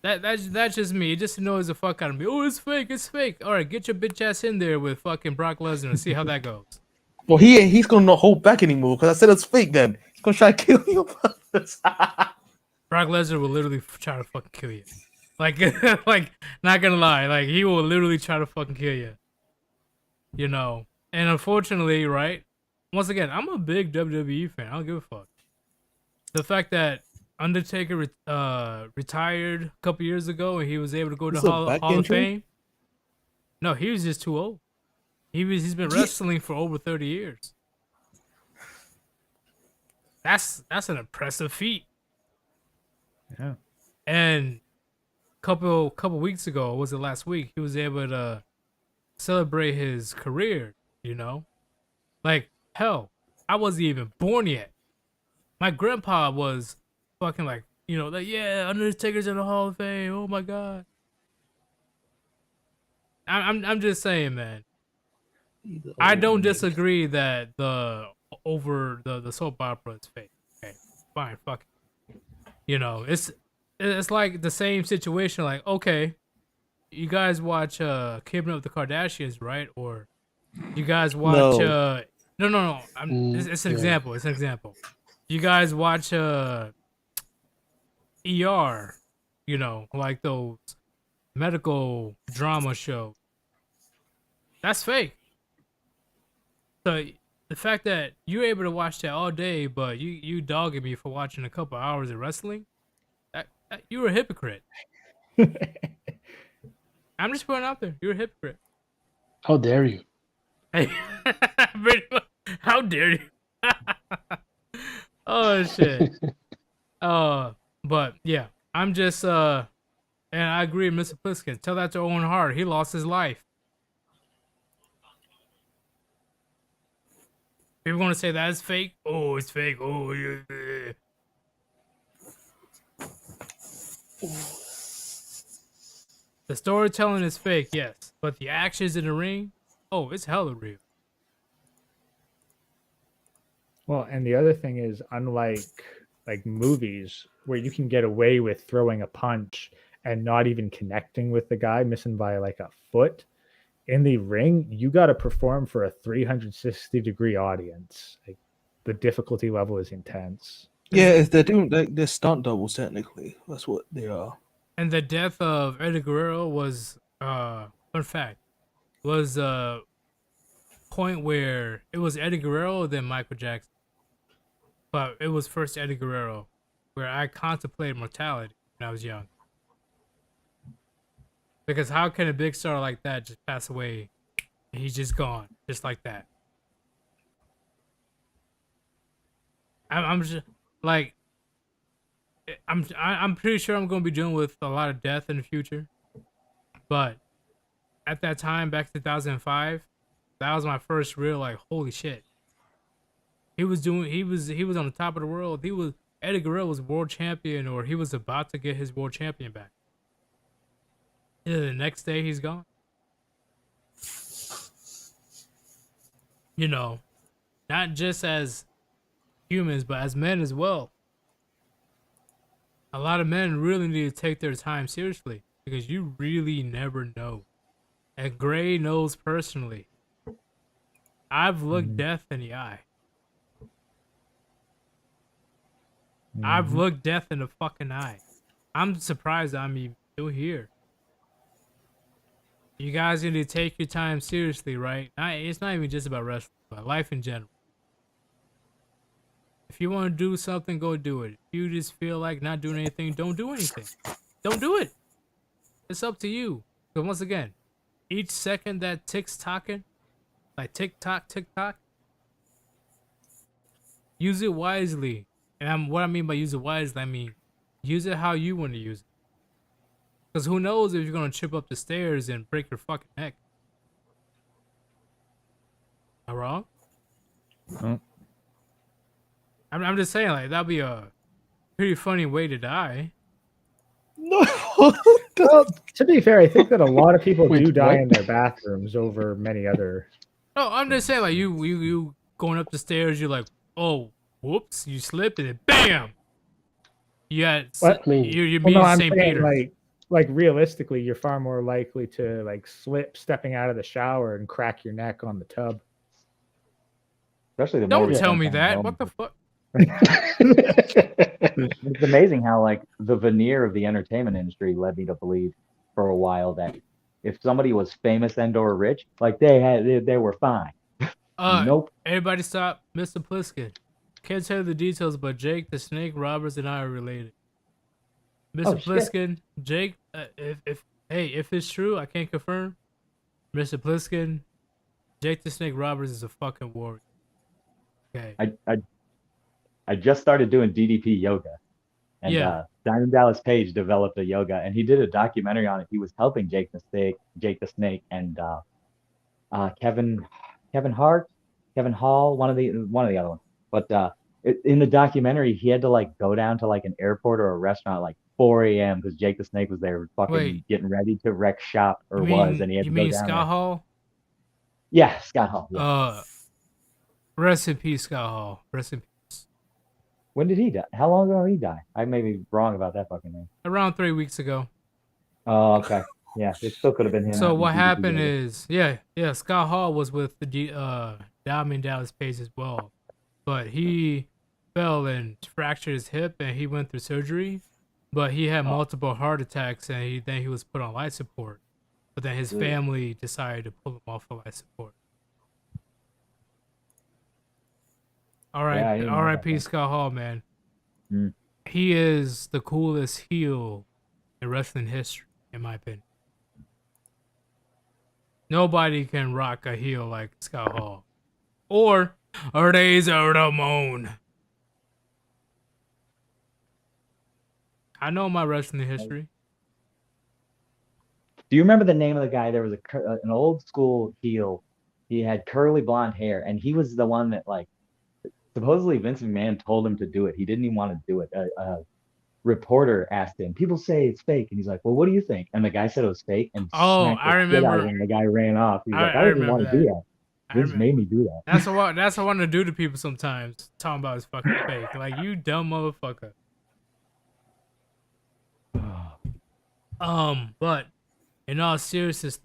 that's just me. It just annoys the fuck out of me. Oh, it's fake. It's fake. All right, get your bitch ass in there with fucking Brock Lesnar and see how that goes. Well, he's gonna not hold back anymore because I said it's fake. Then he's gonna try to kill you. Brock Lesnar will literally try to fucking kill you. Like, like, not gonna lie, like, he will literally try to fucking kill you. You know, and unfortunately, right? Once again, I'm a big WWE fan. I don't give a fuck. The fact that Undertaker retired a couple years ago and he was able to go to Is it a Hall back of injury? Fame. No, he was just too old. He's been wrestling for over 30 years. That's an impressive feat. Yeah. And couple weeks ago, was it last week, he was able to celebrate his career, you know? Like, hell, I wasn't even born yet. My grandpa was fucking like, you know, like, yeah, Undertaker's in the Hall of Fame. Oh my god. I'm just saying, man. I don't disagree that the soap opera is fake. Okay, fine, fuck it. You know, it's like the same situation. Like, okay, you guys watch Keeping Up with the Kardashians, right? Or you guys watch No. no. It's an example. It's an example. You guys watch ER, you know, like those medical drama shows. That's fake. So the fact that you're able to watch that all day, but you dogging me for watching a couple hours of wrestling, that you're a hypocrite. I'm just putting it out there. You're a hypocrite. How dare you? Hey, how dare you? Oh shit. But yeah, I'm just and I agree with Mr. Pliskin. Tell that to Owen Hart. He lost his life. People want to say that is fake. Oh, it's fake. Oh, yeah. The storytelling is fake, yes, but the actions in the ring, oh, it's hella real. Well, and the other thing is, unlike like movies where you can get away with throwing a punch and not even connecting with the guy, missing by like a foot, in the ring, you got to perform for a 360-degree audience. Like the difficulty level is intense. Yeah, if they're doing like they're stunt doubles technically. That's what they are. And the death of Eddie Guerrero was fun fact, was a point where it was Eddie Guerrero then Michael Jackson. But it was first Eddie Guerrero, where I contemplated mortality when I was young. Because how can a big star like that just pass away and he's just gone, just like that? I'm just like, I'm pretty sure I'm gonna be dealing with a lot of death in the future. But at that time, back in 2005, that was my first real like, holy shit. He was on the top of the world. Eddie Guerrero was world champion, or he was about to get his world champion back. And then the next day he's gone. You know, not just as humans, but as men as well. A lot of men really need to take their time seriously because you really never know. And Gray knows personally. I've looked death in the eye. I've looked death in the fucking eye. I'm surprised I'm even still here. You guys need to take your time seriously, right? It's not even just about wrestling, but life in general. If you want to do something, go do it. If you just feel like not doing anything, don't do anything. Don't do it. It's up to you. But once again, each second that ticks talking, like tick-tock, tick-tock, use it wisely. And what I mean by use it wisely, I mean use it how you want to use it. Because who knows if you're going to trip up the stairs and break your fucking neck. Am I wrong? I'm just saying, like, that'd be a pretty funny way to die. No. Well, to be fair, I think that a lot of people do die in their bathrooms over many other. No, I'm just saying, like, you going up the stairs, you're like, oh, whoops, you slipped and then bam! You're meeting St. Peter. Like realistically, you're far more likely to like slip stepping out of the shower and crack your neck on the tub. Especially the Don't tell me that. What the fuck? It's amazing how like the veneer of the entertainment industry led me to believe for a while that if somebody was famous and/or rich, like they were fine. Nope. Everybody stop, Mr. Pliskin. Can't tell you the details, but Jake the Snake Roberts and I are related. Mr. Pliskin, Jake, if it's true, I can't confirm. Mr. Pliskin, Jake the Snake Roberts is a fucking warrior. Okay. I just started doing DDP yoga, and Diamond Dallas Page developed a yoga, and he did a documentary on it. He was helping Jake the Snake, and Kevin Hall, one of the other ones. But in the documentary, he had to like go down to like an airport or a restaurant at like 4 a.m. because Jake the Snake was there fucking getting ready to wreck shop, and he had to go down. You mean Scott Hall? Yeah, Scott Hall. Yeah. Rest in peace, Scott Hall. Rest in peace. When did he die? How long ago did he die? I may be wrong about that fucking name. Around 3 weeks ago. Oh, okay. Yeah, it still could have been him. So what happened is, Scott Hall was with the Diamond Dallas Page as well, but he fell and fractured his hip, and he went through surgery. But he had multiple heart attacks, and then he was put on life support. But then his family decided to pull him off of life support. All right, R.I.P. Scott Hall, man. He is the coolest heel in wrestling history, in my opinion. Nobody can rock a heel like Scott Hall. Or Razor Ramon. I know my wrestling history. Do you remember the name of the guy? There was an old school heel. He had curly blonde hair, and he was the one that like supposedly Vince McMahon told him to do it. He didn't even want to do it. reporter asked him, people say it's fake. And he's like, well, what do you think? And the guy said it was fake and Oh, smacked the shit out of him. And the guy ran off. He's like, I I didn't want remember to do that. that. Vince made me do that. That's what I want to do to people sometimes. Talking about it's fucking fake. Like, you dumb motherfucker. But in all seriousness,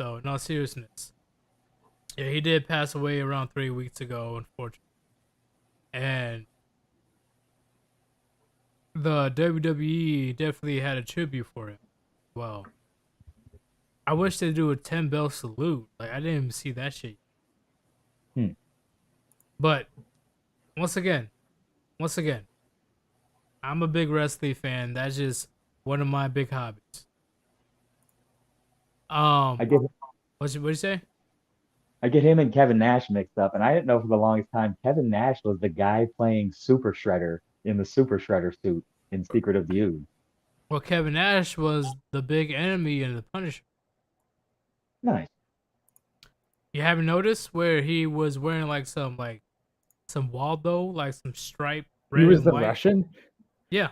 yeah, he did pass away around 3 weeks ago, unfortunately. And the WWE definitely had a tribute for him. Well, I wish they'd do a 10-bell salute. Like, I didn't even see that shit. But once again, I'm a big wrestling fan. That's just one of my big hobbies. What'd you say? I get him and Kevin Nash mixed up, and I didn't know for the longest time Kevin Nash was the guy playing Super Shredder in the Super Shredder suit in Secret of the Ooze. Well, Kevin Nash was the big enemy in the Punisher. Nice. You haven't noticed where he was wearing like some Waldo, like some striped red He was and the white? Russian? Yeah.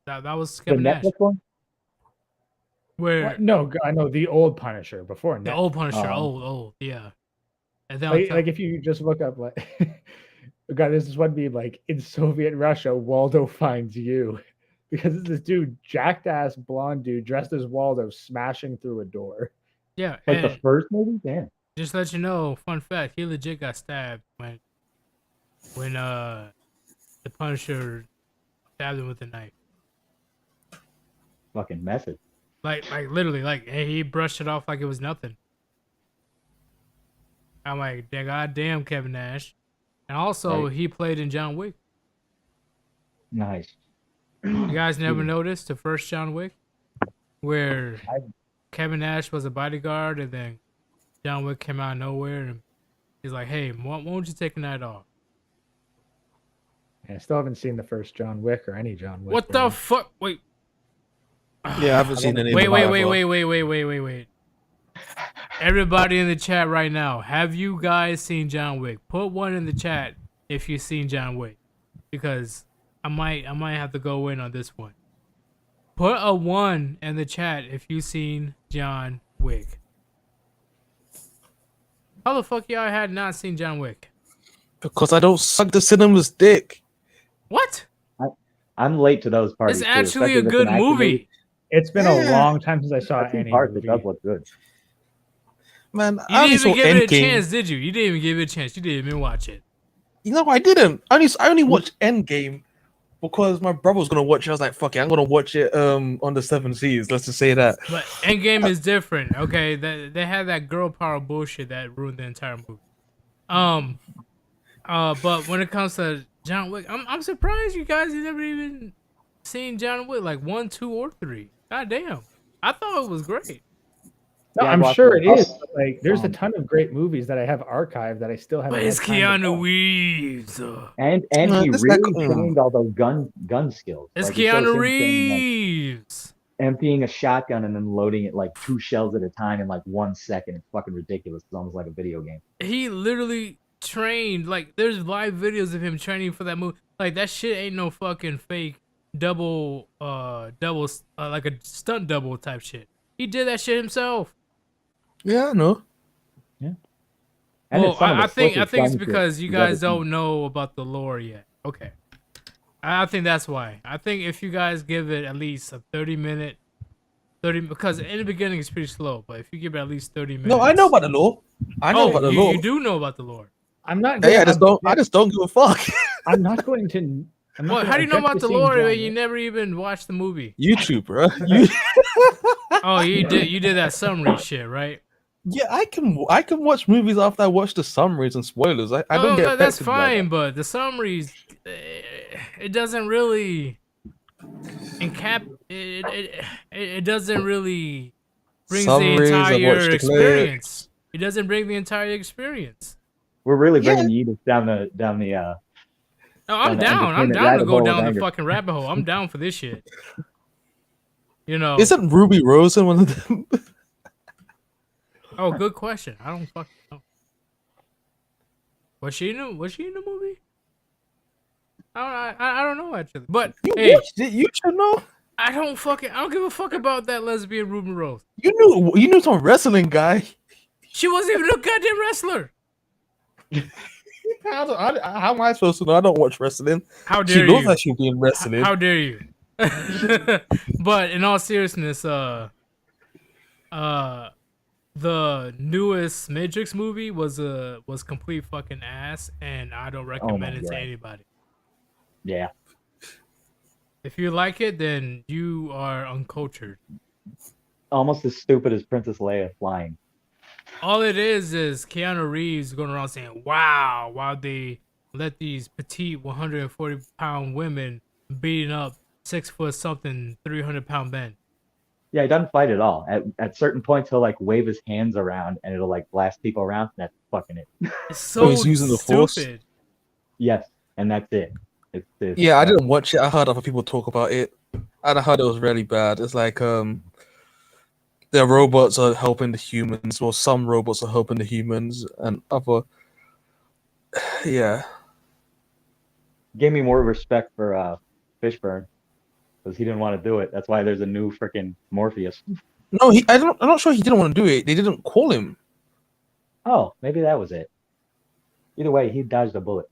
That was Kevin The Nash. Netflix one? Where No, I know the old Punisher before the Netflix. old Punisher, old, yeah. And then like if you just look up like God, there's this one meme like in Soviet Russia, Waldo finds you. Because it's this dude, jacked ass blonde dude dressed as Waldo smashing through a door. Yeah, Like the and first movie? Damn. just to let you know, fun fact, he legit got stabbed when the Punisher stabbed him with a knife. Fucking message. Like literally, and he brushed it off like it was nothing. I'm like, goddamn Kevin Nash. And also, Right. he played in John Wick. Nice. You guys never noticed the first John Wick? Where Kevin Nash was a bodyguard and then John Wick came out of nowhere and he's like, hey, why won't you take a night off? Yeah, I still haven't seen the first John Wick or any John Wick. What the fuck? Wait. Yeah, I haven't seen any. Wait. Everybody in the chat right now, have you guys seen John Wick? Put one in the chat if you've seen John Wick. Because I might have to go in on this one. Put a 1 in the chat if you've seen John Wick. How the fuck y'all had not seen John Wick? Because I don't suck the cinema's dick. What? I'm late to those parties. It's actually a good movie. It's been a long time since I saw any parts. movie. It does look good. Man, You didn't even give it a chance, did you? You didn't even give it a chance. You didn't even watch it. You know, I didn't. I only watched Endgame because my brother was gonna watch it. I was like, "Fuck it, I'm gonna watch it on the 7 Seas." Let's just say that. But Endgame is different. Okay, they had that girl power bullshit that ruined the entire movie. But when it comes to John Wick, I'm surprised you guys have never even seen John Wick, like 1, 2, or 3. God damn, I thought it was great. No, Yeah, I'm watched sure it. it is. But like, there's a ton of great movies that I have archived that I still haven't. But it's Keanu Reeves. And he really trained all those gun skills. It's Like, it shows Keanu him Reeves. emptying a shotgun and then loading it like 2 shells at a time in like 1 second. It's fucking ridiculous. It's almost like a video game. He literally trained. Like, there's live videos of him training for that movie. Like, that shit ain't no fucking fake double, like a stunt double type shit. He did that shit himself. Yeah, I know. Yeah. Well, I think it's because you guys don't know about the lore yet. Okay. I think that's why. I think if you guys give it at least a 30-minute, because in the beginning it's pretty slow, but if you give it at least 30 minutes. No, I know about the lore. I know about the lore. You do know about the lore. I'm not. I just don't give a fuck. I'm not going to. Well, how do you know about the lore when you never even watched the movie? YouTube, bro. Oh, you did that summary shit, right? Yeah, I can watch movies after I watch the summaries and spoilers. I don't get affected. That's fine, but the summaries, it doesn't really it doesn't really bring the entire experience. It doesn't bring the entire experience. We're really bringing Yeetus down the. No, I'm down. I'm down to go down the fucking rabbit hole. I'm down for this shit. You know. Isn't Ruby Rose in one of them? Oh, good question. I don't fucking know. Was she in the movie? I don't know actually, but You hey, watched it. You should know. I don't give a fuck about that lesbian Ruben Rose. You knew some wrestling guy. She wasn't even a goddamn wrestler. How am I supposed to know? I don't watch wrestling. How She dare looks you? like she'll be in wrestling. How dare you? But in all seriousness, the newest Matrix movie was complete fucking ass, and I don't recommend it to anybody. Yeah. If you like it, then you are uncultured. Almost as stupid as Princess Leia flying. All it is Keanu Reeves going around saying, "Wow, while they let these petite 140-pound women beating up 6 foot something 300-pound men." Yeah, he doesn't fight at all. At certain points, he'll like wave his hands around and it'll like blast people around. And that's fucking it. It's so he's using the Force? Stupid. Yes, and that's it. Yeah, I didn't watch it. I heard other people talk about it, and I heard it was really bad. It's like the robots are helping the humans, or some robots are helping the humans, and other. Yeah. Gave me more respect for Fishburne because he didn't want to do it. That's why there's a new freaking Morpheus. No, I'm not sure he didn't want to do it. They didn't call him. Oh, maybe that was it. Either way, he dodged a bullet.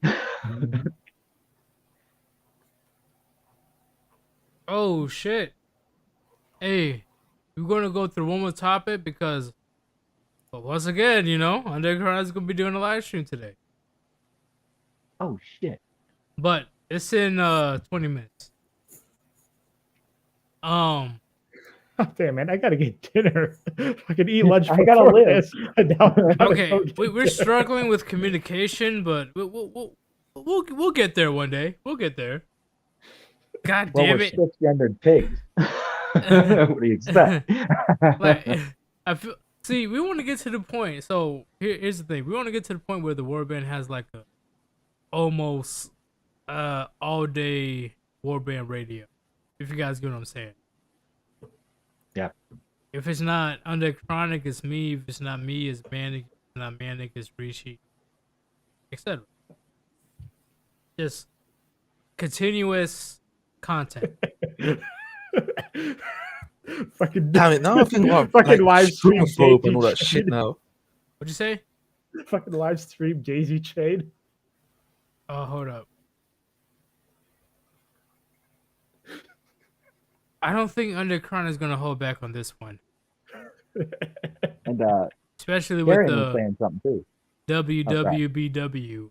Oh shit! Hey, we're gonna go through one more topic because, but once again, Underground is gonna be doing a live stream today. Oh shit! But it's in 20 minutes. Oh, damn, man, I gotta get dinner. I can eat lunch. I gotta before live. this, and now I gotta Okay, go get we're dinner. struggling with communication, but we'll get there one day. We'll get there. God Well, damn we're it! cisgendered pigs. What do you expect? See, we want to get to the point. So here's the thing: we want to get to the point where the Warband has like a almost all day Warband radio. If you guys get what I'm saying. Yeah. If it's not Under Chronic, it's me. If it's not me, it's Manic. If it's not Manic, it's Rishi, etc. Just continuous content. Fucking Damn it! Now I think about fucking live stream Streamophobe Jay-Z and all that Chain. shit now. What'd you say? Fucking live stream Jay-Z Chain. Oh, hold up. I don't think Undercrown is gonna hold back on this one. And especially with Karen was the saying something too. WWBW.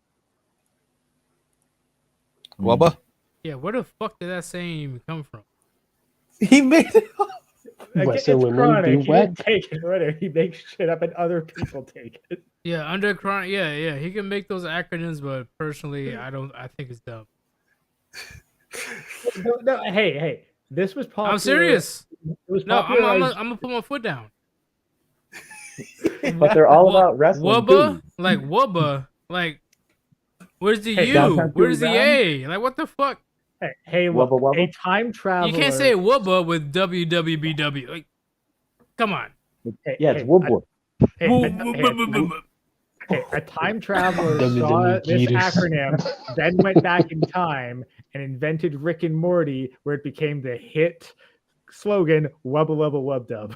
Wubba? Yeah, where the fuck did that saying even come from? He made it up. It's Chronic. He didn't take it right. He makes shit up and other people take it. Yeah, Undercrown. Yeah. He can make those acronyms, but personally, I think it's dumb. No, hey. This was popular. I'm serious. It was No, popular. I'm gonna put my foot down. But they're all about wrestling Wubba, too. like Wubba, like where's the Hey, U? downtown Where's the Brown? A? Like what the fuck? Hey, look, Wubba Wubba? a time traveler. You can't say Wubba with WWBW. Like, come on. Yeah, it's Woodwood. A time traveler WWE saw this Yeetus. acronym, then went back in time and invented Rick and Morty, where it became the hit slogan "Wubba Wubba Wub Dub."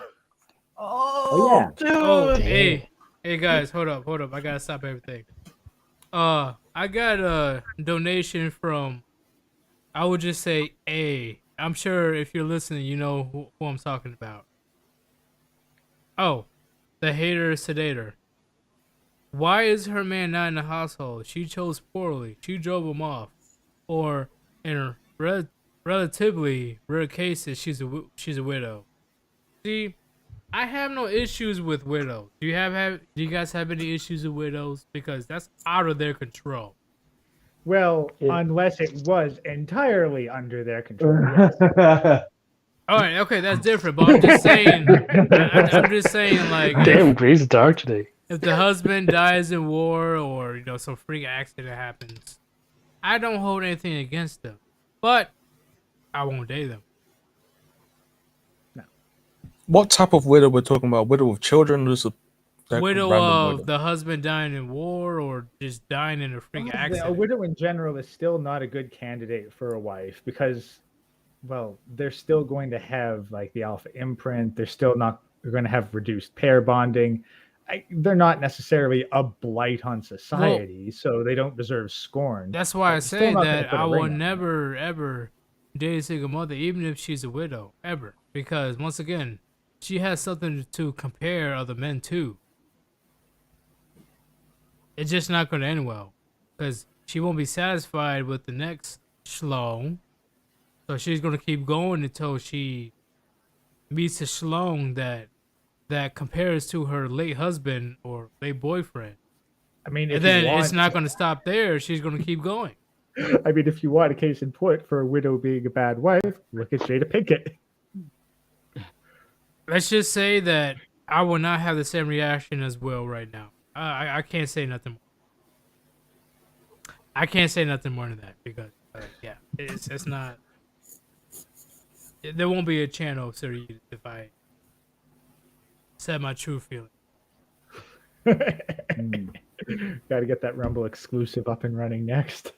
Oh yeah. Dude. Oh, hey guys, hold up. I gotta stop everything. I got a donation from, I would just say A. I'm sure if you're listening, you know who I'm talking about. Oh, the hater sedator. Why is her man not in the household? She chose poorly. She drove him off. Or in relatively rare cases, she's a widow. See, I have no issues with widows. Do you guys have any issues with widows? Because that's out of their control. Well, unless it was entirely under their control. Yes. All right, okay, that's different. But I'm just saying. I'm just saying, like, Damn, Gray's dark today. if the husband dies in war or some freak accident happens, I don't hold anything against them, but I won't date them. What type of widow we're talking about? Widow with children? Just widow random of widow. the husband dying in war or just dying in a freak A accident. widow in general is still not a good candidate for a wife because, well, they're still going to have like the alpha imprint. They're still not. They're going to have reduced pair bonding. They're not necessarily a blight on society, so they don't deserve scorn. That's why I But still say not gonna that put a I ring will on it. never ever date a single mother, even if she's a widow, ever, because once again, she has something to compare other men to. It's just not going to end well, because she won't be satisfied with the next schlong, so she's going to keep going until she meets a schlong that compares to her late husband or late boyfriend. I mean, And if then you want, it's not going to stop there. She's going to keep going. I mean, if you want a case in point for a widow being a bad wife, look at Jada Pinkett. Let's just say that I will not have the same reaction as Will right now. I can't say nothing more. I can't say nothing more than that because, yeah, it's not. There won't be a channel series if I said my true feeling. Got to get that Rumble exclusive up and running next.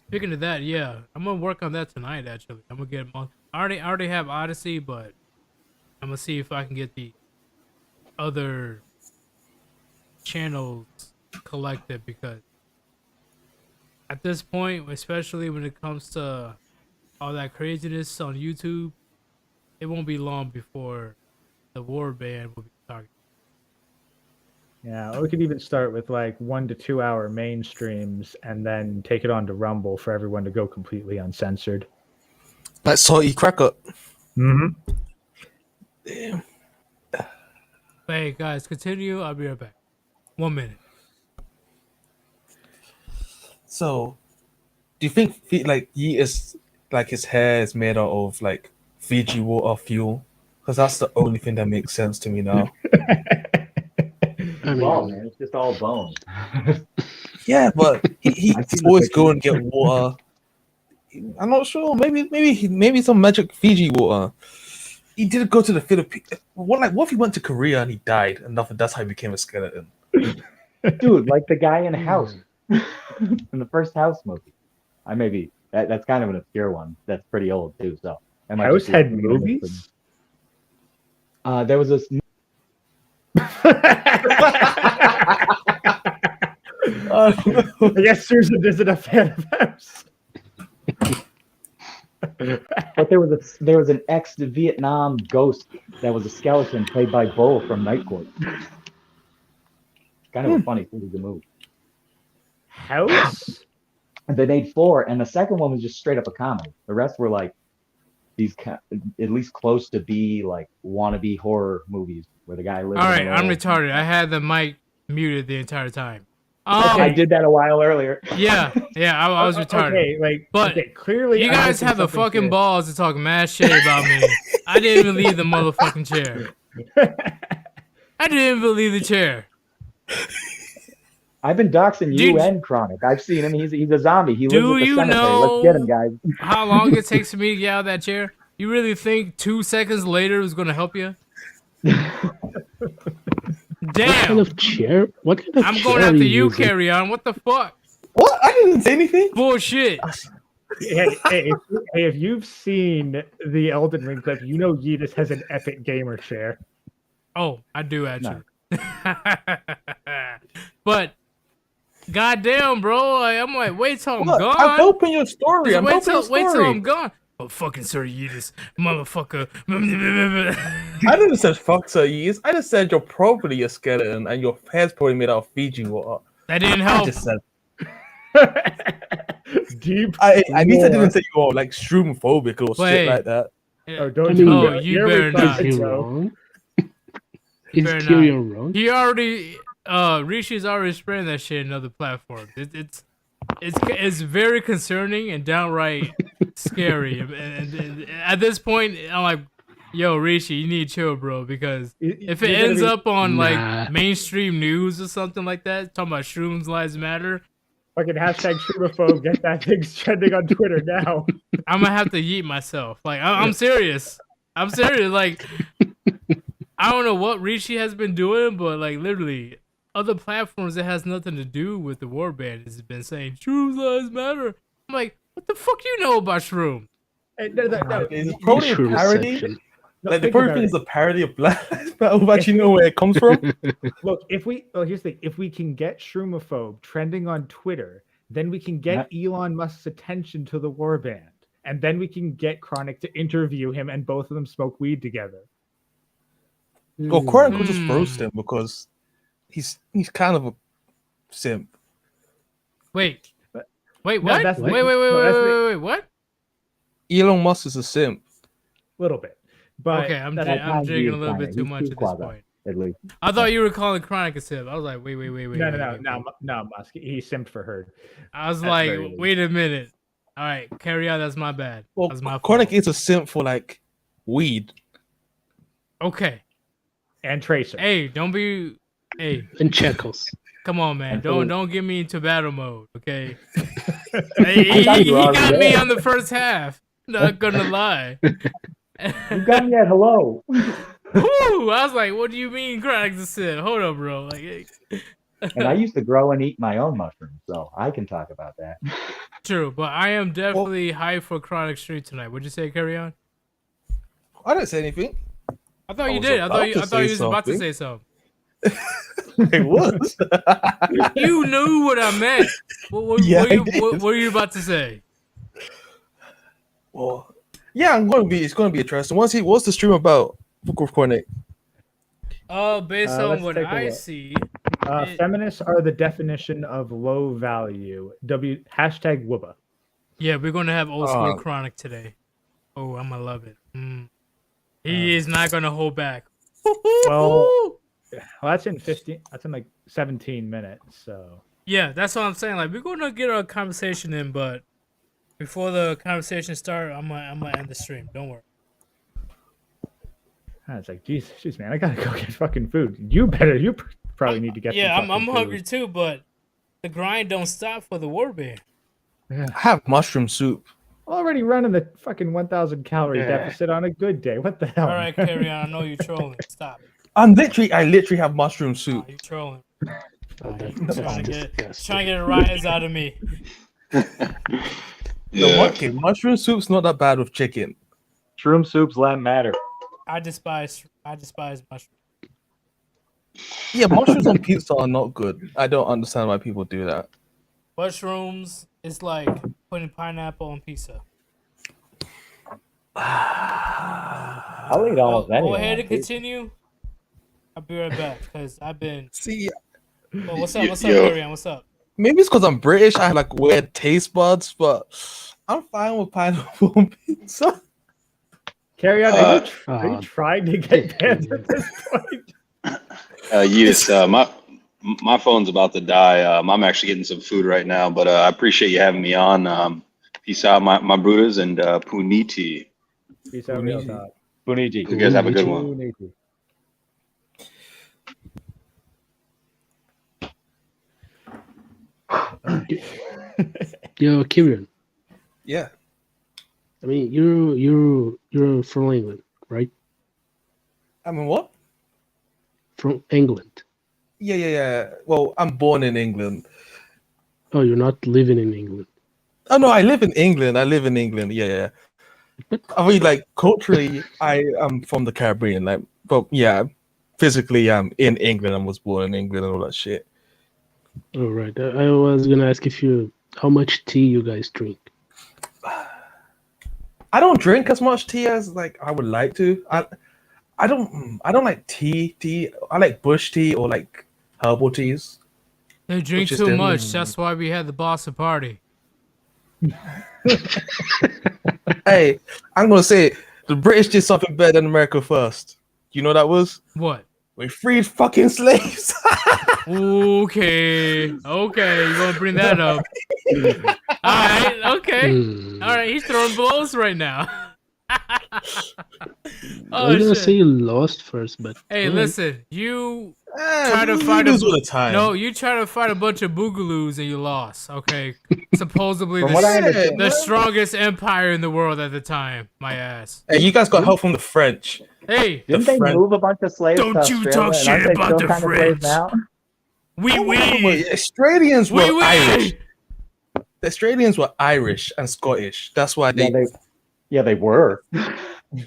Speaking of that, yeah, I'm gonna work on that tonight. Actually, I'm gonna get. I already have Odyssey, but I'm gonna see if I can get the other channels collected because at this point, especially when it comes to all that craziness on YouTube, it won't be long before the Warband will be targeted. Yeah, or we could even start with like 1 to 2 hour main streams and then take it on to Rumble for everyone to go completely uncensored. Like salty cracker. Mm-hmm. Damn. But hey, guys, continue. I'll be right back. 1 minute. So, do you think like Yeetus, like his hair is made out of like Fiji water fuel? Because that's the only thing that makes sense to me now. Well, man, it's just all bone. Yeah, but he I've seen the always go pictures. and get water. I'm not sure. Maybe some magic Fiji water. He did go to the Philippines. What if he went to Korea and he died and nothing? That's how he became a skeleton. Dude, like the guy in House, in the first House movie. That's kind of an obscure one. That's pretty old too. So House had movies. There was this. I guess Susan isn't a fan of House. But there was an ex-Vietnam ghost that was a skeleton played by Bo from Night Court. Kind of a funny thing to move. House? And they made 4, and the second one was just straight up a comedy. The rest were like these at least close to be like wannabe horror movies where the guy lives. All right, I'm retarded. I had the mic muted the entire time. I did that a while earlier. Yeah, I was retarded. Okay, but clearly you I'm guys missing have the something fucking here. balls to talk mad shit about me. I didn't even leave the motherfucking chair. I didn't even leave the chair. I've been doxing you and Chronic. I've seen him. He's a zombie. He lives Do at the you cemetery. know Let's get him, guys. how long it takes for me to get out of that chair? You really think 2 seconds later is going to help you? Damn. What kind of chair? What kind of I'm chair going are after you, using? Carry On. What the fuck? What? I didn't say anything. Bullshit. Hey, if you've seen the Elden Ring clip, you know Yeetus has an epic gamer chair. Oh, I do actually. But goddamn, bro, I'm like, wait till I'm gone. I'm helping your story. Just I'm wait helping your till story. I'm gone. Oh, fucking Sir Yeetus, motherfucker. I didn't say fuck Sir Yeetus. I just said you're probably a skeleton and your hair's probably made out of Fiji water. That didn't help. I just said. Deep. At least I didn't say you were like stroomophobic or shit like that. Oh, don't I do mean, that. you Here better we not. go. Is he wrong? Is Fair Tyrion enough. wrong? He already, Rishi's already spreading that shit in other platforms. It's very concerning and downright scary. And at this point, I'm like, yo, Rishi, you need to chill, bro, because if it ends up on like mainstream news or something like that, talking about Shrooms Lives Matter, fucking hashtag Shroomophone, get that thing trending on Twitter now. I'm gonna have to yeet myself. Like, I'm serious. I'm serious. Like, I don't know what Rishi has been doing, but like literally, other platforms that has nothing to do with the Warband has been saying Shrooms Lives Matter. I'm like, what the fuck you know about Shroom? It's probably a parody. Like the think perfect about thing it. is a parody of Black Lives Matter. Who actually know where it comes from? Look, here's the thing: if we can get Shroomophobe trending on Twitter, then we can get Elon Musk's attention to the Warband, and then we can get Chronic to interview him, and both of them smoke weed together. Well, Chronic could just roast him because he's kind of a simp. Wait, No, what? that's the- Wait, what? Elon Musk is a simp. Little bit, but Okay, I'm times he drinking is a little kinda- bit too he's much too at this quasi, point. at least. I thought you were calling Chronic a simp. I was like, wait. No, Musk. He simped for her. I was That's like, very weird. wait a minute. All right, carry on. That's my bad. Well, That's my Chronic fault. is a simp for like weed. Okay. And Tracer. Hey, don't be. Hey. And Checkles. Come on, man. And so- Don't get me into battle mode, okay? I thought he you were already got me there. on the first half. Not gonna lie. You got me at hello. Woo! I was like, what do you mean, Chronic the Sith? Hold up, bro. Like, And I used to grow and eat my own mushrooms, so I can talk about that. true, but I am definitely hyped for Chronic Street tonight. What'd you say, Carry On? I didn't say anything. I thought you was did. I about thought you to was say about to something. say something. It was. You knew what I meant. Yeah, I did. What were you about to say? Well, yeah, it's gonna be interesting. What's the stream about? Book of Chronic. Based on let's what take a I look. see, Feminists are the definition of low value. Hashtag Wubba. yeah, we're gonna have old school Oh. Chronic today. Oh, I'm gonna love it. He is not gonna hold back. Well, that's in 15. That's in like 17 minutes. So Yeah, that's what I'm saying. Like, we're gonna get our conversation in, but before the conversation starts, I'm gonna end the stream. Don't worry. it's like, jeez, man, I gotta go get fucking food. You probably need to get. Yeah, some I'm fucking hungry food. too, but the grind don't stop for the Warband. Yeah. I have mushroom soup. Already running the fucking 1,000 calorie Yeah. deficit on a good day. What the hell? All right, Carry On. I know you're trolling. Stop. I literally have mushroom soup. You're trolling. That's Trying to disgusting. get a rise out of me. Okay, mushroom soup's not that bad with chicken. Shroom soups let matter. I despise mushrooms. Yeah, mushrooms on pizza are not good. I don't understand why people do that. Mushrooms is like putting pineapple on pizza. I'll eat almost anything. Go ahead on and pizza. continue. I'll be right back because I've been. See, Oh, what's up? What's up, yo. Carry On? What's up? Maybe it's because I'm British. I have like weird taste buds, but I'm fine with pineapple on pizza. Carry on. Are you trying to get banned at this point? Yeetus, my phone's about to die. I'm actually getting some food right now, but I appreciate you having me on. Peace out, my brothers, and puniti. Peace out, real talk. Buniji. You guys have a good one. Buniji. Yo, Kieran. Yeah. I mean, you're from England, right? I mean, what? From England. Yeah. Well, I'm born in England. Oh, you're not living in England. Oh no, I live in England. Yeah. I mean, like culturally, I am from the Caribbean. Like, but yeah, physically, I'm in England. I was born in England and all that shit. All right. I was gonna ask how much tea you guys drink. I don't drink as much tea as like I would like to. I don't like tea. I like bush tea or like herbal teas. They drink Which is too the- much. That's why we had the Boston party. Hey, I'm gonna say it. The British did something better than America first. You know what that was? What? We freed fucking slaves. Okay, you're gonna bring that up. All right, okay. All right, he's throwing blows right now. I was gonna say shit. you lost first, but Hey, alright. listen, you try to we fight lose all the time. No, you try to fight a bunch of boogaloos and you lost. Okay, supposedly From what I understand, the strongest empire in the world at the time. My ass. Hey, you guys got help from the French. Hey, didn't they move a bunch of slaves to Don't you Australia? talk and shit aren't they about still the kind of slaves French. now? We. Australians were Oui, oui. Irish. The Australians were Irish and Scottish. That's why they. Yeah, they were.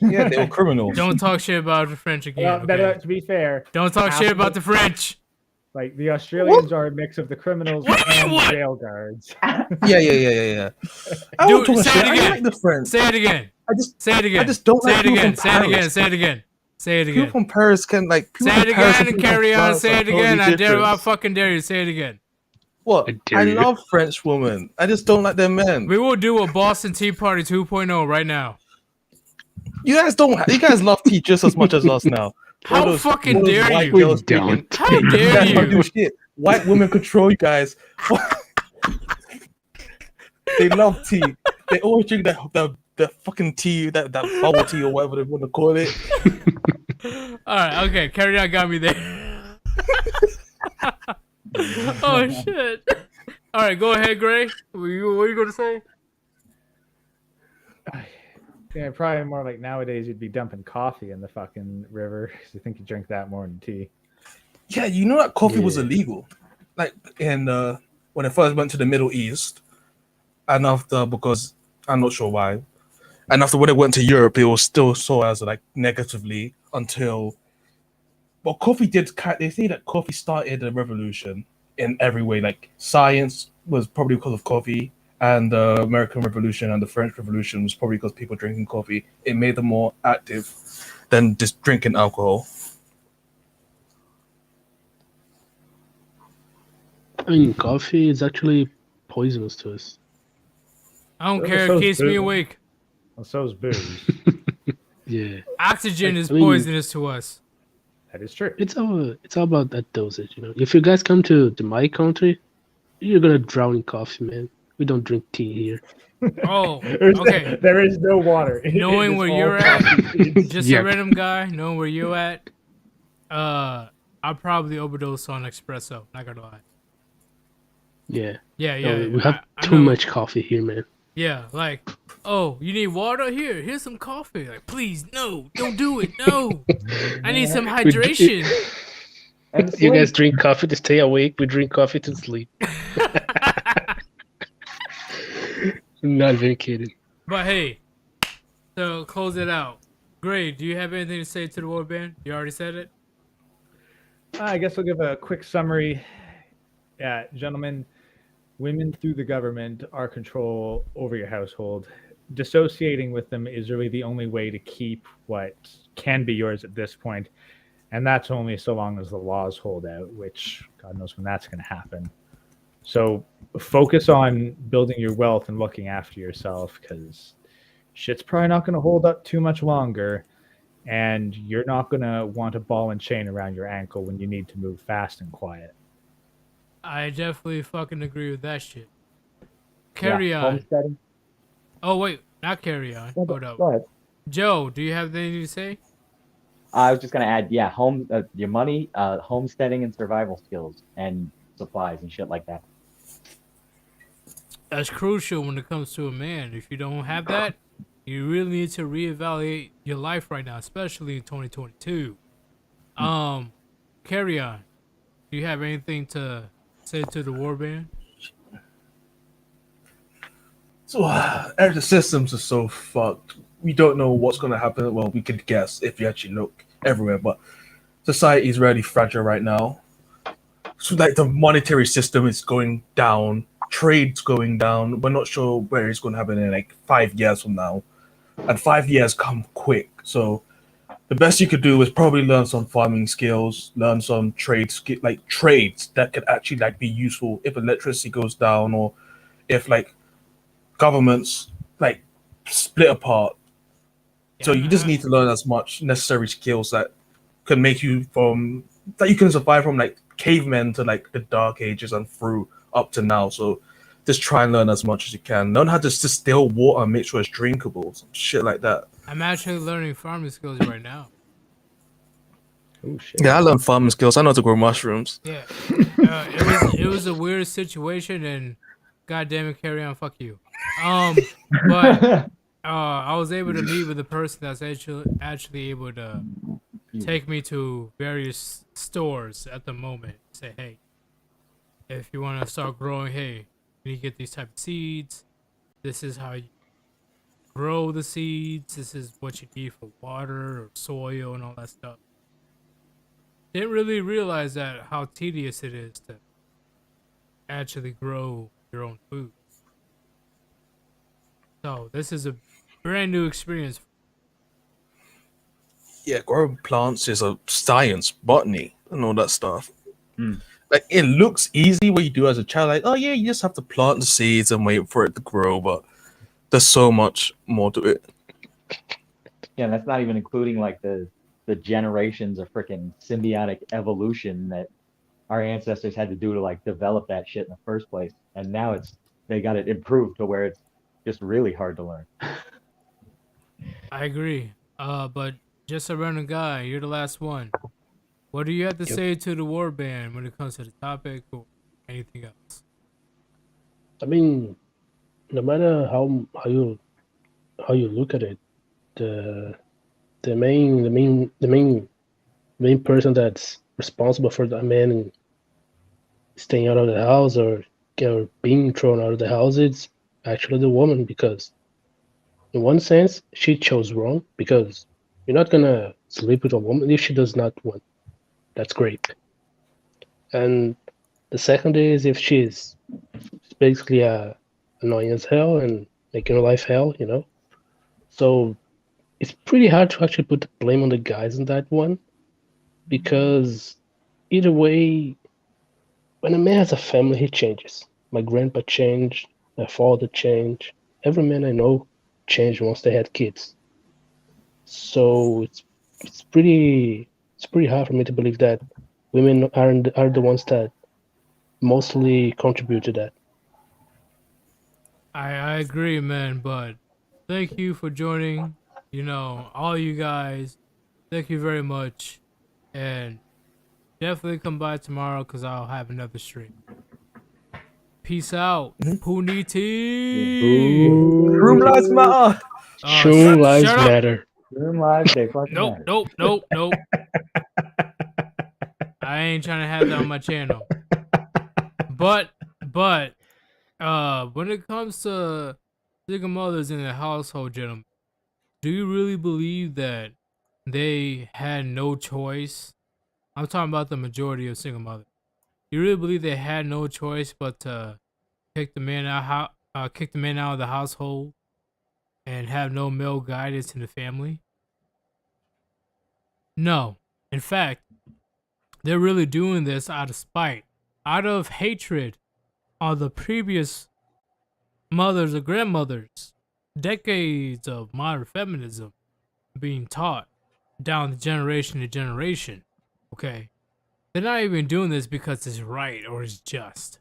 Yeah, they were criminals. Don't talk shit about the French again. Well, Okay? to be fair, Don't talk half shit of about the French. Like the Australians are a mix of the criminals and the jail guards. Yeah. I Dude, don't talk say shit. it again. I like the French. Say it again. Say it again. I just don't like people from Paris. Say it again. Say it People again. from Paris can like. People Say it from Paris again and and people from carry on. France Say are it again. totally I different. fucking dare you. Say it again. What? I love French women. I just don't like their men. We will do a Boston Tea Party 2.0 right now. You guys don't. You guys love tea just as much as us now. How fucking dare white you? girls speaking. How You dare guys don't you? do shit. White women control you guys. They love tea. They always drink the fucking tea, that bubble tea or whatever they want to call it. All right, okay, carry on. Got me there. Oh shit! All right, go ahead, Gray. What are you going to say? Yeah, probably more like nowadays you'd be dumping coffee in the fucking river because you think you drink that more than tea. Yeah, you know that coffee was illegal, like in when it first went to the Middle East, and after because I'm not sure why, and after when it went to Europe, it was still saw as like negatively until. Well, coffee did. They say that coffee started a revolution in every way. Like science was probably because of coffee, and the American Revolution and the French Revolution was probably because people drinking coffee. It made them more active than just drinking alcohol. I mean, coffee is actually poisonous to us. I don't care. It keeps me awake. Well, so's booze. Yeah. Oxygen is poisonous to us. That is true. It's all about that dosage, you know. If you guys come to my country, you're gonna drown in coffee, man. We don't drink tea here. Oh, okay. There is no water. Knowing where you're at, just Yep. a random guy, knowing where you're at, I'll probably overdose on espresso. Not gonna lie. Yeah. Yeah. We have I too know. much coffee here, man. Yeah, like, oh, you need water? Here's some coffee. Like, please, no, don't do it. No, I need some hydration. You guys drink coffee to stay awake. We drink coffee to sleep. Not very kidding. But hey, so close it out. Gray, do you have anything to say to the Warband? You already said it. I guess I'll give a quick summary. Yeah, gentlemen, women through the government are control over your household. Dissociating with them is really the only way to keep what can be yours at this point. And that's only so long as the laws hold out, which God knows when that's going to happen. So focus on building your wealth and looking after yourself, because shit's probably not going to hold up too much longer. And you're not going to want a ball and chain around your ankle when you need to move fast and quiet. I definitely fucking agree with that shit. Carry on. Homesteading. Oh wait, not carry on. Hold up. Go ahead. Joe, do you have anything to say? I was just gonna add, your money, homesteading and survival skills and supplies and shit like that. That's crucial when it comes to a man. If you don't have that, you really need to reevaluate your life right now, especially in 2022. Carry on. Do you have anything to say to the Warband? So, the systems are so fucked. We don't know what's going to happen. Well, we could guess if you actually look everywhere, but society is really fragile right now. So, like, the monetary system is going down, trade's going down. We're not sure where it's going to happen in like 5 years from now, and 5 years come quick. So, the best you could do is probably learn some farming skills, learn some trades that could actually like be useful if electricity goes down, or if like governments like split apart. So you just need to learn as much necessary skills that can make you that you can survive from like cavemen to like the dark ages and through up to now. So just try and learn as much as you can. Learn how to distill water and make sure it's drinkable, some shit like that. I'm actually learning farming skills right now. Oh shit. Yeah, I learned farming skills. I know how to grow mushrooms. Yeah. It was a weird situation, and goddamn it, carry on, fuck you. But I was able to meet with a person that's actually able to take me to various stores at the moment. Say, hey, if you want to start growing, hey, you need to get these type of seeds. This is how you grow the seeds. This is what you need for water or soil and all that stuff. Didn't really realize that how tedious it is to actually grow your own food. So this is a brand new experience. Yeah, growing plants is a science, botany, and all that stuff. Mm. Like it looks easy what you do as a child, like, oh yeah, you just have to plant the seeds and wait for it to grow, but there's so much more to it. Yeah, and that's not even including like the generations of freaking symbiotic evolution that our ancestors had to do to like develop that shit in the first place. And now they got it improved to where it's just really hard to learn. I agree. But just a random guy, you're the last one. What do you have to say to the Warband when it comes to the topic or anything else? I mean, no matter how you look at it, the main person that's responsible for that man staying out of the house or being thrown out of the house is actually the woman, because in one sense she chose wrong, because you're not gonna sleep with a woman if she does not want. That's great. And the second is if she's basically annoying as hell and making her life hell, you know. So it's pretty hard to actually put the blame on the guys in that one, because either way, when a man has a family, he changes. My grandpa changed, my father changed, every man I know changed once they had kids. So it's pretty hard for me to believe that women are the ones that mostly contribute to that. I agree, man, but thank you for joining. You know, all you guys, thank you very much. And definitely come by tomorrow because I'll have another stream. Peace out. Puniti. Room lives matter. True lives shut up. matter. Room lives, they fucking matter. Nope. I ain't trying to have that on my channel. But when it comes to single mothers in the household, gentlemen, do you really believe that they had no choice? I'm talking about the majority of single mothers. You really believe they had no choice but to kick the man out of the household and have no male guidance in the family? No. In fact, they're really doing this out of spite, out of hatred of the previous mothers or grandmothers. Decades of modern feminism being taught down the generation to generation. Okay? They're not even doing this because it's right or it's just.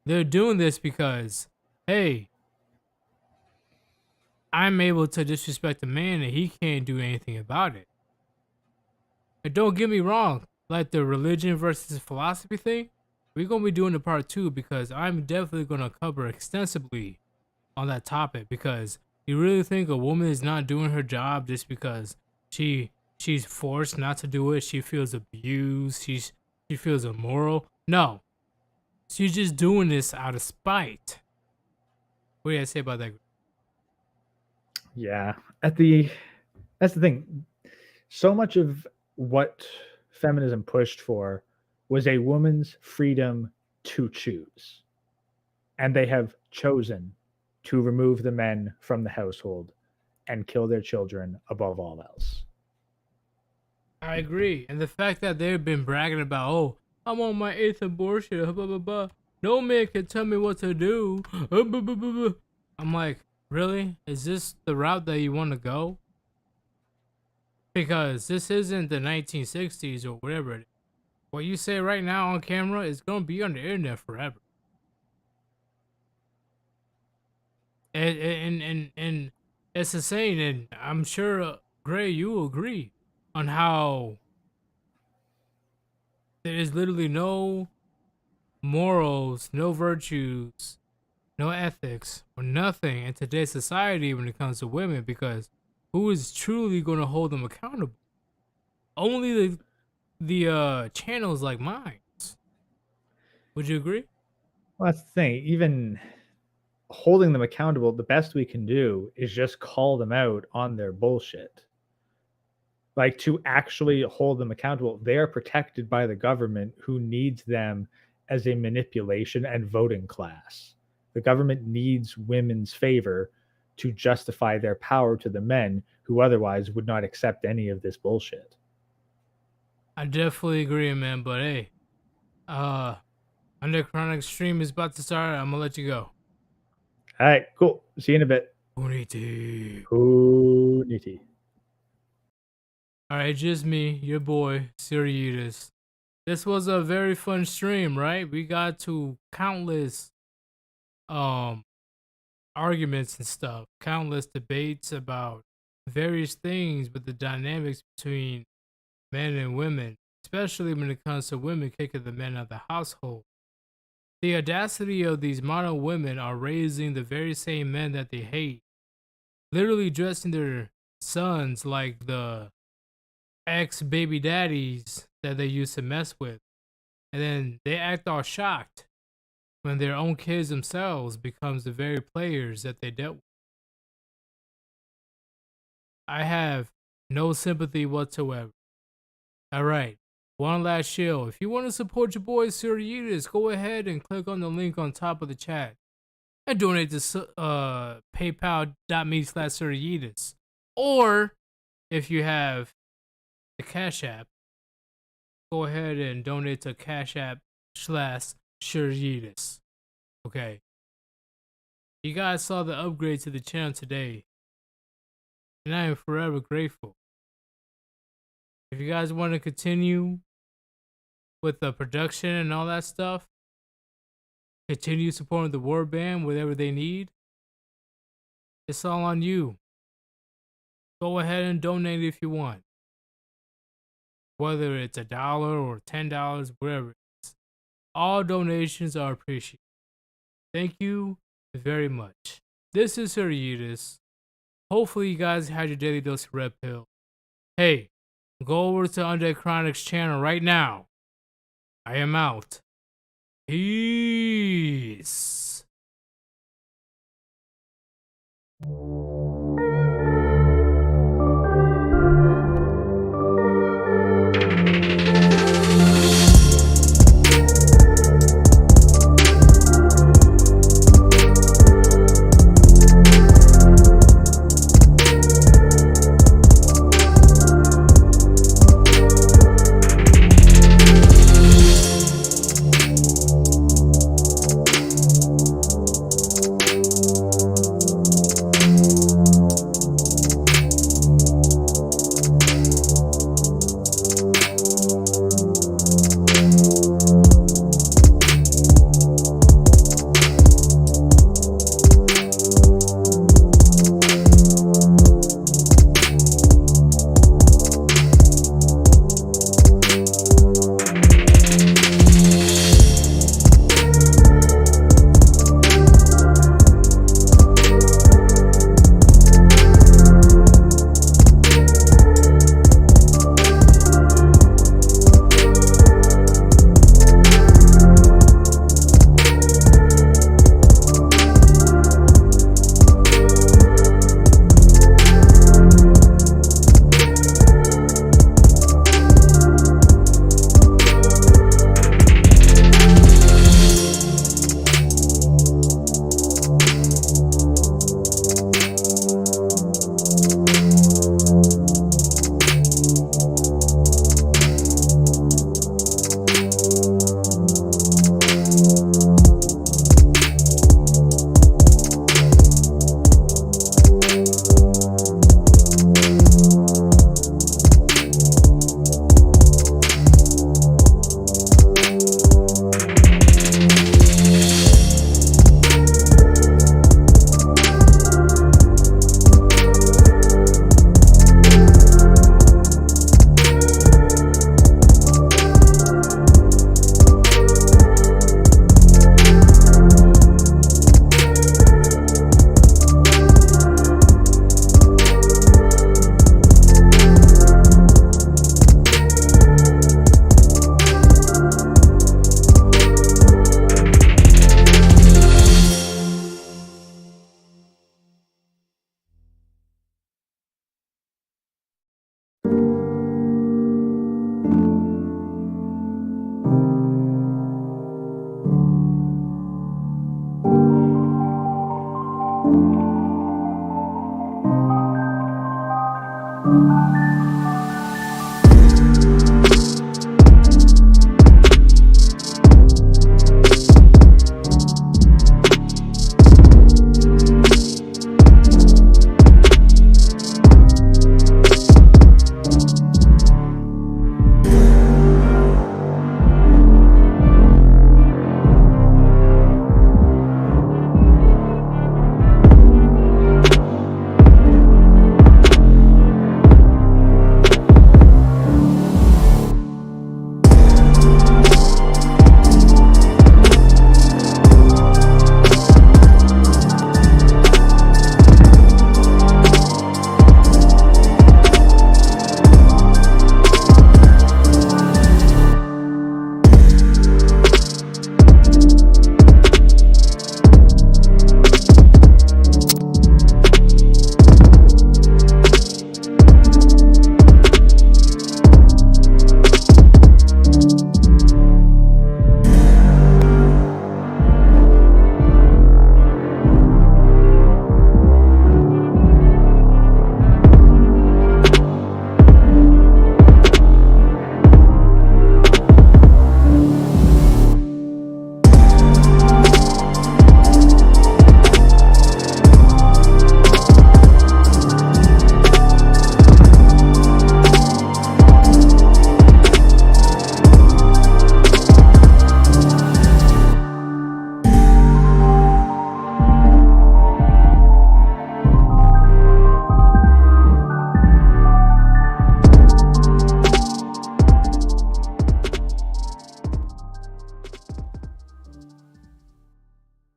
They're doing this because, hey, I'm able to disrespect a man and he can't do anything about it. And don't get me wrong, like the religion versus philosophy thing, we're going to be doing the part 2 because I'm definitely going to cover extensively on that topic, because you really think a woman is not doing her job just because she's forced not to do it, she feels abused, she feels immoral? No. She's just doing this out of spite. What do you say about that? Yeah. That's the thing. So much of what feminism pushed for was a woman's freedom to choose. And they have chosen to remove the men from the household and kill their children above all else. I agree. And the fact that they've been bragging about, oh, I'm on my 8th abortion, blah, blah, blah. No man can tell me what to do. I'm like, really? Is this the route that you want to go? Because this isn't the 1960s or whatever it is. What you say right now on camera is going to be on the internet forever. And It's insane, and I'm sure Gray, you will agree on how there is literally no morals, no virtues, no ethics, or nothing in today's society when it comes to women, because who is truly going to hold them accountable? Only the channels like mine. Would you agree? Well, that's the thing. Even holding them accountable, the best we can do is just call them out on their bullshit. Like, to actually hold them accountable, they are protected by the government, who needs them as a manipulation and voting class. The government needs women's favor to justify their power to the men who otherwise would not accept any of this bullshit. I definitely agree, man. But hey, Under Chronic stream is about to start. I'm gonna let you go. All right, cool. See you in a bit. Unity. Unity. All right, just me, your boy, Yeetus. This was a very fun stream, right? We got to countless arguments and stuff, countless debates about various things, but the dynamics between men and women, especially when it comes to women kicking the men out of the household. The audacity of these modern women are raising the very same men that they hate, literally dressing their sons like the ex baby daddies that they used to mess with. And then they act all shocked when their own kids themselves becomes the very players that they dealt with. I have no sympathy whatsoever. All right, one last shill. If you want to support your boy Sir Yeetus, go ahead and click on the link on top of the chat and donate to paypal.me/Sir Yeetus. Or if you have the Cash App, go ahead and donate to Cash App/Sir Yeetus. Okay. You guys saw the upgrade to the channel today, and I am forever grateful. If you guys want to continue with the production and all that stuff, continue supporting the Warband, whatever they need, it's all on you. Go ahead and donate if you want. Whether it's $1 or $10, whatever it is. All donations are appreciated. Thank you very much. This is Sir Yeetus. Hopefully you guys had your daily dose of red pill. Hey, go over to Undead Chronic's channel right now. I am out. Peace.